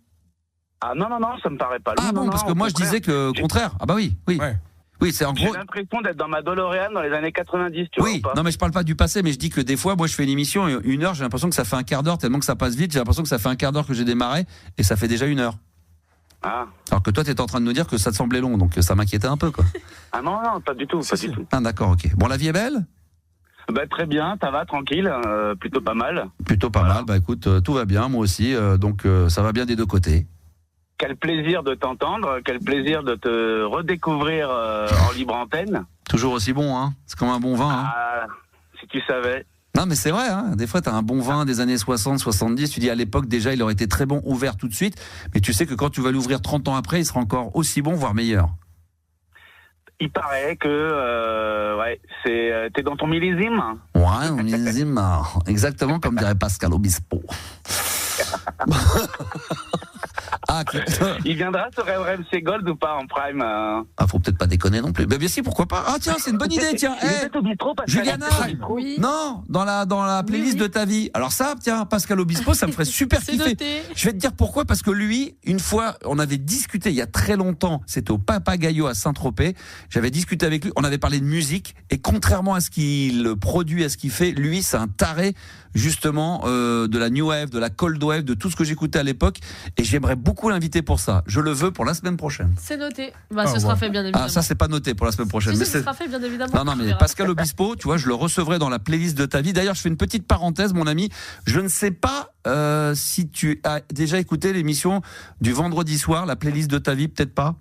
Non, ça me paraît pas long. Parce que moi, je disais que le contraire. Ah bah oui. Ouais. Oui, c'est en gros... J'ai l'impression d'être dans ma DeLorean dans les années 90, tu vois. Oui, non mais je parle pas du passé, mais je dis que des fois, moi je fais une émission, 1 heure, j'ai l'impression que ça fait un quart d'heure, tellement que ça passe vite, j'ai l'impression que ça fait un quart d'heure que j'ai démarré, et ça fait déjà 1 heure. Alors que toi, t'étais en train de nous dire que ça te semblait long, donc ça m'inquiétait un peu, quoi. Non, pas du tout, pas du tout. D'accord, ok. Bon, la vie est belle ? Très bien, ça va, tranquille, plutôt pas mal. Plutôt pas mal, écoute, tout va bien, moi aussi, donc ça va bien des deux côtés. Quel plaisir de t'entendre, quel plaisir de te redécouvrir en libre antenne. Toujours aussi bon, hein, c'est comme un bon vin. Si tu savais. Non mais c'est vrai, des fois t'as un bon vin des années 60, 70, tu dis à l'époque déjà il aurait été très bon ouvert tout de suite, mais tu sais que quand tu vas l'ouvrir 30 ans après, il sera encore aussi bon, voire meilleur. Il paraît que t'es dans ton millésime. Ouais, mon millésime, exactement comme dirait Pascal Obispo. Il viendra sur RMC Gold ou pas en prime faut peut-être pas déconner non plus. Bien sûr, pourquoi pas. Tiens, c'est une bonne idée, tiens. Juliana, oui. Non, dans la playlist de ta vie. Alors ça, tiens, Pascal Obispo, ça me ferait super kiffer. Noté. Je vais te dire pourquoi, parce que lui, une fois, on avait discuté il y a très longtemps, c'était au Papagayo à Saint-Tropez, j'avais discuté avec lui, on avait parlé de musique, et contrairement à ce qu'il produit, à ce qu'il fait, lui, c'est un taré, justement, de la New Wave, de la Cold Wave, de tout ce que j'écoutais à l'époque, et j'aimerais beaucoup l'inviter pour ça. Je le veux pour la semaine prochaine. C'est noté. Ce sera fait bien évidemment. Ça c'est pas noté pour la semaine prochaine. Mais ce sera fait bien évidemment. Non mais Pascal Obispo, tu vois, je le recevrai dans la playlist de ta vie. D'ailleurs, je fais une petite parenthèse, mon ami. Je ne sais pas si tu as déjà écouté l'émission du vendredi soir, la playlist de ta vie, peut-être pas.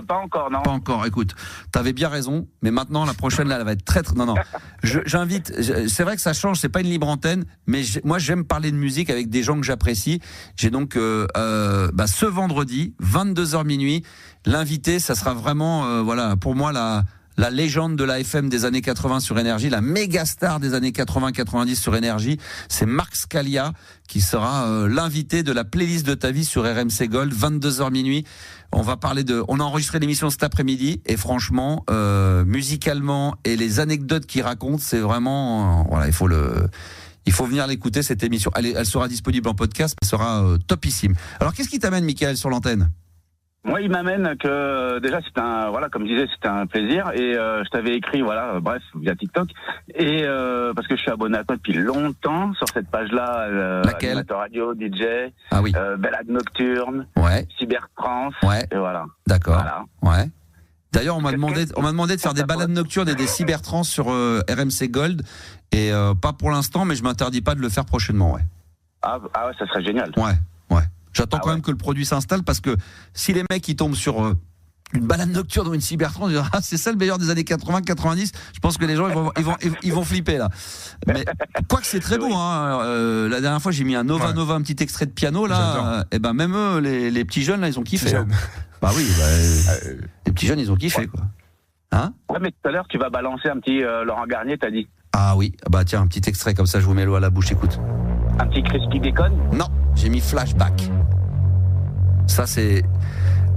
Pas encore, non. Pas encore, écoute, t'avais bien raison, mais maintenant la prochaine là, elle va être très... Non, j'invite, c'est vrai que ça change, c'est pas une libre antenne, mais moi j'aime parler de musique avec des gens que j'apprécie. J'ai donc ce vendredi, 22h minuit, l'invité, ça sera vraiment, pour moi la légende de la FM des années 80 sur Énergie, la méga star des années 80-90 sur Énergie, c'est Marc Scalia qui sera l'invité de la playlist de ta vie sur RMC Gold, 22h minuit. On a enregistré l'émission cet après-midi et franchement, musicalement et les anecdotes qu'il raconte, c'est vraiment, il faut venir l'écouter cette émission. Elle sera disponible en podcast, elle sera topissime. Alors qu'est-ce qui t'amène, Mickaël, sur l'antenne ? Moi, il m'amène que déjà comme je disais, c'était un plaisir et je t'avais écrit via TikTok et parce que je suis abonné à toi depuis longtemps sur cette page-là. Laquelle? Animateur radio, DJ. Ah oui. Balade nocturne. Ouais. Cybertrance. Ouais. Et voilà. D'accord. Voilà. Ouais. D'ailleurs, on m'a demandé de faire des balades nocturnes et des cybertrans sur RMC Gold et pas pour l'instant, mais je m'interdis pas de le faire prochainement, ouais. Ah ouais, ça serait génial. Ouais. J'attends quand même que le produit s'installe parce que si les mecs ils tombent sur une balade nocturne ou une cybertrans, ils disent c'est ça le meilleur des années 80-90. Je pense que les gens ils vont flipper là. Mais quoique c'est très beau, hein. La dernière fois j'ai mis un Nova, un petit extrait de piano là. Et ben même eux, les petits jeunes là, ils ont kiffé. Hein. Bah oui, les petits jeunes ils ont kiffé quoi. Hein? Ouais, mais tout à l'heure tu vas balancer un petit Laurent Garnier, t'as dit. Ah oui, bah tiens un petit extrait comme ça, je vous mets l'eau à la bouche, écoute. Un petit Crispy Bacon? Non, j'ai mis Flashback. Ça c'est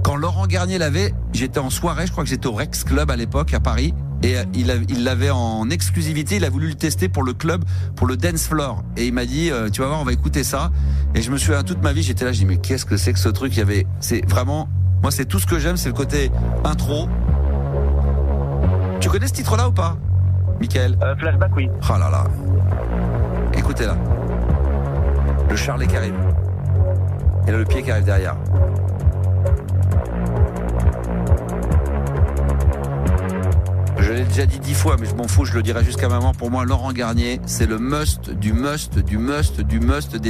quand Laurent Garnier l'avait, j'étais en soirée, je crois que j'étais au Rex Club à l'époque à Paris et il l'avait en exclusivité, il a voulu le tester pour le club, pour le dance floor et il m'a dit tu vas voir, on va écouter ça et je me souviens toute ma vie, j'étais là, je dis mais qu'est-ce que c'est que ce truc, c'est vraiment, moi c'est tout ce que j'aime, c'est le côté intro. Tu connais ce titre-là ou pas, Mickaël? Flashback, oui. Oh là là. Écoutez là. Le Charlet qui arrive. Et là le pied qui arrive derrière. Je l'ai déjà dit 10 fois, mais je m'en fous, je le dirai jusqu'à maman. Pour moi, Laurent Garnier, c'est le must des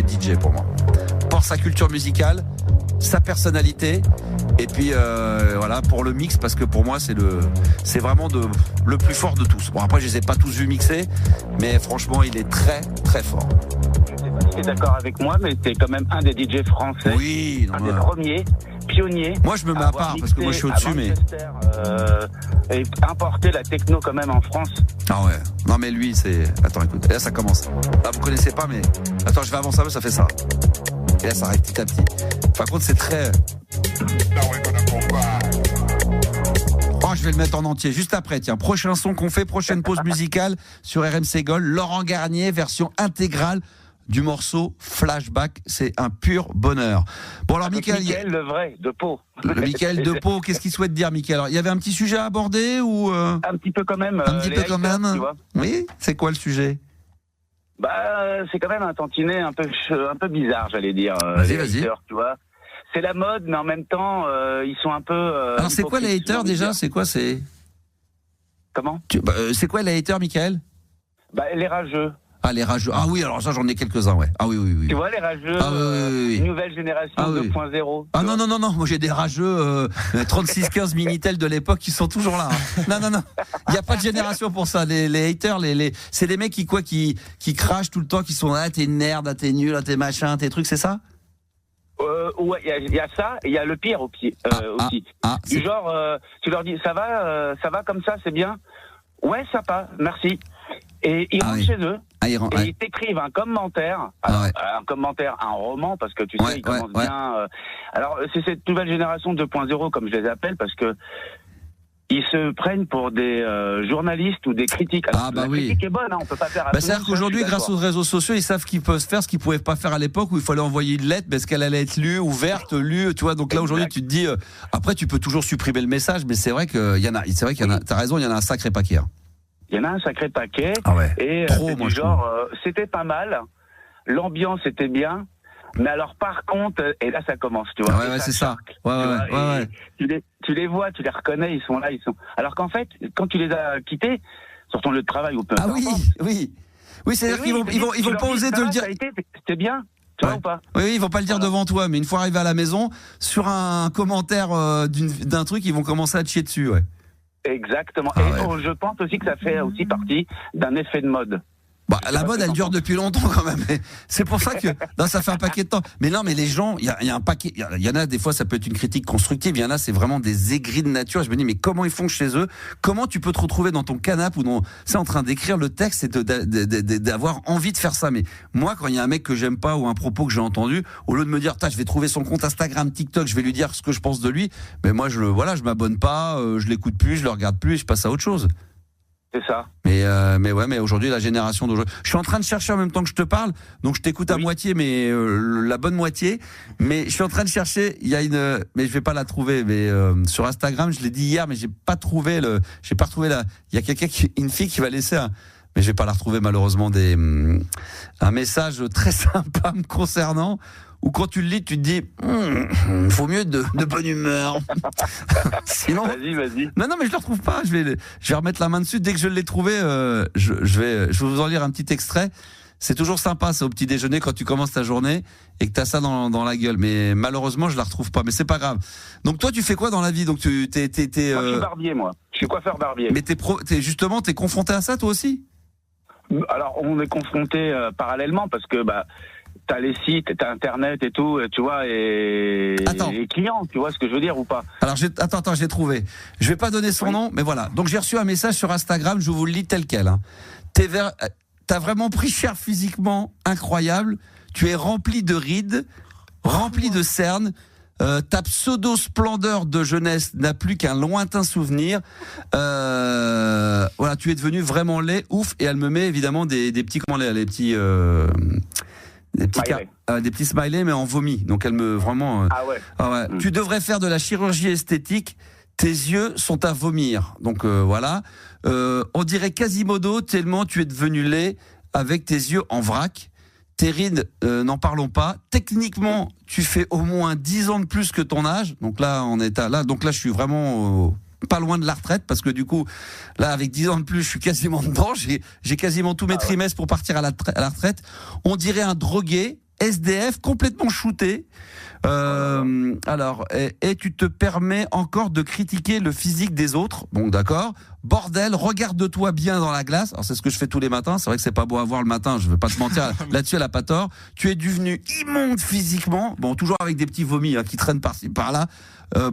DJ pour moi. Pour sa culture musicale, sa personnalité, et puis voilà, pour le mix, parce que pour moi, c'est vraiment le plus fort de tous. Bon, après, je les ai pas tous vus mixer, mais franchement, il est très, très fort. Je sais pas si tu es d'accord avec moi, mais c'est quand même un des DJ français. Oui, des premiers. Pionnier. Moi je me mets à part parce que moi je suis au-dessus, mais et importer la techno quand même en France. Ah ouais. Non mais lui c'est. Attends, écoute, là ça commence. Là vous connaissez pas, mais attends, je vais avancer un peu, ça fait ça. Et là ça arrive petit à petit. Par contre c'est très. Oh, je vais le mettre en entier juste après. Tiens, prochain son qu'on fait, prochaine pause musicale sur RMC Gold. Laurent Garnier, version intégrale du morceau Flashback, c'est un pur bonheur. Bon alors Mickaël le vrai, de Pau. Le Mickaël de Pau, qu'est-ce qu'il souhaite dire Mickaël? Alors, il y avait un petit sujet à aborder ou Un petit peu quand même. Un petit peu quand même. Tu vois. Oui, c'est quoi le sujet? C'est quand même un tantinet un peu bizarre, j'allais dire. Vas-y. Haters, tu vois. C'est la mode, mais en même temps, ils sont un peu. Alors c'est quoi les haters déjà? C'est quoi Comment c'est quoi les haters, Mickaël? Les rageux. Ah, les rageux. Ah oui, alors ça, j'en ai quelques-uns, ouais. Ah oui. Tu vois, les rageux, nouvelle génération 2.0. Ah non. Moi, j'ai des rageux 3615 Minitel de l'époque qui sont toujours là. Hein. Non. Il n'y a pas de génération pour ça. Les haters, c'est des mecs qui crachent tout le temps, qui sont t'es nerd, t'es nul, t'es machin, t'es trucs, c'est ça? Ouais, il y a ça, et il y a le pire aussi. Du genre, tu leur dis, ça va comme ça, c'est bien? Ouais, ça va, merci. Et ils rentrent chez eux, et ils t'écrivent un commentaire, un commentaire, un roman, parce que tu sais, ils commencent bien. Alors, c'est cette nouvelle génération 2.0, comme je les appelle, parce que ils se prennent pour des journalistes ou des critiques. Alors, la critique est bonne, hein, on peut pas faire. C'est-à-dire qu'aujourd'hui, grâce aux réseaux sociaux, ils savent qu'ils peuvent faire ce qu'ils pouvaient pas faire à l'époque où il fallait envoyer une lettre parce qu'elle allait être lue, ouverte, lue, tu vois. Donc là, aujourd'hui, tu te dis, après, tu peux toujours supprimer le message, mais c'est vrai qu'il y en a. T'as raison, il y en a un sacré paquet. Hein. Il y en a un sacré paquet. Et trop, moi, c'était pas mal, l'ambiance était bien, mais alors par contre, et là ça commence, tu vois. Ouais, c'est ça. Ouais. Tu les vois, tu les reconnais, ils sont là, Alors qu'en fait, quand tu les as quittés, sur ton lieu de travail ou peu importe. Oui, c'est-à-dire qu'ils vont pas oser te le dire. C'était bien. Tu vois ou pas? Oui, ils vont pas le dire devant toi, mais une fois arrivé à la maison, sur un commentaire d'un truc, ils vont commencer à te chier dessus, ouais. Exactement. Je pense aussi que ça fait aussi partie d'un effet de mode. La mode, elle dure depuis longtemps quand même. C'est pour ça que ça fait un paquet de temps. Mais non, mais les gens, il y a un paquet. Il y en a des fois, ça peut être une critique constructive. Il y en a, c'est vraiment des aigris de nature. Je me dis, mais comment ils font chez eux? Comment tu peux te retrouver dans ton canapé ou en train d'écrire le texte et d'avoir envie de faire ça? Mais moi, quand il y a un mec que j'aime pas ou un propos que j'ai entendu, au lieu de me dire, je vais trouver son compte Instagram, TikTok, je vais lui dire ce que je pense de lui. Mais moi, je m'abonne pas, je l'écoute plus, je le regarde plus, et je passe à autre chose. C'est ça. Mais aujourd'hui, la génération d'aujourd'hui. Je suis en train de chercher en même temps que je te parle, donc je t'écoute à moitié, mais la bonne moitié. Mais je suis en train de chercher. Il y a mais je vais pas la trouver. Mais sur Instagram, je l'ai dit hier, mais j'ai pas retrouvé la. Il y a une fille qui va laisser mais je vais pas la retrouver malheureusement un message très sympa me concernant. Ou quand tu le lis, tu te dis, faut mieux de bonne humeur. Sinon, vas-y. Non, mais je le retrouve pas. Je vais remettre la main dessus. Dès que je l'ai trouvé, je vais vous en lire un petit extrait. C'est toujours sympa, ça, au petit déjeuner, quand tu commences ta journée et que t'as ça dans la gueule. Mais malheureusement, je la retrouve pas. Mais c'est pas grave. Donc toi, tu fais quoi dans la vie? Donc Moi, je suis barbier, moi. Je suis coiffeur barbier. Mais t'es confronté à ça, toi aussi? Alors, on est confronté parallèlement parce que t'as les sites, t'as Internet et tout, tu vois, et les clients, tu vois ce que je veux dire ou pas? Alors, attends, j'ai trouvé. Je vais pas donner son nom, mais voilà. Donc, j'ai reçu un message sur Instagram, je vous le lis tel quel. Hein. T'as vraiment pris cher physiquement, incroyable. Tu es rempli de rides, rempli de cernes. Ta pseudo-splendeur de jeunesse n'a plus qu'un lointain souvenir. Voilà, tu es devenu vraiment laid, ouf. Et elle me met évidemment des petits, les petits... des petits smileys mais en vomi. Donc elle me vraiment Tu devrais faire de la chirurgie esthétique. Tes yeux sont à vomir. Donc voilà. On dirait Quasimodo tellement tu es devenu laid avec tes yeux en vrac. Tes rides, n'en parlons pas. Techniquement, tu fais au moins 10 ans de plus que ton âge. Donc là, donc là, je suis vraiment pas loin de la retraite parce que du coup, là, avec 10 ans de plus, je suis quasiment dedans. J'ai quasiment tous mes trimestres pour partir à la retraite. On dirait un drogué, SDF, complètement shooté. Alors, et tu te permets encore de critiquer le physique des autres. Bon, d'accord. Bordel, regarde-toi bien dans la glace. Alors, c'est ce que je fais tous les matins. C'est vrai que c'est pas beau à voir le matin. Je veux pas te mentir. Là-dessus, elle a pas tort. Tu es devenu immonde physiquement. Bon, toujours avec des petits vomis qui traînent par-ci, par-là.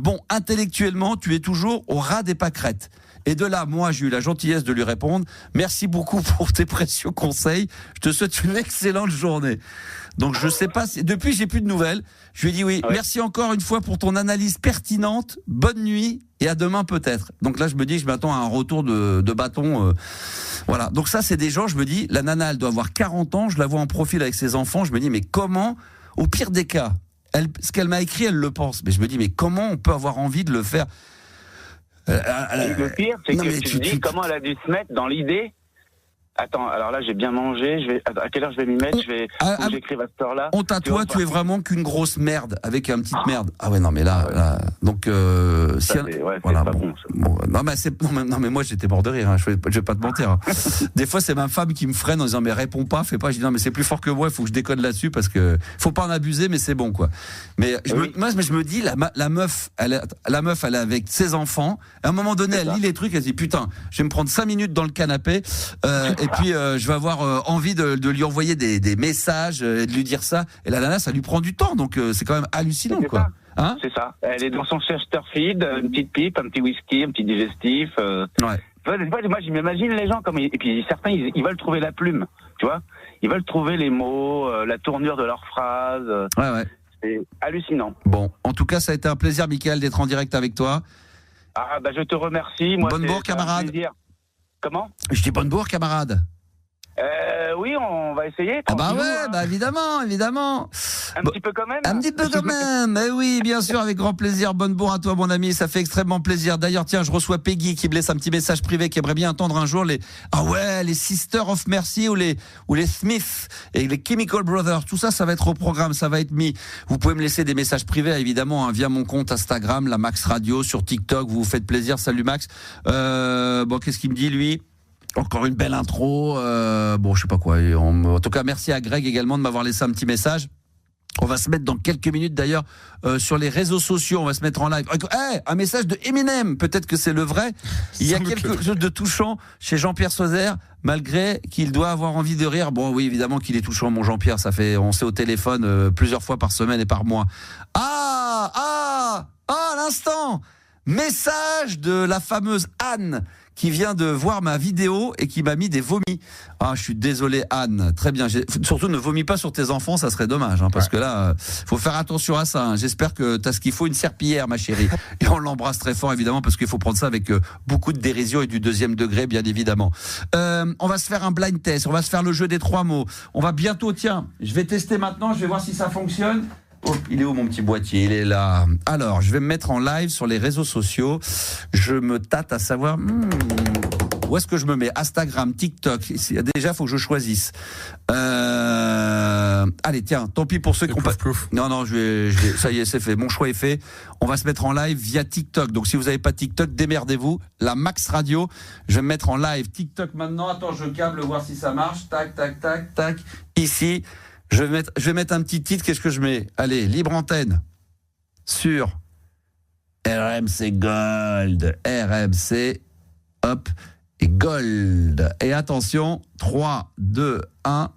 Bon, intellectuellement, tu es toujours au ras des pâquerettes. Et de là, moi, j'ai eu la gentillesse de lui répondre. Merci beaucoup pour tes précieux conseils. Je te souhaite une excellente journée. Donc, je sais pas depuis, j'ai plus de nouvelles. Je lui ai dit oui. Merci encore une fois pour ton analyse pertinente. Bonne nuit et à demain peut-être. Donc là, je me dis que je m'attends à un retour de bâton. Voilà. Donc ça, c'est des gens, je me dis, la nana, elle doit avoir 40 ans. Je la vois en profil avec ses enfants. Je me dis, mais comment, au pire des cas, ce qu'elle m'a écrit, elle le pense. Mais je me dis, mais comment on peut avoir envie de le faire? Le pire, c'est que tu te dis comment elle a dû se mettre dans l'idée. Attends, alors là, j'ai bien mangé. À quelle heure je vais m'y mettre? J'écrive à cette heure-là. On tatoue, tu es vraiment qu'une grosse merde avec un petite merde. Ah ouais, non, mais là donc si voilà, bon, non, mais moi j'étais mort de rire. Hein, je vais pas te mentir. Hein. Des fois, c'est ma femme qui me freine en disant mais réponds pas, fais pas. Je dis non, mais c'est plus fort que moi. Il faut que je déconne là-dessus parce que faut pas en abuser, mais c'est bon quoi. Mais je me dis la meuf, elle est avec ses enfants. À un moment donné, elle lit les trucs, elle se dit putain, je vais me prendre 5 minutes dans le canapé. Et puis je vais avoir envie de lui envoyer des messages et de lui dire ça. Et la nana, ça lui prend du temps, donc c'est quand même hallucinant, quoi. Hein? C'est ça. Elle est dans son Chesterfield, une petite pipe, un petit whisky, un petit digestif. Moi, je m'imagine les gens comme et puis certains, ils veulent trouver la plume, tu vois. Ils veulent trouver les mots, la tournure de leurs phrases. Ouais. C'est hallucinant. Bon, en tout cas, ça a été un plaisir, Mickaël, d'être en direct avec toi. Ah bah je te remercie. Moi, bonne bourre, camarade. Comment? Je dis bonne bourre, camarade. Oui, on va essayer. Ah bah ouais, évidemment. Un petit peu quand même. Un petit peu quand même. Mais oui, bien sûr, avec grand plaisir. Bonne bourre à toi, mon ami. Ça fait extrêmement plaisir. D'ailleurs, tiens, je reçois Peggy qui me laisse un petit message privé, qui aimerait bien entendre un jour les Sisters of Mercy ou les Smiths et les Chemical Brothers. Tout ça, ça va être au programme, ça va être mis. Vous pouvez me laisser des messages privés, évidemment, via mon compte Instagram, la Max Radio, sur TikTok. Vous faites plaisir. Salut Max. Bon, qu'est-ce qu'il me dit, lui? Encore une belle intro. Bon, je sais pas quoi. En tout cas, merci à Greg également de m'avoir laissé un petit message. On va se mettre dans quelques minutes d'ailleurs sur les réseaux sociaux. On va se mettre en live. Un message de Eminem. Peut-être que c'est le vrai. Il y a quelque chose de touchant chez Jean-Pierre Sauzère, malgré qu'il doit avoir envie de rire. Bon, oui, évidemment qu'il est touchant, mon Jean-Pierre. On s'est au téléphone plusieurs fois par semaine et par mois. À l'instant. Message de la fameuse Anne qui vient de voir ma vidéo et qui m'a mis des vomis. Ah, je suis désolé, Anne. Très bien. Surtout, ne vomis pas sur tes enfants, ça serait dommage, parce que là, faut faire attention à ça. J'espère que t'as ce qu'il faut, une serpillière, ma chérie. Et on l'embrasse très fort, évidemment, parce qu'il faut prendre ça avec beaucoup de dérision et du deuxième degré, bien évidemment. On va se faire un blind test. On va se faire le jeu des 3 mots. On va bientôt, tiens, je vais tester maintenant. Je vais voir si ça fonctionne. Oh, il est où mon petit boîtier? Il est là. Alors, je vais me mettre en live sur les réseaux sociaux. Je me tâte à savoir où est-ce que je me mets. Instagram, TikTok. Déjà, il faut que je choisisse. Allez, tiens, tant pis pour ceux qui ont pas. Non, je vais. Ça y est, c'est fait. Mon choix est fait. On va se mettre en live via TikTok. Donc, si vous n'avez pas TikTok, démerdez-vous. La Max Radio. Je vais me mettre en live TikTok maintenant. Attends, je câble voir si ça marche. Tac, tac, tac, tac. Ici. Je vais mettre un petit titre. Qu'est-ce que je mets? Allez, libre antenne sur RMC Gold. RMC, hop, et Gold. Et attention, 3, 2, 1.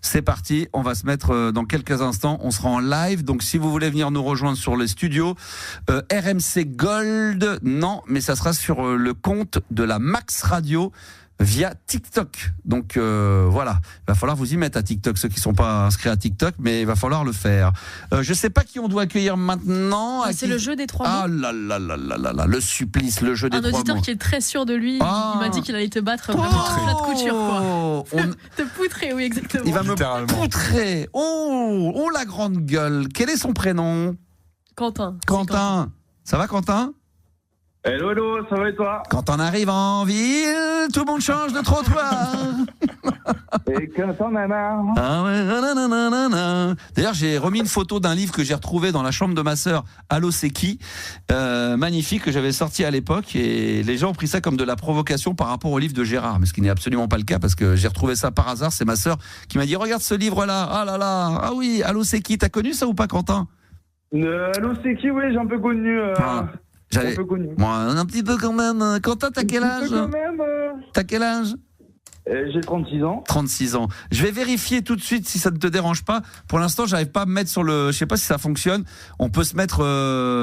C'est parti, on va se mettre dans quelques instants, on sera en live, donc si vous voulez venir nous rejoindre sur les studios, RMC Gold, non, mais ça sera sur le compte de la Max Radio, via TikTok. Donc voilà, il va falloir vous y mettre à TikTok, ceux qui ne sont pas inscrits à TikTok, mais il va falloir le faire. Je ne sais pas qui on doit accueillir maintenant. C'est le jeu des 3 mots. Ah là là là là là là, le supplice, le jeu des 3 mots. Un auditeur qui est très sûr de lui, il m'a dit qu'il allait te battre vraiment plat de couture, quoi. Te poutrer, oui, exactement. Il va me poutrer. Oh, la grande gueule. Quel est son prénom? Quentin. Ça va, Quentin? Hello, ça va et toi? Quand on arrive en ville, tout le monde change de trottoir. Et quand on a marre. Ah ouais, nanana. D'ailleurs, j'ai remis une photo d'un livre que j'ai retrouvé dans la chambre de ma sœur, Allô, c'est qui, magnifique, que j'avais sorti à l'époque, et les gens ont pris ça comme de la provocation par rapport au livre de Gérard, mais ce qui n'est absolument pas le cas, parce que j'ai retrouvé ça par hasard. C'est ma sœur qui m'a dit, regarde ce livre-là. Ah là là, ah oui, Allô, c'est qui? T'as connu ça ou pas, Quentin? Allô, c'est qui? Oui, j'ai un peu connu. J'avais moi un petit peu quand même. Quentin, t'as quel âge? T'as quel âge? J'ai 36 ans. 36 ans. Je vais vérifier tout de suite si ça ne te dérange pas. Pour l'instant, j'arrive pas à me mettre sur le. Je sais pas si ça fonctionne. On peut se mettre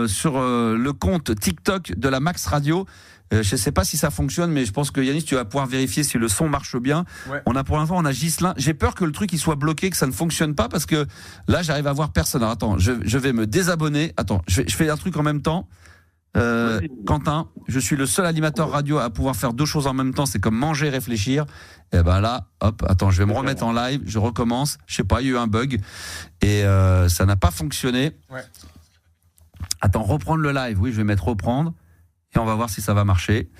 sur le compte TikTok de la Max Radio. Je sais pas si ça fonctionne, mais je pense que Yannis, tu vas pouvoir vérifier si le son marche bien. Ouais. Pour l'instant, on a Ghislain. J'ai peur que le truc il soit bloqué, que ça ne fonctionne pas, parce que là, j'arrive à voir personne. Alors, attends, je vais me désabonner. Attends, je fais un truc en même temps. Quentin, je suis le seul animateur radio à pouvoir faire 2 choses en même temps, c'est comme manger et réfléchir. Et ben là, hop, attends, je vais me remettre en live, je recommence. Je sais pas, il y a eu un bug et ça n'a pas fonctionné. Ouais. Attends, reprendre le live. Oui, je vais mettre reprendre et on va voir si ça va marcher.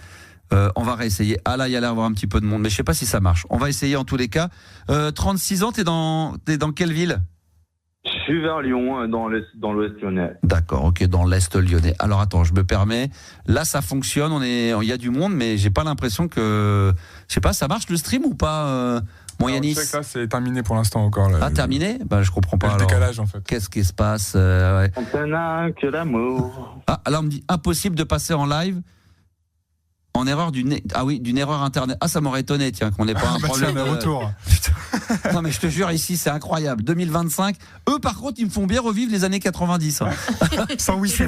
On va réessayer. Ah là, il y a l'air d'avoir un petit peu de monde, mais je sais pas si ça marche. On va essayer en tous les cas. 36 ans, t'es dans quelle ville? Je suis vers Lyon, dans l'ouest lyonnais. D'accord, ok, dans l'est lyonnais. Alors attends, je me permets. Là, ça fonctionne. Il y a du monde, mais j'ai pas l'impression que, je sais pas, ça marche le stream ou pas, mon Yanis? Je sais que là, c'est terminé pour l'instant encore. Là, terminé? Bah, je comprends pas. Le décalage, en fait. Qu'est-ce qui se passe? Ouais. On n'a que l'amour. Ah, là, on me dit impossible de passer en live. En erreur d'une erreur internet. Ah, ça m'aurait étonné, tiens, qu'on n'ait pas un problème. Tiens, retour. Non, mais je te jure, ici, c'est incroyable. 2025. Eux, par contre, ils me font bien revivre les années 90. Hein. Sans wifi.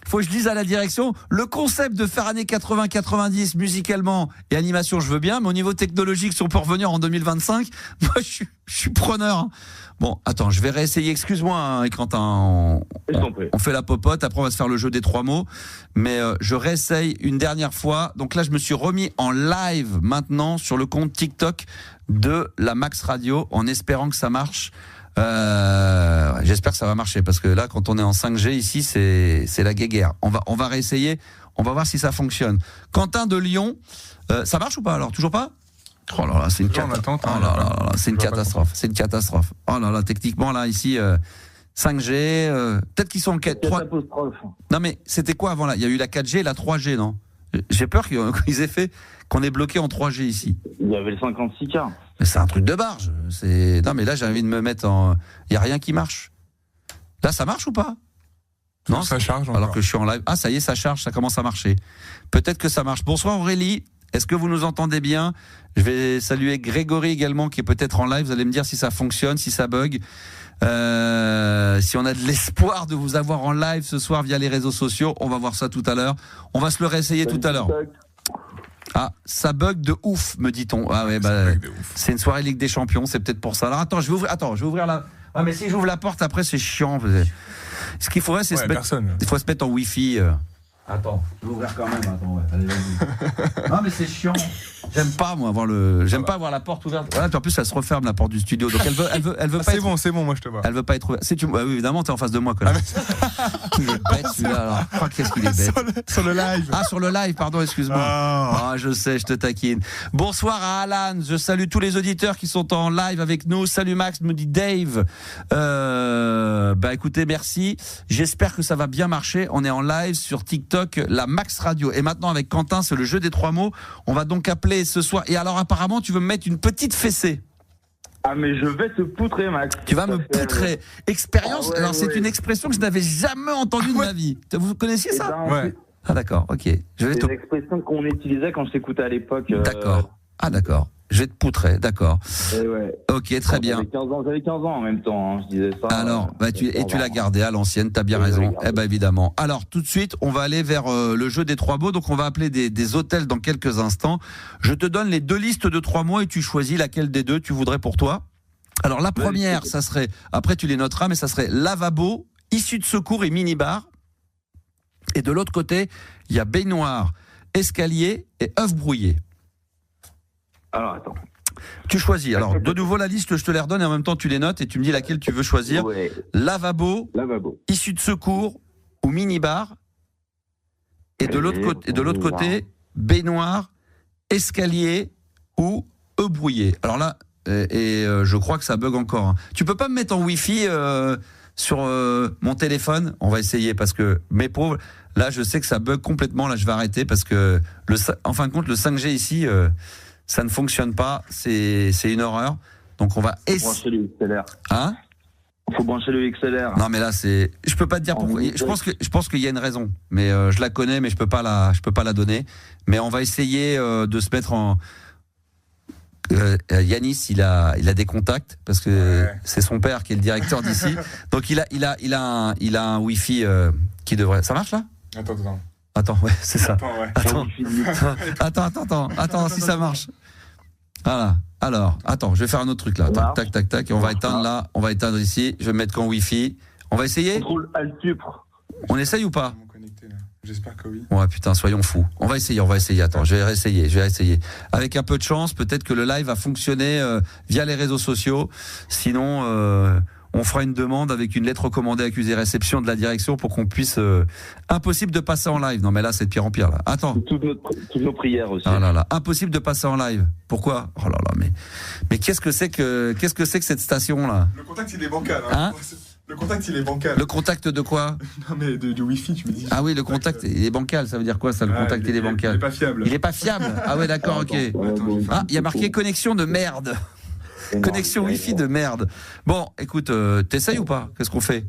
Faut que je dise à la direction, le concept de faire années 80-90 musicalement et animation, je veux bien, mais au niveau technologique, si on peut revenir en 2025, moi, je suis preneur. Hein. Bon, attends, je vais réessayer. Excuse-moi, hein, Quentin. On fait la popote. Après, on va se faire le jeu des 3 mots. Mais je réessaye une dernière fois. Donc là, je me suis remis en live maintenant sur le compte TikTok de la Max Radio, en espérant que ça marche. J'espère que ça va marcher, parce que là, quand on est en 5G ici, c'est la guéguerre. On va réessayer. On va voir si ça fonctionne. Quentin de Lyon, ça marche ou pas alors? Toujours pas? Oh là là, c'est une catastrophe. Oh là là, c'est une catastrophe. C'est une catastrophe. Oh là là, techniquement là ici 5G, peut-être qu'ils sont en 3. Non mais c'était quoi avant là? Il y a eu la 4G et la 3G, non? J'ai peur qu'ils aient fait qu'on est bloqué en 3G ici. Il y avait le 56K. Mais c'est un truc de barge. Non mais là j'ai envie de me mettre en. Il y a rien qui marche. Là ça marche ou pas? Non, ça charge. Alors que je suis en live. Ah ça y est, ça charge, ça commence à marcher. Peut-être que ça marche. Bonsoir Aurélie. Est-ce que vous nous entendez bien? Je vais saluer Grégory également, qui est peut-être en live. Vous allez me dire si ça fonctionne, si ça bug. Si on a de l'espoir de vous avoir en live ce soir via les réseaux sociaux, on va voir ça tout à l'heure. On va se le réessayer tout à l'heure. Ah, ça bug de ouf, me dit-on. Ah ouais, c'est une soirée Ligue des Champions, c'est peut-être pour ça. Alors attends, je vais ouvrir la... Ah mais si j'ouvre la porte, après c'est chiant. Ce qu'il faudrait, c'est il faut se mettre en Wi-Fi. Attends, je vais ouvrir quand même. Attends, ouais. Allez, vas-y. Non mais c'est chiant. J'aime pas avoir la porte ouverte. Voilà, puis en plus elle se referme la porte du studio. Donc elle veut pas. C'est bon, moi je te vois. Elle veut pas être ouverte. Oui, évidemment, t'es en face de moi quand même. Il est bête celui-là. Alors, oh, qu'est-ce qu'il est bête. Sur le live. Ah, sur le live, pardon, excuse-moi. Ah, je sais, je te taquine. Bonsoir à Alan. Je salue tous les auditeurs qui sont en live avec nous. Salut Max, me dit Dave. Écoutez, merci. J'espère que ça va bien marcher. On est en live sur TikTok, la Max Radio. Et maintenant avec Quentin, c'est le jeu des 3 mots. On va donc appeler ce soir. Et alors apparemment tu veux me mettre une petite fessée. Ah mais je vais te poutrer Max. Tu vas me poutrer. Expérience. Ah ouais, alors c'est une expression que je n'avais jamais entendue de ma vie. Vous connaissiez ça? Ouais. Ah d'accord, ok. C'est une expression qu'on utilisait quand je t'écoutais à l'époque. D'accord. Ah d'accord. Je vais te poutrer, d'accord. Ouais. Ok, très bien. J'avais 15 ans en même temps, je disais ça. Alors, tu l'as gardé à l'ancienne, t'as bien raison. Évidemment. Alors, tout de suite, on va aller vers le jeu des 3 mots. Donc, on va appeler des hôtels dans quelques instants. Je te donne les 2 listes de 3 mots et tu choisis laquelle des 2 tu voudrais pour toi. Alors, la première, ça serait, après tu les noteras, mais ça serait lavabo, issue de secours et minibar. Et de l'autre côté, il y a baignoire, escalier et œuf brouillé. Alors, attends. Tu choisis. Alors, de nouveau, la liste, je te les redonne et en même temps, tu les notes et tu me dis laquelle tu veux choisir. Ouais. Lavabo, issue de secours ou minibar. Et de l'autre côté, baignoire, escalier ou œuf brouillé. Alors là, je crois que ça bug encore. Hein. Tu peux pas me mettre en Wi-Fi sur mon téléphone? On va essayer parce que, mes pauvres, là, je sais que ça bug complètement. Là, je vais arrêter parce que, en fin de compte, le 5G ici... ça ne fonctionne pas, c'est une horreur. Donc on va brancher le XLR. Hein? Il faut brancher le XLR. Non mais là c'est, je peux pas te dire pourquoi. Je pense qu'il y a une raison, mais je la connais, mais je peux pas la donner. Mais on va essayer de se mettre en. Yanis, il a des contacts parce que c'est son père qui est le directeur d'ici. Donc il a un Wi-Fi qui devrait. Ça marche là? Attends, ouais, c'est ça. Attends, si ça marche. Voilà. Alors, attends, je vais faire un autre truc là. Tac. Et on va éteindre là. On va éteindre ici. Je vais me mettre qu'en Wi-Fi. On va essayer. Contrôle Alt Supre. On essaye ou pas? J'espère que oui. Ouais, putain, soyons fous. On va essayer. Attends, je vais réessayer. Avec un peu de chance, peut-être que le live va fonctionner via les réseaux sociaux. Sinon, on fera une demande avec une lettre recommandée accusée réception de la direction pour qu'on puisse... impossible de passer en live. Non, mais là, c'est de pire en pire. Là. Attends. Toutes nos prières aussi. Ah là là. Impossible de passer en live. Pourquoi? Oh là là, mais qu'est-ce que c'est que cette station-là? Le contact, il est bancal. Hein. Le contact, il est bancal. Le contact de quoi? Non, mais du Wi-Fi, tu me dis. Ah oui, le contact, il est bancal. Ça veut dire quoi, ça, le contact, il est bancal? Il est pas fiable. Il est pas fiable? Ah ouais, d'accord, ok. Ah, il y a marqué connexion de merde. Connexion Wi-Fi de merde. Bon, écoute, t'essayes ou pas? Qu'est-ce qu'on fait?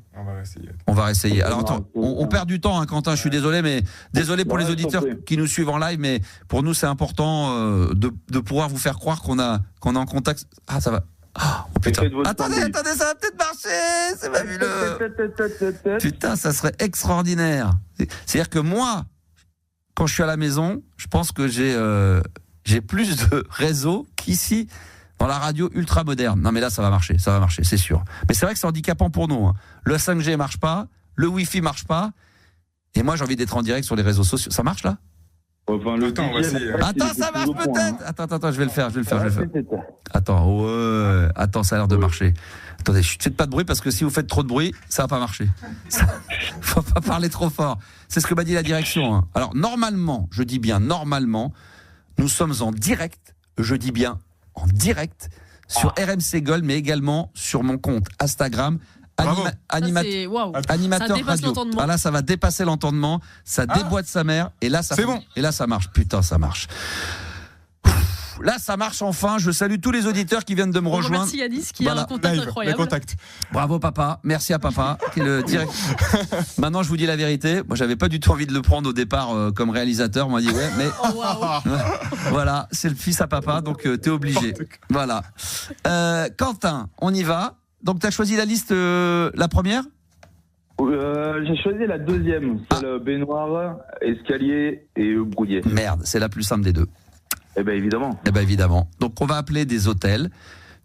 On va réessayer. Alors attends, on perd du temps, hein, Quentin, je suis désolé, mais désolé pour les auditeurs qui nous suivent en live, mais pour nous c'est important de pouvoir vous faire croire qu'on est en contact. Ah, ça va. Oh putain. Attendez, ça va peut-être marcher, c'est fabuleux. Putain, ça serait extraordinaire. C'est-à-dire que moi, quand je suis à la maison, je pense que j'ai plus de réseau qu'ici dans la radio ultra moderne. Non mais là ça va marcher, c'est sûr. Mais c'est vrai que c'est handicapant pour nous. Hein. Le 5G marche pas, le Wi-Fi marche pas, et moi j'ai envie d'être en direct sur les réseaux sociaux. Ça marche là? Enfin, le temps, attends, ça marche peut-être. Attends, je vais le faire. Attends, ça a l'air de marcher. Attendez, faites pas de bruit parce que si vous faites trop de bruit, ça va pas marcher. Faut pas parler trop fort. C'est ce que m'a dit la direction. Hein. Alors normalement, je dis bien normalement, nous sommes en direct. Je dis bien en direct sur RMC Gold, mais également sur mon compte Instagram. Animateur radio. Ah là, ça va dépasser l'entendement. Ça déboîte sa mère. Et là, et là, ça marche. Putain, ça marche. Là, ça marche enfin. Je salue tous les auditeurs qui viennent de me rejoindre. Merci Yanis qui a un contact incroyable. Bravo papa. Merci à papa qui est le direct. Maintenant, je vous dis la vérité. Moi, j'avais pas du tout envie de le prendre au départ comme réalisateur. On m'a dit ouais, mais voilà, c'est le fils à papa, donc t'es obligé. Voilà. Quentin, on y va. Donc, tu as choisi la liste, la première? J'ai choisi la deuxième. C'est le baignoire, escalier et brouillé. Merde, c'est la plus simple des deux. Eh bien, évidemment. Eh bien, évidemment. Donc, on va appeler des hôtels.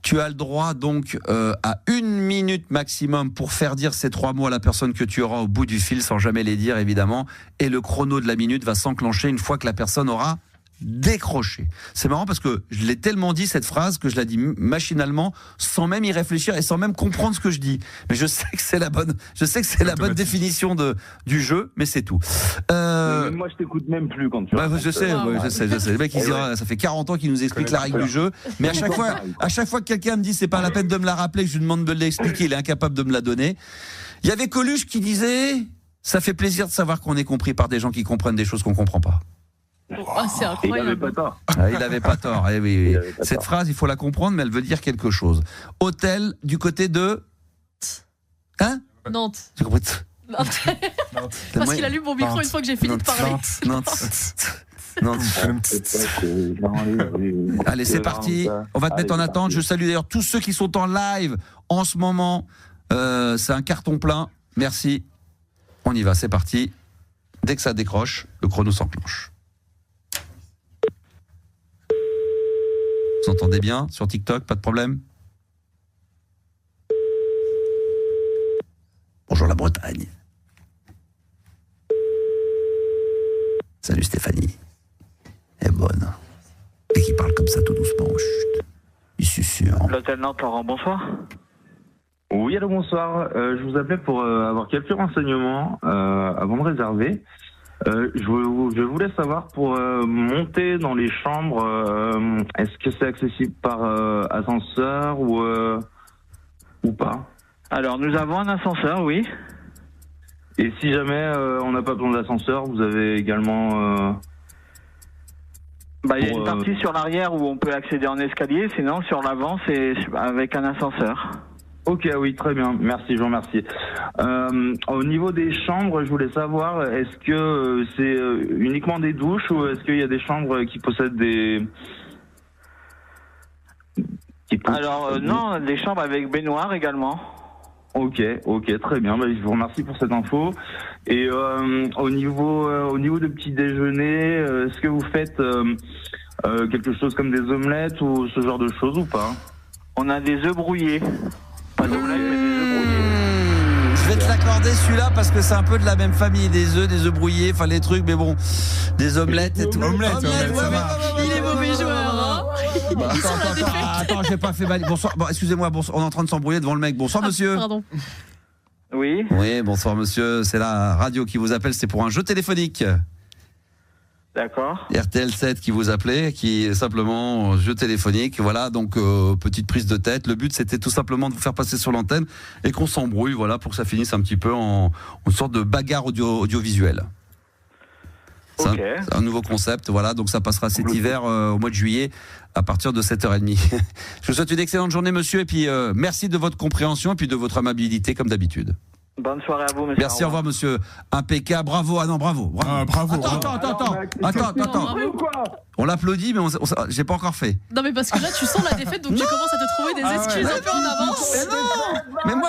Tu as le droit donc à 1 minute maximum pour faire dire ces 3 mots à la personne que tu auras au bout du fil, sans jamais les dire évidemment. Et le chrono de la minute va s'enclencher une fois que la personne aura décroché. C'est marrant parce que je l'ai tellement dit cette phrase que je la dis machinalement, sans même y réfléchir et sans même comprendre ce que je dis. Mais je sais que c'est la bonne définition du jeu, mais c'est tout. Moi, je t'écoute même plus quand tu. Je sais. Les mecs, ils disent, ça fait 40 ans qu'ils nous expliquent la règle du jeu, mais à chaque fois que quelqu'un me dit c'est pas la peine de me la rappeler, que je lui demande de l'expliquer, il est incapable de me la donner. Il y avait Coluche qui disait, ça fait plaisir de savoir qu'on est compris par des gens qui comprennent des choses qu'on comprend pas. Oh, c'est incroyable. Il avait pas tort. Il avait pas tort. Eh oui. Cette phrase, il faut la comprendre, mais elle veut dire quelque chose. Hôtel du côté de Nantes. J'ai compris. Nantes. Parce qu'il allume mon micro une fois que j'ai fini de parler. Nantes. Allez, c'est parti. On va te mettre en attente. Je salue d'ailleurs tous ceux qui sont en live en ce moment. C'est un carton plein. Merci. On y va, c'est parti. Dès que ça décroche, le chrono s'enclenche. Vous entendez bien sur TikTok, pas de problème? Bonjour la Bretagne. Salut Stéphanie. Elle est bonne. Et qui parle comme ça tout doucement. Chut. Il susurre. L'hôtel Nantes, Laurent, bonsoir. Oui, allô, bonsoir. Je vous appelais pour avoir quelques renseignements avant de réserver. Je voulais savoir pour monter dans les chambres, est-ce que c'est accessible par ascenseur ou pas? Alors, nous avons un ascenseur, oui. Et si jamais on n'a pas besoin d'ascenseur, vous avez également... il y a une partie sur l'arrière où on peut accéder en escalier, sinon sur l'avant, c'est avec un ascenseur. Ok, oui, très bien. Merci, je vous remercie. Au niveau des chambres, je voulais savoir, est-ce que c'est uniquement des douches ou est-ce qu'il y a des chambres qui possèdent des... Non, des chambres avec baignoire également. Ok, très bien. Je vous remercie pour cette info. Et au niveau de petit déjeuner, est-ce que vous faites quelque chose comme des omelettes ou ce genre de choses ou pas? On a des œufs brouillés. Pas d'omelettes, mais des œufs brouillés. Je vais te l'accorder celui-là parce que c'est un peu de la même famille, des œufs brouillés, enfin les trucs, mais bon, des omelettes et tout. Omelette, il est mauvais joueur, Attends, j'ai pas fait mal. Bonsoir. Bon, excusez-moi, on est en train de s'embrouiller devant le mec. Bonsoir, monsieur. Pardon. Oui. Oui, bonsoir, monsieur. C'est la radio qui vous appelle. C'est pour un jeu téléphonique. D'accord. RTL 7 qui vous appelait, qui est simplement jeu téléphonique. Voilà, donc petite prise de tête. Le but, c'était tout simplement de vous faire passer sur l'antenne et qu'on s'embrouille, voilà, pour que ça finisse un petit peu en une sorte de bagarre audiovisuelle. C'est un nouveau concept, voilà, donc ça passera cet hiver au mois de juillet à partir de 7h30. Je vous souhaite une excellente journée, monsieur, et puis merci de votre compréhension et puis de votre amabilité comme d'habitude. Bonne soirée à vous, monsieur. Merci, au revoir, monsieur. Impeccable, bravo. Ah non, bravo. Bravo. Attends. On l'applaudit, mais j'ai pas encore fait. Non, mais parce que là, tu sens la défaite, donc tu commences à te trouver des excuses un peu en avance. Mais non.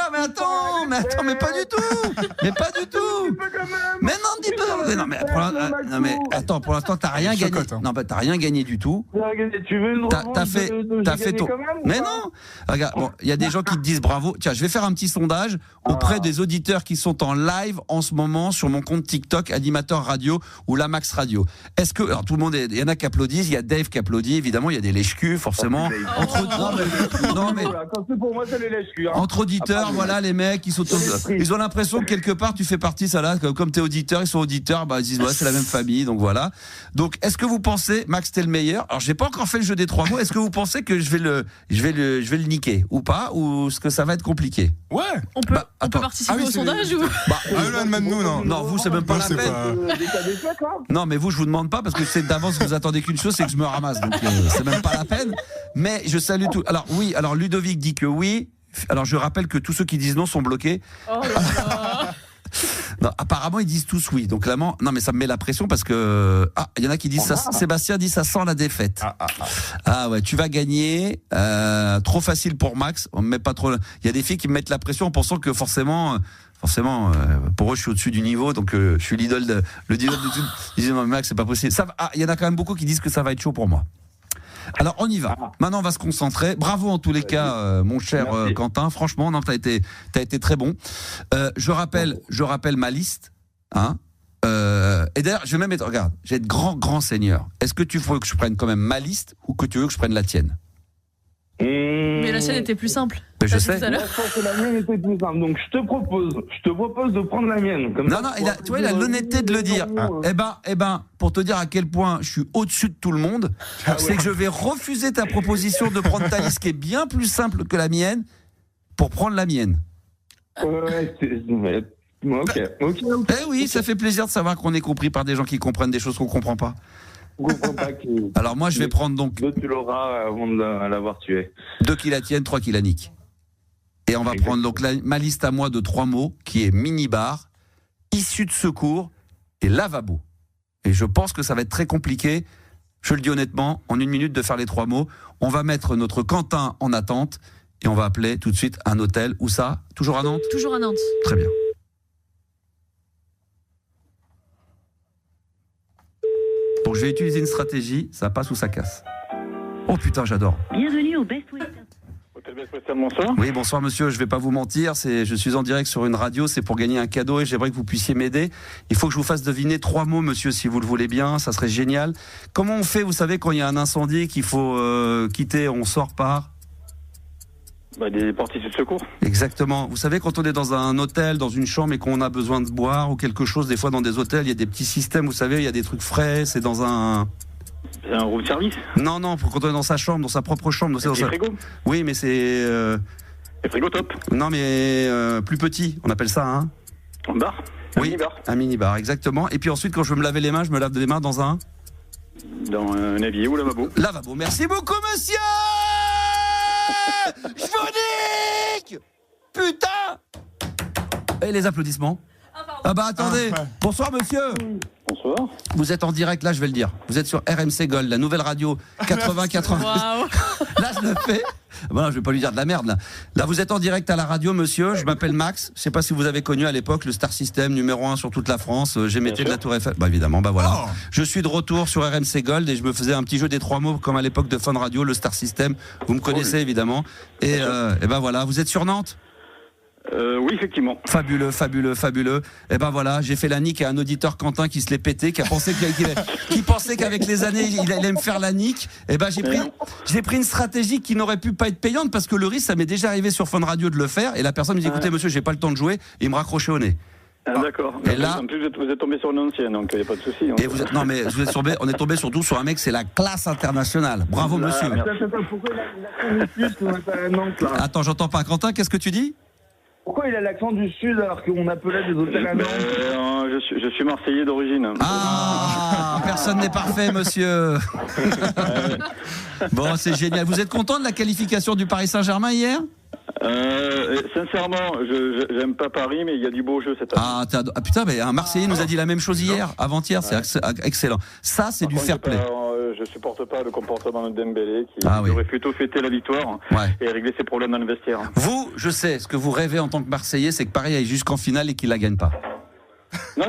Mais pas du tout. Mais non, dis pas. Non, mais attends, pour l'instant, t'as rien gagné. Non, t'as rien gagné du tout. Tu veux une T'as fait ton. Mais non. Regarde, bon, il y a des gens qui te disent bravo. Tiens, je vais faire un petit sondage auprès des auditeurs qui sont en live en ce moment sur mon compte TikTok, animateur radio ou la Max Radio. Est-ce que, alors tout le monde, il y en a qui applaudissent, il y a Dave qui applaudit, évidemment, il y a des lèche-culs, forcément. Entre auditeurs, voilà, les mecs, ils ont l'impression que quelque part, tu fais partie, ça là, comme t'es auditeur, ils sont auditeurs, ils disent, ouais, c'est la même famille, donc voilà. Donc, est-ce que vous pensez, Max, t'es le meilleur? Alors, j'ai pas encore fait le jeu des 3 mots, est-ce que vous pensez que je vais le niquer, ou pas, ou est-ce que ça va être compliqué? Ouais. On peut participer au sondage ou... Même nous, non. Non, vous, c'est même pas la peine. Non, mais vous, je vous demande pas parce que c'est d'avance que vous attendez qu'une chose, c'est que je me ramasse. Donc, c'est même pas la peine. Mais je salue tout. Alors, oui, Ludovic dit que oui. Alors, je rappelle que tous ceux qui disent non sont bloqués. Oh là là. Non, apparemment, ils disent tous oui. Donc, clairement, non, mais ça me met la pression parce que. Ah, il y en a qui disent ça. Sébastien dit ça sent la défaite. Ah ouais, tu vas gagner. Trop facile pour Max. On me met pas trop. Il y a des filles qui me mettent la pression en pensant que forcément, pour eux, je suis au-dessus du niveau. Donc, je suis l'idole de tout. Ils disent non, mais Max, c'est pas possible. Il y en a quand même beaucoup qui disent que ça va être chaud pour moi. Alors, on y va. Maintenant, on va se concentrer. Bravo en tous les cas, mon cher Quentin. Franchement, t'as été très bon. Je rappelle ma liste. Hein. Et d'ailleurs, je vais même être... Regarde, j'ai être grand seigneur. Est-ce que tu veux que je prenne quand même ma liste ou que tu veux que je prenne la tienne? Mais la sienne était plus simple. Mais je sais. Moi, je pense que la mienne était plus simple. Donc, je te propose de prendre la mienne. Comme non, tu vois, il a l'honnêteté de le dire. Eh ben, pour te dire à quel point je suis au-dessus de tout le monde, c'est que je vais refuser ta proposition de prendre ta liste qui est bien plus simple que la mienne pour prendre la mienne. Ok. Eh oui, ça fait plaisir de savoir qu'on est compris par des gens qui comprennent des choses qu'on comprend pas. Alors moi je vais prendre donc... Tu l'auras avant de l'avoir tué. 2 qui la tiennent, 3 qui la niquent. Et on va prendre donc ma liste à moi de 3 mots qui est minibar, issue de secours et lavabo. Et je pense que ça va être très compliqué, je le dis honnêtement, en 1 minute de faire les 3 mots. On va mettre notre Quentin en attente et on va appeler tout de suite un hôtel. Où ça? Toujours à Nantes? Toujours à Nantes. Très bien. Donc je vais utiliser une stratégie, ça passe ou ça casse. Oh putain, j'adore. Bienvenue au Best Western. Hôtel Best Western, bonsoir. Oui, bonsoir monsieur, je vais pas vous mentir, je suis en direct sur une radio, c'est pour gagner un cadeau et j'aimerais que vous puissiez m'aider. Il faut que je vous fasse deviner 3 mots monsieur, si vous le voulez bien, ça serait génial. Comment on fait, vous savez, quand il y a un incendie qu'il faut quitter, on sort par... Des portes issues de secours. Exactement. Vous savez, quand on est dans un hôtel, dans une chambre et qu'on a besoin de boire ou quelque chose, des fois dans des hôtels, il y a des petits systèmes, vous savez, il y a des trucs frais, c'est dans un... C'est un room service? Non, quand on est dans sa chambre, dans sa propre chambre. C'est frigo? Oui, mais c'est... C'est frigo top? Non, mais plus petit, on appelle ça, hein? Un bar? Oui, un mini-bar, exactement. Et puis ensuite, quand je veux me laver les mains, je me lave les mains dans un... Dans un évier ou lavabo? Lavabo, merci beaucoup, monsieur. Je vous nique! Putain! Et les applaudissements? Ah bah attendez. Bonsoir monsieur. Bonsoir. Vous êtes en direct, là je vais le dire. Vous êtes sur RMC Gold, la nouvelle radio 80-90. Wow. Là je le fais. Bon, je vais pas lui dire de la merde là. Là vous êtes en direct à la radio monsieur, je m'appelle Max. Je sais pas si vous avez connu à l'époque le Star System numéro 1 sur toute la France. J'émettais de la Tour Eiffel. Bah évidemment, bah voilà. Je suis de retour sur RMC Gold et je me faisais un petit jeu des 3 mots comme à l'époque de Fun Radio, le Star System. Vous me connaissez évidemment. Et ben voilà, vous êtes sur Nantes? Oui, effectivement. Fabuleux. Et ben voilà, j'ai fait la nique à un auditeur Quentin qui se l'est pété, qui a pensé qui pensait qu'avec les années il allait me faire la nique. Et ben j'ai pris une stratégie qui n'aurait pu pas être payante parce que le risque, ça m'est déjà arrivé sur Fun Radio de le faire. Et la personne me dit écoutez monsieur, j'ai pas le temps de jouer. Et il me raccrochait au nez. D'accord. Et là, en plus, vous êtes tombé sur une ancienne, donc il n'y a pas de souci. Et non, mais on est tombé surtout sur un mec, c'est la classe internationale. Bravo, monsieur. Pourquoi il a l'accent du Sud qu'on appelle à Nantes, là? Attends, j'entends pas. Quentin, qu'est-ce que tu dis? Pourquoi il a l'accent du Sud alors qu'on appelait des hôtels à Nantes? Je suis Marseillais d'origine. Ah, personne n'est parfait, monsieur. Bon, c'est génial. Vous êtes content de la qualification du Paris Saint-Germain hier? Sincèrement, j'aime pas Paris, mais il y a du beau jeu cette année. Ah putain, mais un Marseillais nous a dit la même chose hier, avant-hier, c'est excellent. Ça, c'est du fair play. Je supporte pas le comportement de Dembélé qui aurait plutôt fêté la victoire et régler ses problèmes dans le vestiaire. Vous, je sais, ce que vous rêvez en tant que Marseillais, c'est que Paris aille jusqu'en finale et qu'il la gagne pas. Non,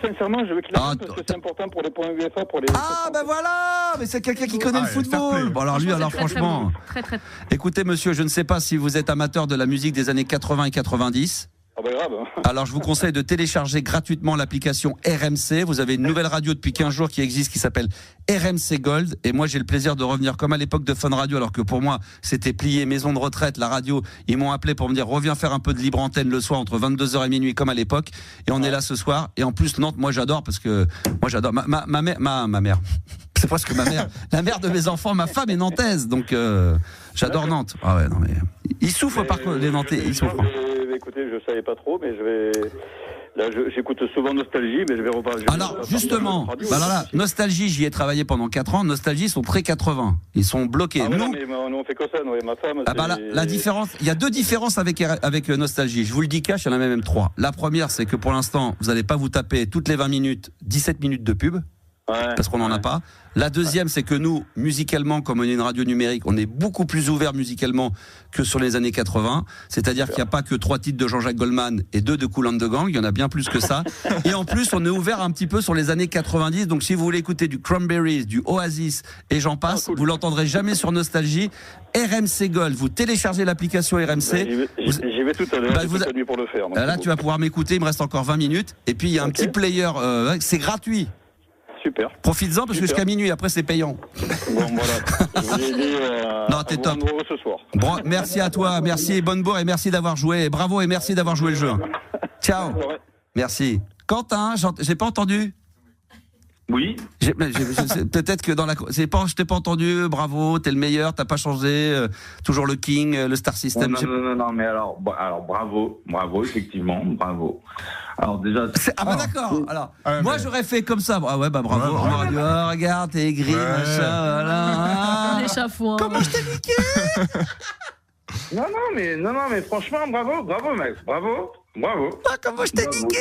sincèrement, je veux qu'il la gagne parce que c'est important pour les points UEFA, pour les... Ah, ben voilà. Mais c'est quelqu'un qui connaît le football. Bon, alors lui, franchement... Très. Écoutez, monsieur, je ne sais pas si vous êtes amateur de la musique des années 80 et 90. Ah bah grave. Alors je vous conseille de télécharger gratuitement l'application RMC. Vous avez une nouvelle radio depuis 15 jours qui existe qui s'appelle RMC Gold. Et moi j'ai le plaisir de revenir comme à l'époque de Fun Radio, alors que pour moi c'était plié, maison de retraite, la radio. Ils m'ont appelé pour me dire reviens faire un peu de libre antenne le soir entre 22h et minuit comme à l'époque. Et on est là ce soir. Et en plus Nantes, moi j'adore parce que moi j'adore ma mère. C'est presque ma mère. La mère de mes enfants, ma femme est nantaise. Donc j'adore Nantes. Ah ouais, non mais ils souffrent par contre les Nantais, ils souffrent. Écoutez, je savais pas trop, mais j'écoute souvent Nostalgie, mais je vais reparler. Alors, justement, Nostalgie, j'y ai travaillé pendant 4 ans. Nostalgie, ils sont très 80. Ils sont bloqués. Ah, non, mais nous, on fait que ça, nous, et ma femme. La différence, il y a 2 différences avec Nostalgie. Je vous le dis cash, il y en a même 3. La première, c'est que pour l'instant, vous n'allez pas vous taper toutes les 20 minutes, 17 minutes de pub. parce qu'on n'en a pas. La deuxième, c'est que nous, musicalement, comme on est une radio numérique, on est beaucoup plus ouvert musicalement que sur les années 80. C'est-à-dire qu'il n'y a pas que 3 titres de Jean-Jacques Goldman et 2 de Kool and the Gang. Il y en a bien plus que ça. Et en plus, on est ouvert un petit peu sur les années 90. Donc, si vous voulez écouter du Cranberries, du Oasis et j'en passe, vous l'entendrez jamais sur Nostalgie. RMC Gold. Vous téléchargez l'application RMC. J'y vais tout à l'heure. J'ai pour le faire. Là, tu vas pouvoir m'écouter. Il me reste encore 20 minutes. Et puis, il y a un petit player. C'est gratuit. Super. Profites-en parce que jusqu'à minuit, après c'est payant. Bon, voilà. Je vous ai dit, non, t'es top. Ce soir. Bon, merci à toi, merci Bonnebeau et merci d'avoir joué. Bravo et merci d'avoir joué le jeu. Ciao. Merci. Quentin, j'ai pas entendu. Oui. Peut-être que dans la. Je t'ai pas entendu. Bravo, t'es le meilleur, t'as pas changé. Toujours le king, le star system. Non, mais alors bravo, effectivement, bravo. Alors déjà. D'accord. Alors, moi j'aurais fait comme ça. Ah ouais, bravo. Ouais, on aurait dit, regarde, t'es aigri, machin, voilà. L'échafouin. Comment je t'ai niqué? Non, mais franchement, bravo, Max, bravo. Ah, comment je t'ai niqué?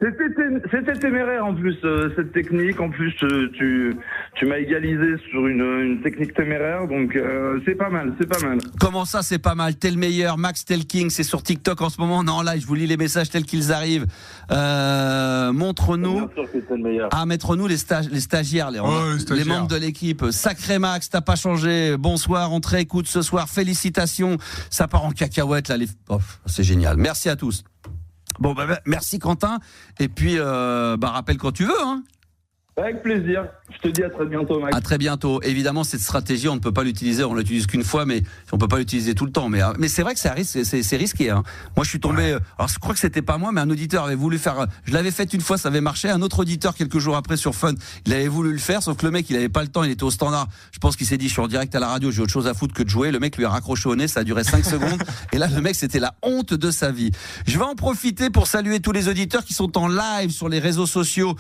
C'était téméraire en plus, cette technique. En plus, tu m'as égalisé sur une technique téméraire, donc c'est pas mal. Comment ça, c'est pas mal? T'es le meilleur, Max, t'es le king. C'est sur TikTok en ce moment. On est en live. Je vous lis les messages tels qu'ils arrivent. Montre-nous. Bien sûr que c'est le meilleur. Ah, montre-nous les stagiaires, les membres de l'équipe. Sacré Max, t'as pas changé. Bonsoir, on te réécoute ce soir. Félicitations. Ça part en cacahuète là. C'est génial. Merci à tous. Bon, merci Quentin. Et puis, rappelle quand tu veux. Hein. Avec plaisir. Je te dis à très bientôt, Max. À très bientôt. Évidemment, cette stratégie, on ne peut pas l'utiliser. On l'utilise qu'une fois, mais on peut pas l'utiliser tout le temps. Mais c'est vrai que c'est risqué. Hein. Moi, je suis tombé. Alors, je crois que c'était pas moi, mais un auditeur avait voulu faire. Je l'avais fait une fois, ça avait marché. Un autre auditeur, quelques jours après, sur Fun, il avait voulu le faire, sauf que le mec, il avait pas le temps. Il était au standard. Je pense qu'il s'est dit, je suis en direct à la radio, j'ai autre chose à foutre que de jouer. Le mec lui a raccroché au nez. Ça a duré 5 secondes. Et là, le mec, c'était la honte de sa vie. Je vais en profiter pour saluer tous les auditeurs qui sont en live sur les réseaux sociaux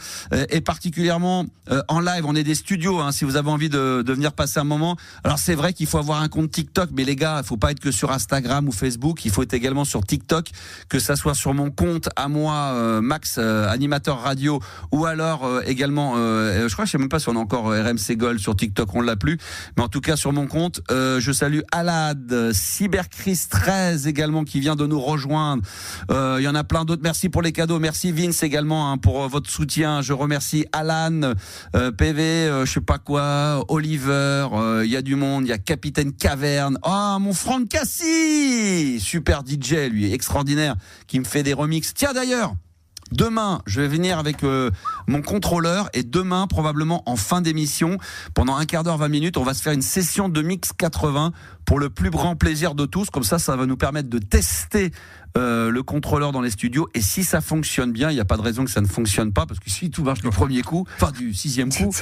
et particulièrement en live. On est des studios, hein, si vous avez envie de venir passer un moment. Alors c'est vrai qu'il faut avoir un compte TikTok, mais les gars, il faut pas être que sur Instagram ou Facebook, il faut être également sur TikTok, que ça soit sur mon compte à moi, Max, animateur radio, ou alors également, je crois, je sais même pas si on a encore RMC Gold sur TikTok, on l'a plus, mais en tout cas sur mon compte, je salue Alad, Cyberchris 13 également qui vient de nous rejoindre. Il y en a plein d'autres. Merci pour les cadeaux, merci Vince également pour votre soutien. Je remercie Alan, PV, je sais pas quoi, Oliver, il y a du monde, il y a Capitaine Caverne, mon Franck Cassi, super DJ lui, extraordinaire, qui me fait des remixes. Tiens d'ailleurs, demain, je vais venir avec mon contrôleur et demain, probablement en fin d'émission, pendant un quart d'heure, 20 minutes, on va se faire une session de mix 80 pour le plus grand plaisir de tous. Comme ça va nous permettre de tester le contrôleur dans les studios et si ça fonctionne bien, il n'y a pas de raison que ça ne fonctionne pas parce que si tout marche du premier coup, enfin du 6e coup,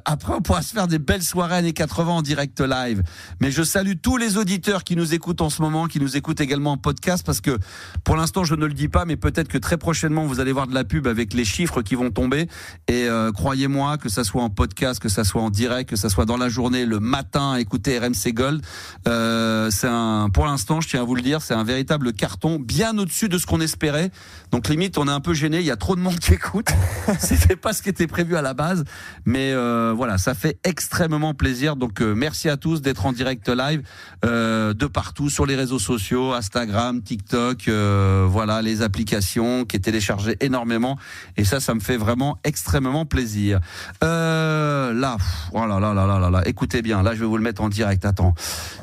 après on pourra se faire des belles soirées années 80 en direct live. Mais je salue tous les auditeurs qui nous écoutent en ce moment, qui nous écoutent également en podcast parce que pour l'instant je ne le dis pas, mais peut-être que très prochainement vous allez voir de la pub avec les chiffres qui vont tomber et croyez-moi que ça soit en podcast, que ça soit en direct, que ça soit dans la journée, le matin, écoutez RMC Gold, pour l'instant je tiens à vous le dire, c'est un véritable carton bien au-dessus de ce qu'on espérait. Donc limite, on est un peu gêné. Il y a trop de monde qui écoute. C'était pas ce qui était prévu à la base, mais voilà, ça fait extrêmement plaisir. Donc merci à tous d'être en direct live de partout sur les réseaux sociaux, Instagram, TikTok, voilà les applications qui est téléchargées énormément. Et ça me fait vraiment extrêmement plaisir. Là, oh là là là là là, écoutez bien. Là, je vais vous le mettre en direct. Attends,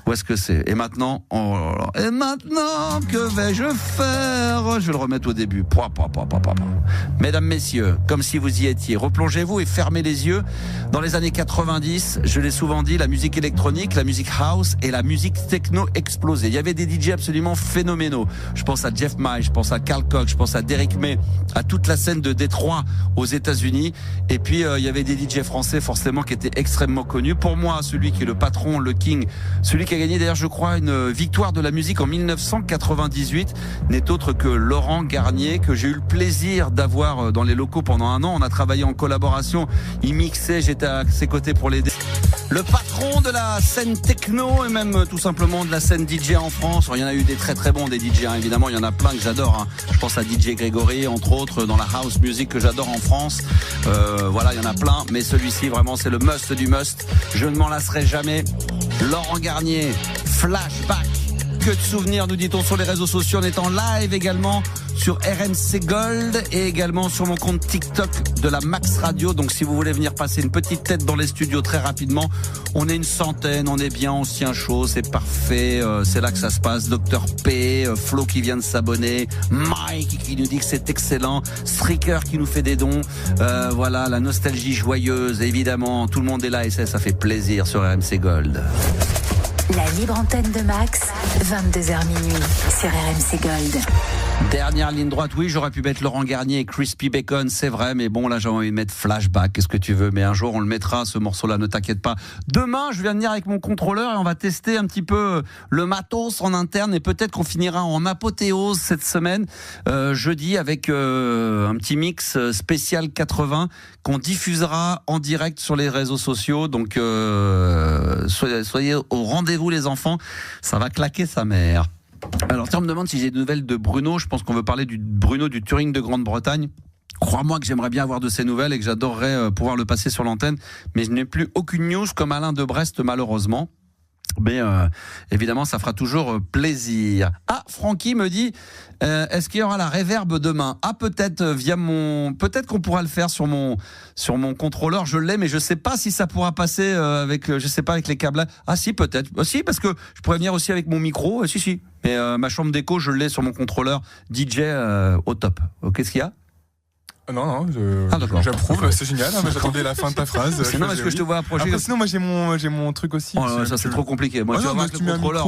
où est-ce que c'est? Et maintenant, et maintenant que vais-je faire? Je vais le remettre au début. Mesdames, messieurs, comme si vous y étiez, replongez-vous et fermez les yeux. Dans les années 90, je l'ai souvent dit, la musique électronique, la musique house et la musique techno explosait. Il y avait des DJ absolument phénoménaux. Je pense à Jeff May, je pense à Carl Cox, je pense à Derrick May, à toute la scène de Détroit aux États-Unis. Et puis il y avait des DJ français forcément qui étaient extrêmement connus. Pour moi, celui qui est le patron, le king, celui qui a gagné d'ailleurs, je crois, une victoire de la musique en 1998. 2018 n'est autre que Laurent Garnier, que j'ai eu le plaisir d'avoir dans les locaux pendant un an. On a travaillé en collaboration, il mixait, j'étais à ses côtés pour l'aider. Le patron de la scène techno et même tout simplement de la scène DJ en France. Alors, il y en a eu des très très bons des DJ, hein. Évidemment, il y en a plein que j'adore, hein. Je pense à DJ Grégory, entre autres, dans la house music que j'adore en France. Voilà, il y en a plein, mais celui-ci vraiment c'est le must du must. Je ne m'en lasserai jamais. Laurent Garnier, Flashback. Que de souvenirs, nous dit-on sur les réseaux sociaux. On est en live également sur RMC Gold et également sur mon compte TikTok de la Max Radio. Donc si vous voulez venir passer une petite tête dans les studios très rapidement, on est une centaine, on est bien, on se tient chaud, c'est parfait, c'est là que ça se passe. Dr P, Flo qui vient de s'abonner, Mike qui nous dit que c'est excellent, Stricker qui nous fait des dons, voilà, la nostalgie joyeuse, évidemment, tout le monde est là et ça fait plaisir sur RMC Gold. La libre antenne de Max, 22h minuit sur RMC Gold. Dernière ligne droite, oui, j'aurais pu mettre Laurent Garnier et Crispy Bacon, c'est vrai, mais bon, là j'ai envie de mettre Flashback, qu'est-ce que tu veux, mais un jour on le mettra, ce morceau-là, ne t'inquiète pas. Demain, je viens de venir avec mon contrôleur et on va tester un petit peu le matos en interne et peut-être qu'on finira en apothéose cette semaine, jeudi, avec un petit mix spécial 80 qu'on diffusera en direct sur les réseaux sociaux, donc soyez au rendez-vous les enfants, ça va claquer sa mère. Alors, tiens, on me demande si j'ai des nouvelles de Bruno. Je pense qu'on veut parler du Bruno du Touring de Grande-Bretagne. Crois-moi que j'aimerais bien avoir de ces nouvelles et que j'adorerais pouvoir le passer sur l'antenne. Mais je n'ai plus aucune news comme Alain de Brest, malheureusement. Mais évidemment, ça fera toujours plaisir. Ah, Francky me dit, est-ce qu'il y aura la réverb demain ? Ah, peut-être peut-être qu'on pourra le faire sur mon contrôleur. Je l'ai, mais je sais pas si ça pourra passer avec les câbles. Ah, si, peut-être. Si, parce que je pourrais venir aussi avec mon micro. Si. Mais ma chambre d'écho, je l'ai sur mon contrôleur DJ au top. Qu'est-ce qu'il y a ? Non, j'approuve, c'est génial, hein, mais j'attendais la fin de ta phrase. C'est non, parce que je te vois approcher. Après, sinon, moi j'ai mon truc aussi. Oh, ça c'est trop compliqué. Moi, tu vas voir avec le contrôleur.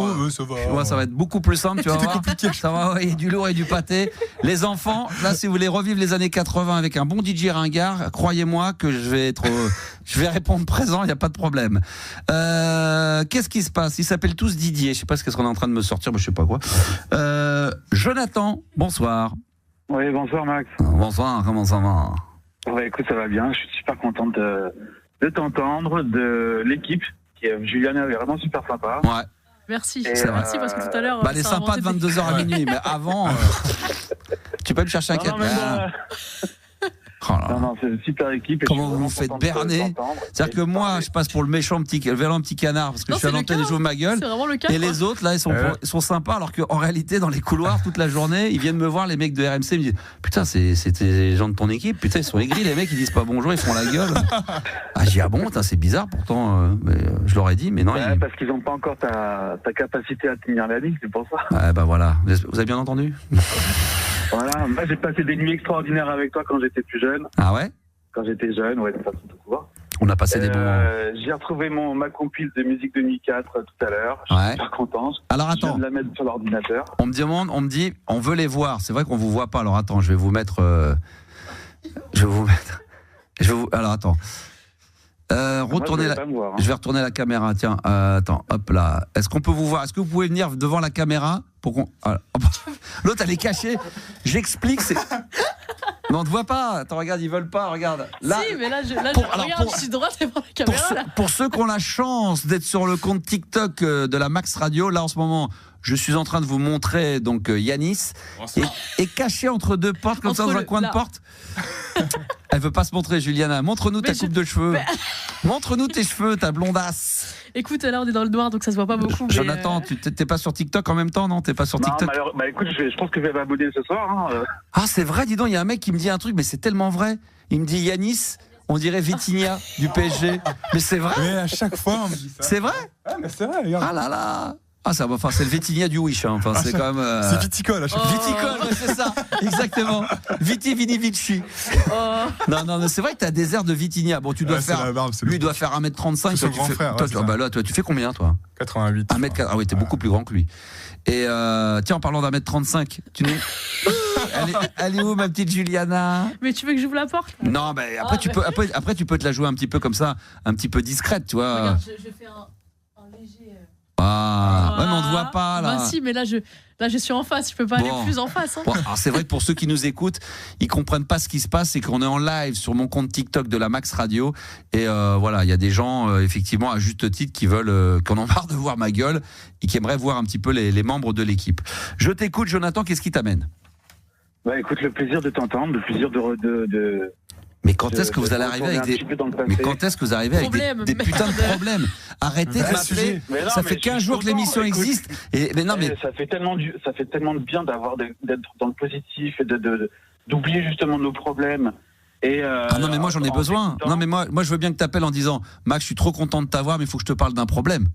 Ça va être beaucoup plus simple, tu vas voir. Compliqué. Ça va, il y a du lourd et du pâté. Les enfants, là, si vous voulez revivre les années 80 avec un bon DJ ringard, croyez-moi que je vais répondre présent, il n'y a pas de problème. Qu'est-ce qui se passe ? Ils s'appellent tous Didier. Je sais pas ce qu'on est en train de me sortir, mais je sais pas quoi. Jonathan, bonsoir. Oui, bonsoir Max. Bonsoir, comment ça va ? Ouais, écoute, ça va bien. Je suis super content de t'entendre, de l'équipe. Juliana est vraiment super sympa. Ouais. Merci. Merci parce que tout à l'heure. Elle est sympa de 22h à minuit, mais avant, tu peux me chercher un café. Non, c'est une super équipe. Comment vous vous faites berner ? C'est-à-dire que moi, je passe pour le méchant petit canard parce que je suis à l'antenne et je joue ma gueule. Et les autres, là, ils sont sympas, alors qu'en réalité, dans les couloirs, toute la journée, ils viennent me voir, les mecs de RMC, ils me disent putain, c'était les gens de ton équipe, putain, ils sont aigris, les mecs, ils disent pas bonjour, ils font la gueule. Ah, j'ai dit, ah bon, c'est bizarre, pourtant, je leur ai dit, mais non. Parce qu'ils n'ont pas encore ta capacité à tenir la ligne, c'est pour ça. Ouais, bah voilà. Vous avez bien entendu ? Voilà, moi j'ai passé des nuits extraordinaires avec toi quand j'étais plus jeune. Ah ouais ? Quand j'étais jeune, ouais, de façon tout court. On a passé des bons... J'ai retrouvé ma compile de musique 2004 tout à l'heure. Je suis super content. Alors attends. Je viens de la mettre sur l'ordinateur. On me dit, on veut les voir. C'est vrai qu'on vous voit pas. Alors attends, je vais vous mettre... Alors attends. Je vais retourner la caméra. Tiens, attends, hop là. Est-ce qu'on peut vous voir ? Est-ce que vous pouvez venir devant la caméra pour qu'on... L'autre, elle est cachée. J'explique. Mais on ne te voit pas. Attends, regarde, ils veulent pas. Regarde. Là, si, mais regarde, je suis droit devant la caméra. Pour ceux qui ont la chance d'être sur le compte TikTok de la Max Radio, là en ce moment, je suis en train de vous montrer donc Yanis est caché entre deux portes comme ça dans un coin de porte. Elle veut pas se montrer, Juliana. Montre-nous ta coupe de cheveux. Montre-nous tes cheveux, ta blondasse. Écoute, là on est dans le noir donc ça se voit pas beaucoup. Jonathan, tu t'es pas sur TikTok en même temps, non ? T'es pas sur TikTok ? Bah écoute, je pense que je vais m'abonner ce soir. Hein. Ah c'est vrai, dis donc, il y a un mec qui me dit un truc, mais c'est tellement vrai. Il me dit Yanis, on dirait Vitinha du PSG. Mais c'est vrai. Mais à chaque fois on me dit ça. C'est vrai ? Ah mais c'est vrai, regarde. Ah là là. Ah ça, enfin c'est le Vitinha du Wish, hein. Enfin c'est quand même. C'est viticole à chaque fois. Viticole, ouais, c'est ça, exactement. Viti Vini Vici. Non, c'est vrai que t'as des airs de Vitinha. Bon, tu dois faire. Lui doit faire 1m35. C'est son grand frère. Toi, tu fais combien toi ? 88. 1m4. Ah oui, t'es beaucoup plus grand que lui. Et tiens, en parlant d'1m35, elle est où ma petite Juliana ? Mais tu veux que j'ouvre la porte ? Non, mais après tu peux te la jouer un petit peu comme ça, un petit peu discrète, tu vois. Regarde, je fais un léger. Ah, ouais, mais on ne te voit pas là. Bah si, mais là je suis en face, je peux pas aller plus en face. Hein. Bon, alors c'est vrai que pour ceux qui nous écoutent, ils comprennent pas ce qui se passe, c'est qu'on est en live sur mon compte TikTok de la Max Radio et voilà, il y a des gens effectivement à juste titre qui veulent qu'on en marre de voir ma gueule et qui aimeraient voir un petit peu les membres de l'équipe. Je t'écoute, Jonathan, qu'est-ce qui t'amène? Bah écoute, le plaisir de t'entendre, le plaisir de... Mais quand est-ce que vous allez arriver avec des... Mais quand est-ce que vous arrivez avec des putains de problèmes? Arrêtez de m'appeler. Ça fait 15 jours que l'émission existe. Mais non, mais ça fait tellement de bien d'être dans le positif et d'oublier justement nos problèmes. Et ah non, mais moi j'en ai besoin. Non, mais moi je veux bien que tu appelles en disant Max, je suis trop content de t'avoir, mais il faut que je te parle d'un problème.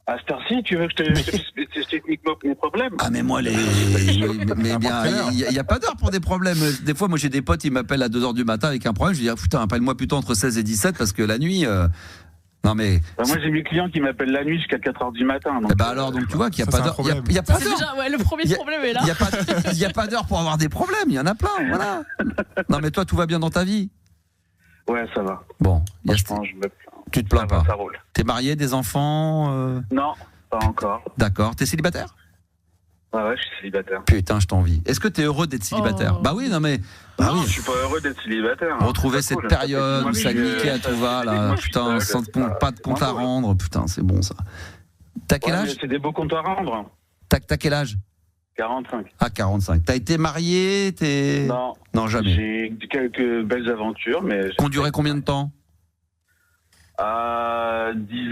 À cette heure-ci, tu veux que je t'explique mes problèmes? Ah mais moi, il n'y a pas d'heure pour des problèmes. Des fois, moi j'ai des potes, ils m'appellent à 2h du matin avec un problème. Je dis, putain, appelle-moi plutôt entre 16 et 17 parce que la nuit... Non mais... Bah moi j'ai mes clients qui m'appellent la nuit jusqu'à 4h du matin. Donc, alors donc tu vois qu'il n'y a pas d'heure. Il y a pas d'heure. Déjà, le premier problème est là. Il n'y a pas d'heure pour avoir des problèmes, il y en a plein, voilà. Non mais toi, tout va bien dans ta vie? Ouais, ça va. Bon, franchement, je me plains. Tu te plains pas? Ça roule. T'es marié, des enfants Non, pas encore. D'accord. T'es célibataire? Ouais, je suis célibataire. Putain, je t'envie. Est-ce que t'es heureux d'être célibataire? Bah oui, non mais... Bah non, oui. Je suis pas heureux d'être célibataire. Retrouver cette période où ça niquait à tout va, là. Putain, sans pas de compte à rendre. Putain, c'est bon ça. T'as quel âge? C'est des beaux comptes à rendre. T'as quel âge? 45. Ah, 45. T'as été marié? Non. Non, jamais. J'ai quelques belles aventures, mais... Qu'on durait combien de temps? 10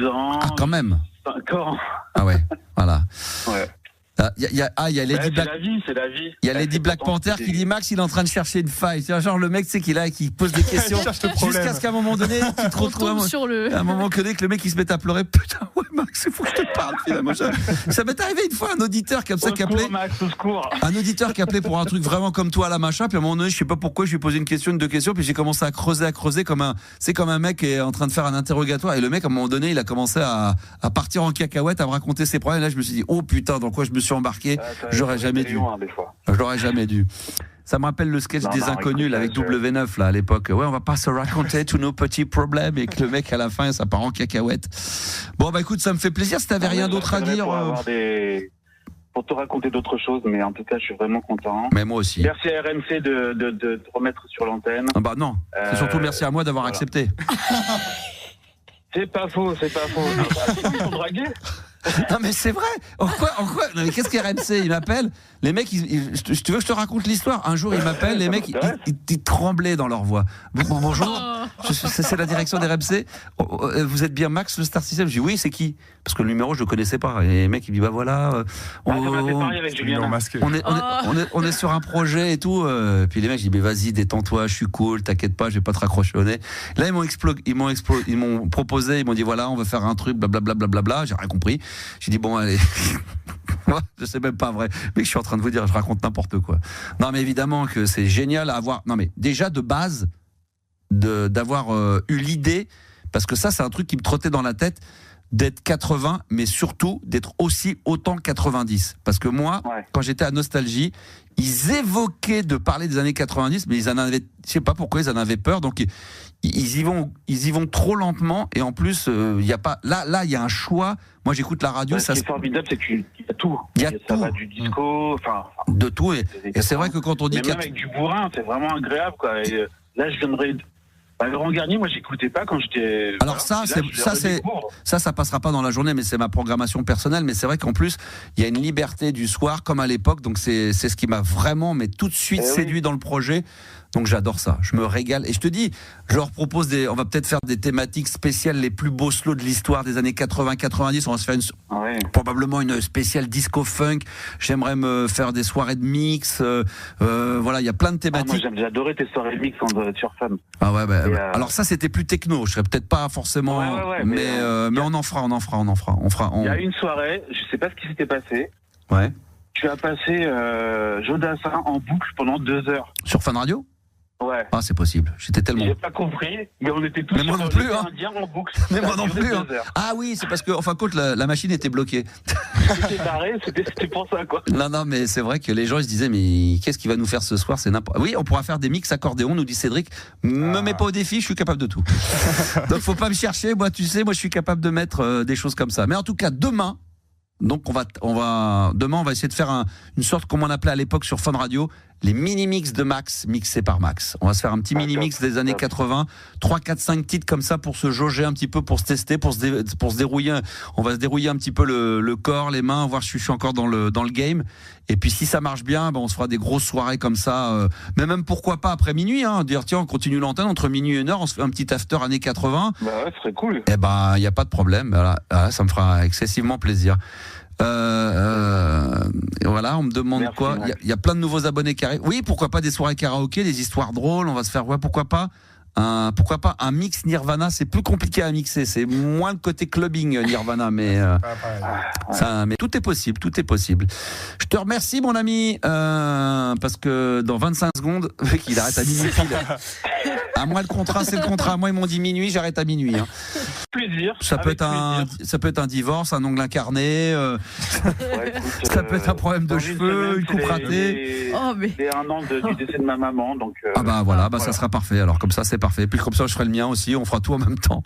ans. Ah, quand même. 5 ans. Ah ouais, voilà. Ouais. Il y a Lady Black. C'est la vie. Il y a Lady Black Panther qui dit Max, il est en train de chercher une faille. C'est genre le mec, tu sais, qui pose des questions jusqu'à ce qu'à un moment donné, tu te retrouves à un moment donné que le mec il se met à pleurer. Putain, ouais Max, il faut que je te parle finalement. Ça m'est arrivé une fois un auditeur comme ça qui appelait. Un auditeur qui appelait pour un truc vraiment comme toi à la machin. Puis à un moment donné, je sais pas pourquoi, je lui ai posé une question, deux questions, puis j'ai commencé à creuser comme un mec qui est en train de faire un interrogatoire. Et le mec à un moment donné, il a commencé à partir en cacahuète, à me raconter ses problèmes. Et là, je me suis dit oh putain, dans quoi je me suis embarqué. J'aurais jamais dû. Je l'aurais jamais dû. Ça me rappelle le sketch des Inconnus là, avec W9 là à l'époque. Ouais, on va pas se raconter tous nos petits problèmes et que le mec à la fin ça part en cacahuète. Bon bah écoute, ça me fait plaisir. Si t'avais rien d'autre à dire. Pour te raconter d'autres choses, mais en tout cas, je suis vraiment content. Mais moi aussi. Merci à RMC de te remettre sur l'antenne. Ah bah non. C'est surtout merci à moi d'avoir accepté. C'est pas faux. Ils sont dragués. Non mais c'est vrai. En quoi non, mais qu'est-ce qu'RMC? Il m'appelle. Les mecs, tu veux que je te raconte l'histoire? Un jour, ils m'appellent. Les mecs, ils tremblaient dans leur voix. Bonjour. C'est la direction d'RMC. Vous êtes bien Max, le Star System? Je dis oui. C'est qui? Parce que le numéro, je le connaissais pas. Et les mecs, ils me disent bah voilà. On est sur un projet et tout. Puis les mecs, je dis mais vas-y, détends-toi, je suis cool, t'inquiète pas, je vais pas te raccrocher au nez. Là, ils m'ont proposé, ils m'ont dit voilà, on veut faire un truc, blablabla. J'ai rien compris. J'ai dit bon allez. Je sais même pas vrai, mais je suis en train de vous dire, je raconte n'importe quoi. Non mais évidemment que c'est génial à avoir. Non mais déjà de base d'avoir eu l'idée, parce que ça c'est un truc qui me trottait dans la tête, d'être 80, mais surtout d'être aussi autant 90. Parce que moi, quand j'étais à Nostalgie, ils évoquaient de parler des années 90, mais ils en avaient, je sais pas pourquoi ils en avaient peur, donc ils y vont trop lentement, et en plus, il y a pas, là, il y a un choix. Moi, j'écoute la radio. Ce qui est formidable, c'est qu'il y a tout. Ça va du disco, enfin. De tout, et c'est vrai que quand on dit. Mais même avec du bourrin, c'est vraiment agréable, quoi. Et là, je viendrai. Le Grand Garnier, moi, j'écoutais pas quand j'étais. Alors ça passera pas dans la journée, mais c'est ma programmation personnelle. Mais c'est vrai qu'en plus, il y a une liberté du soir, comme à l'époque. Donc c'est ce qui m'a vraiment, mais tout de suite séduit dans le projet. Donc j'adore ça, je me régale. Et je te dis, je leur propose on va peut-être faire des thématiques spéciales, les plus beaux slows de l'histoire des années 80-90. On va se faire probablement une spéciale disco funk. J'aimerais me faire des soirées de mix. Voilà, il y a plein de thématiques. Moi, j'ai adoré tes soirées de mix sur Fun. Ah ouais, alors ça c'était plus techno. Je serais peut-être pas forcément, mais on en fera. Il y a une soirée, je sais pas ce qui s'était passé. Ouais. Tu as passé Jodassin en boucle pendant 2 heures. Sur Fun Radio? Ouais. Ah, c'est possible. J'étais tellement. J'ai pas compris, mais on était tous mais moi non plus, hein. indien en boucle. Mais moi non plus. Hein. Ah oui, c'est parce que, en fin de compte, la machine était bloquée. C'était barré, c'était pour ça, quoi. Non, mais c'est vrai que les gens ils se disaient, mais qu'est-ce qu'il va nous faire ce soir? C'est n'importe. Oui, on pourra faire des mix accordéon, nous dit Cédric. Me mets pas au défi, je suis capable de tout. Donc faut pas me chercher. Moi, tu sais, moi je suis capable de mettre des choses comme ça. Mais en tout cas, demain. Donc demain on va essayer de faire une sorte comme on appelait à l'époque sur Fun Radio, les mini-mix de Max mixés par Max. On va se faire un petit mini-mix des années 80, 3, 4, 5 titres comme ça pour se jauger un petit peu, pour se tester, pour se dérouiller. On va se dérouiller un petit peu le corps, les mains, voir si je suis encore dans le game. Et puis si ça marche bien, on se fera des grosses soirées comme ça. Mais même pourquoi pas après minuit, dire tiens on continue l'antenne entre minuit et 1h, on se fait un petit after années 80. Bah ouais, ce serait cool. Eh ben il y a pas de problème. Voilà, ça me fera excessivement plaisir. Voilà, on me demande merci, quoi. Il y a plein de nouveaux abonnés qui arrivent. Oui, pourquoi pas des soirées karaoké, des histoires drôles. On va se faire pourquoi pas un mix Nirvana. C'est plus compliqué à mixer, c'est moins le côté clubbing Nirvana, mais mais tout est possible, tout est possible. Je te remercie mon ami, parce que dans 25 secondes, il arrête à minuit pile. À moi le contrat, c'est le contrat. Moi ils m'ont dit minuit, j'arrête à minuit. Plaisir. Ça peut être un divorce, un ongle incarné. Ça peut être un problème de cheveux, une coupe ratée. C'est un an du décès de ma maman, donc. Voilà, ça sera parfait. Alors comme ça, c'est parfait. Puis comme ça, je ferai le mien aussi. On fera tout en même temps.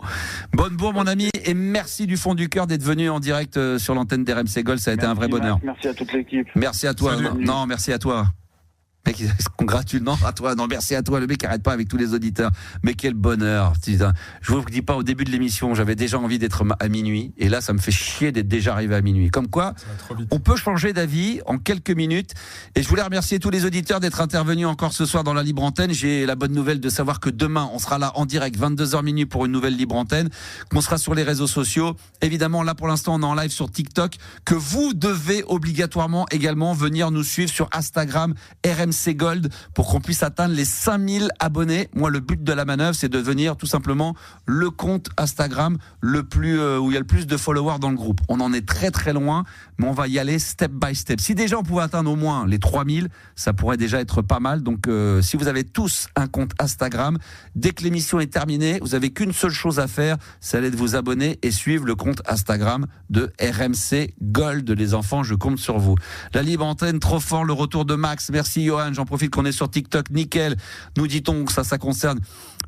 Bonne bourre, mon ami, et merci du fond du cœur d'être venu en direct sur l'antenne d'RMC Gold. Ça a été un vrai bonheur. Merci à toute l'équipe. Merci à toi. Non, merci à toi. Mec, il se congratule. Non, à toi. Non, merci à toi. Le mec arrête pas avec tous les auditeurs. Mais quel bonheur. Je vous dis pas, au début de l'émission, j'avais déjà envie d'être à minuit. Et là, ça me fait chier d'être déjà arrivé à minuit. Comme quoi, on peut changer d'avis en quelques minutes. Et je voulais remercier tous les auditeurs d'être intervenus encore ce soir dans la libre antenne. J'ai la bonne nouvelle de savoir que demain, on sera là en direct, 22h minuit pour une nouvelle libre antenne. Qu'on sera sur les réseaux sociaux. Évidemment, là, pour l'instant, on est en live sur TikTok. Que vous devez obligatoirement également venir nous suivre sur Instagram, RMC Gold, pour qu'on puisse atteindre les 5000 abonnés. Moi, le but de la manœuvre, c'est de devenir tout simplement le compte Instagram le plus où il y a le plus de followers dans le groupe. On en est très très loin, mais on va y aller step by step. Si déjà on pouvait atteindre au moins les 3000, ça pourrait déjà être pas mal. Donc si vous avez tous un compte Instagram, dès que l'émission est terminée, vous avez qu'une seule chose à faire, c'est aller de vous abonner et suivre le compte Instagram de RMC Gold. Les enfants, je compte sur vous. La libre antenne, trop fort, le retour de Max. Merci Johan. J'en profite qu'on est sur TikTok, nickel. Nous dit-on que ça concerne.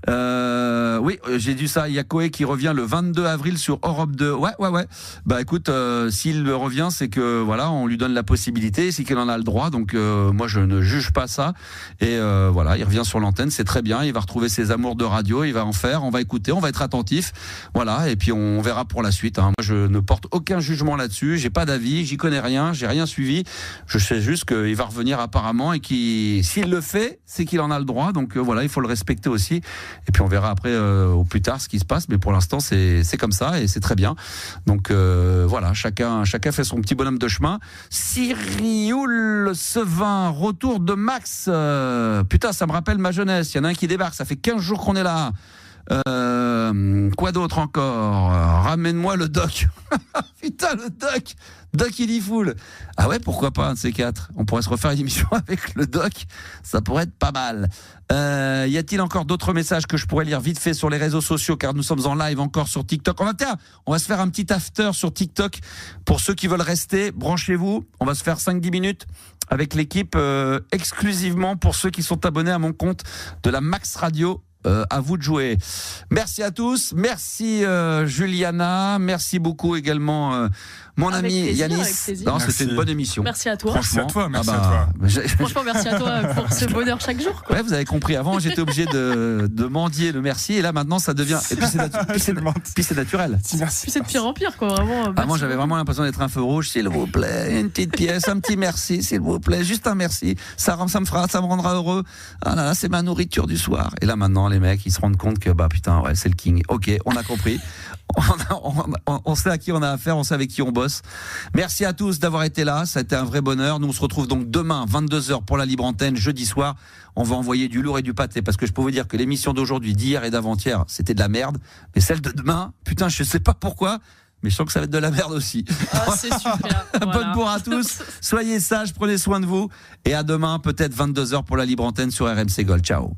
Oui, j'ai dit ça. Il y a Koé qui revient le 22 avril sur Europe 2. Ouais. Bah écoute, s'il revient, c'est que voilà, on lui donne la possibilité, c'est qu'il en a le droit. Donc moi, je ne juge pas ça. Et voilà, il revient sur l'antenne, c'est très bien. Il va retrouver ses amours de radio, il va en faire. On va écouter, on va être attentif. Voilà, et puis on verra pour la suite. Moi, je ne porte aucun jugement là-dessus. J'ai pas d'avis, j'y connais rien, j'ai rien suivi. Je sais juste qu'il va revenir apparemment et s'il le fait, c'est qu'il en a le droit. Donc voilà, il faut le respecter aussi. Et puis on verra après au plus tard ce qui se passe. Mais pour l'instant, c'est comme ça et c'est très bien. Donc voilà, chacun fait son petit bonhomme de chemin. Cyril Sevin, retour de Max. Putain, ça me rappelle ma jeunesse. Il y en a un qui débarque. Ça fait 15 jours qu'on est là. Quoi d'autre encore? Ramène-moi le doc. Putain, le doc. Doc, il y fout. Ah ouais, pourquoi pas un de ces quatre? On pourrait se refaire une émission avec le doc. Ça pourrait être pas mal. Y a-t-il encore d'autres messages que je pourrais lire vite fait sur les réseaux sociaux, car nous sommes en live encore sur TikTok. On va se faire un petit after sur TikTok. Pour ceux qui veulent rester, branchez-vous. On va se faire 5-10 minutes avec l'équipe exclusivement pour ceux qui sont abonnés à mon compte de la Max Radio. À vous de jouer. Merci à tous. Merci Juliana. Merci beaucoup également mon avec ami plaisir, Yanis. Non, c'était une bonne émission. Merci à toi. Merci à toi. Merci à toi. Franchement, merci à toi pour ce bonheur chaque jour. Quoi. Ouais, vous avez compris. Avant, j'étais obligé de mendier le merci, et là maintenant, ça devient. Et puis c'est naturel. Merci. Puis c'est de pire en pire, quoi. Vraiment. Moi, j'avais vraiment l'impression d'être un feu rouge. S'il vous plaît, une petite pièce, un petit merci, s'il vous plaît, juste un merci. Ça me rendra heureux. Ah là là, c'est ma nourriture du soir. Et là maintenant, les mecs, ils se rendent compte que putain, ouais, c'est le king. Ok, on a compris. On sait à qui on a affaire, on sait avec qui on bosse. Merci à tous d'avoir été là, ça a été un vrai bonheur. Nous on se retrouve donc demain 22h pour la libre antenne, jeudi soir. On va envoyer du lourd et du pâté, parce que je peux vous dire que l'émission d'aujourd'hui, d'hier et d'avant-hier, c'était de la merde. Mais celle de demain, putain, je sais pas pourquoi, mais je sens que ça va être de la merde aussi. C'est super. Voilà. Bonne bourre à tous, soyez sages, prenez soin de vous, et à demain, peut-être 22h pour la libre antenne sur RMC Gold. Ciao.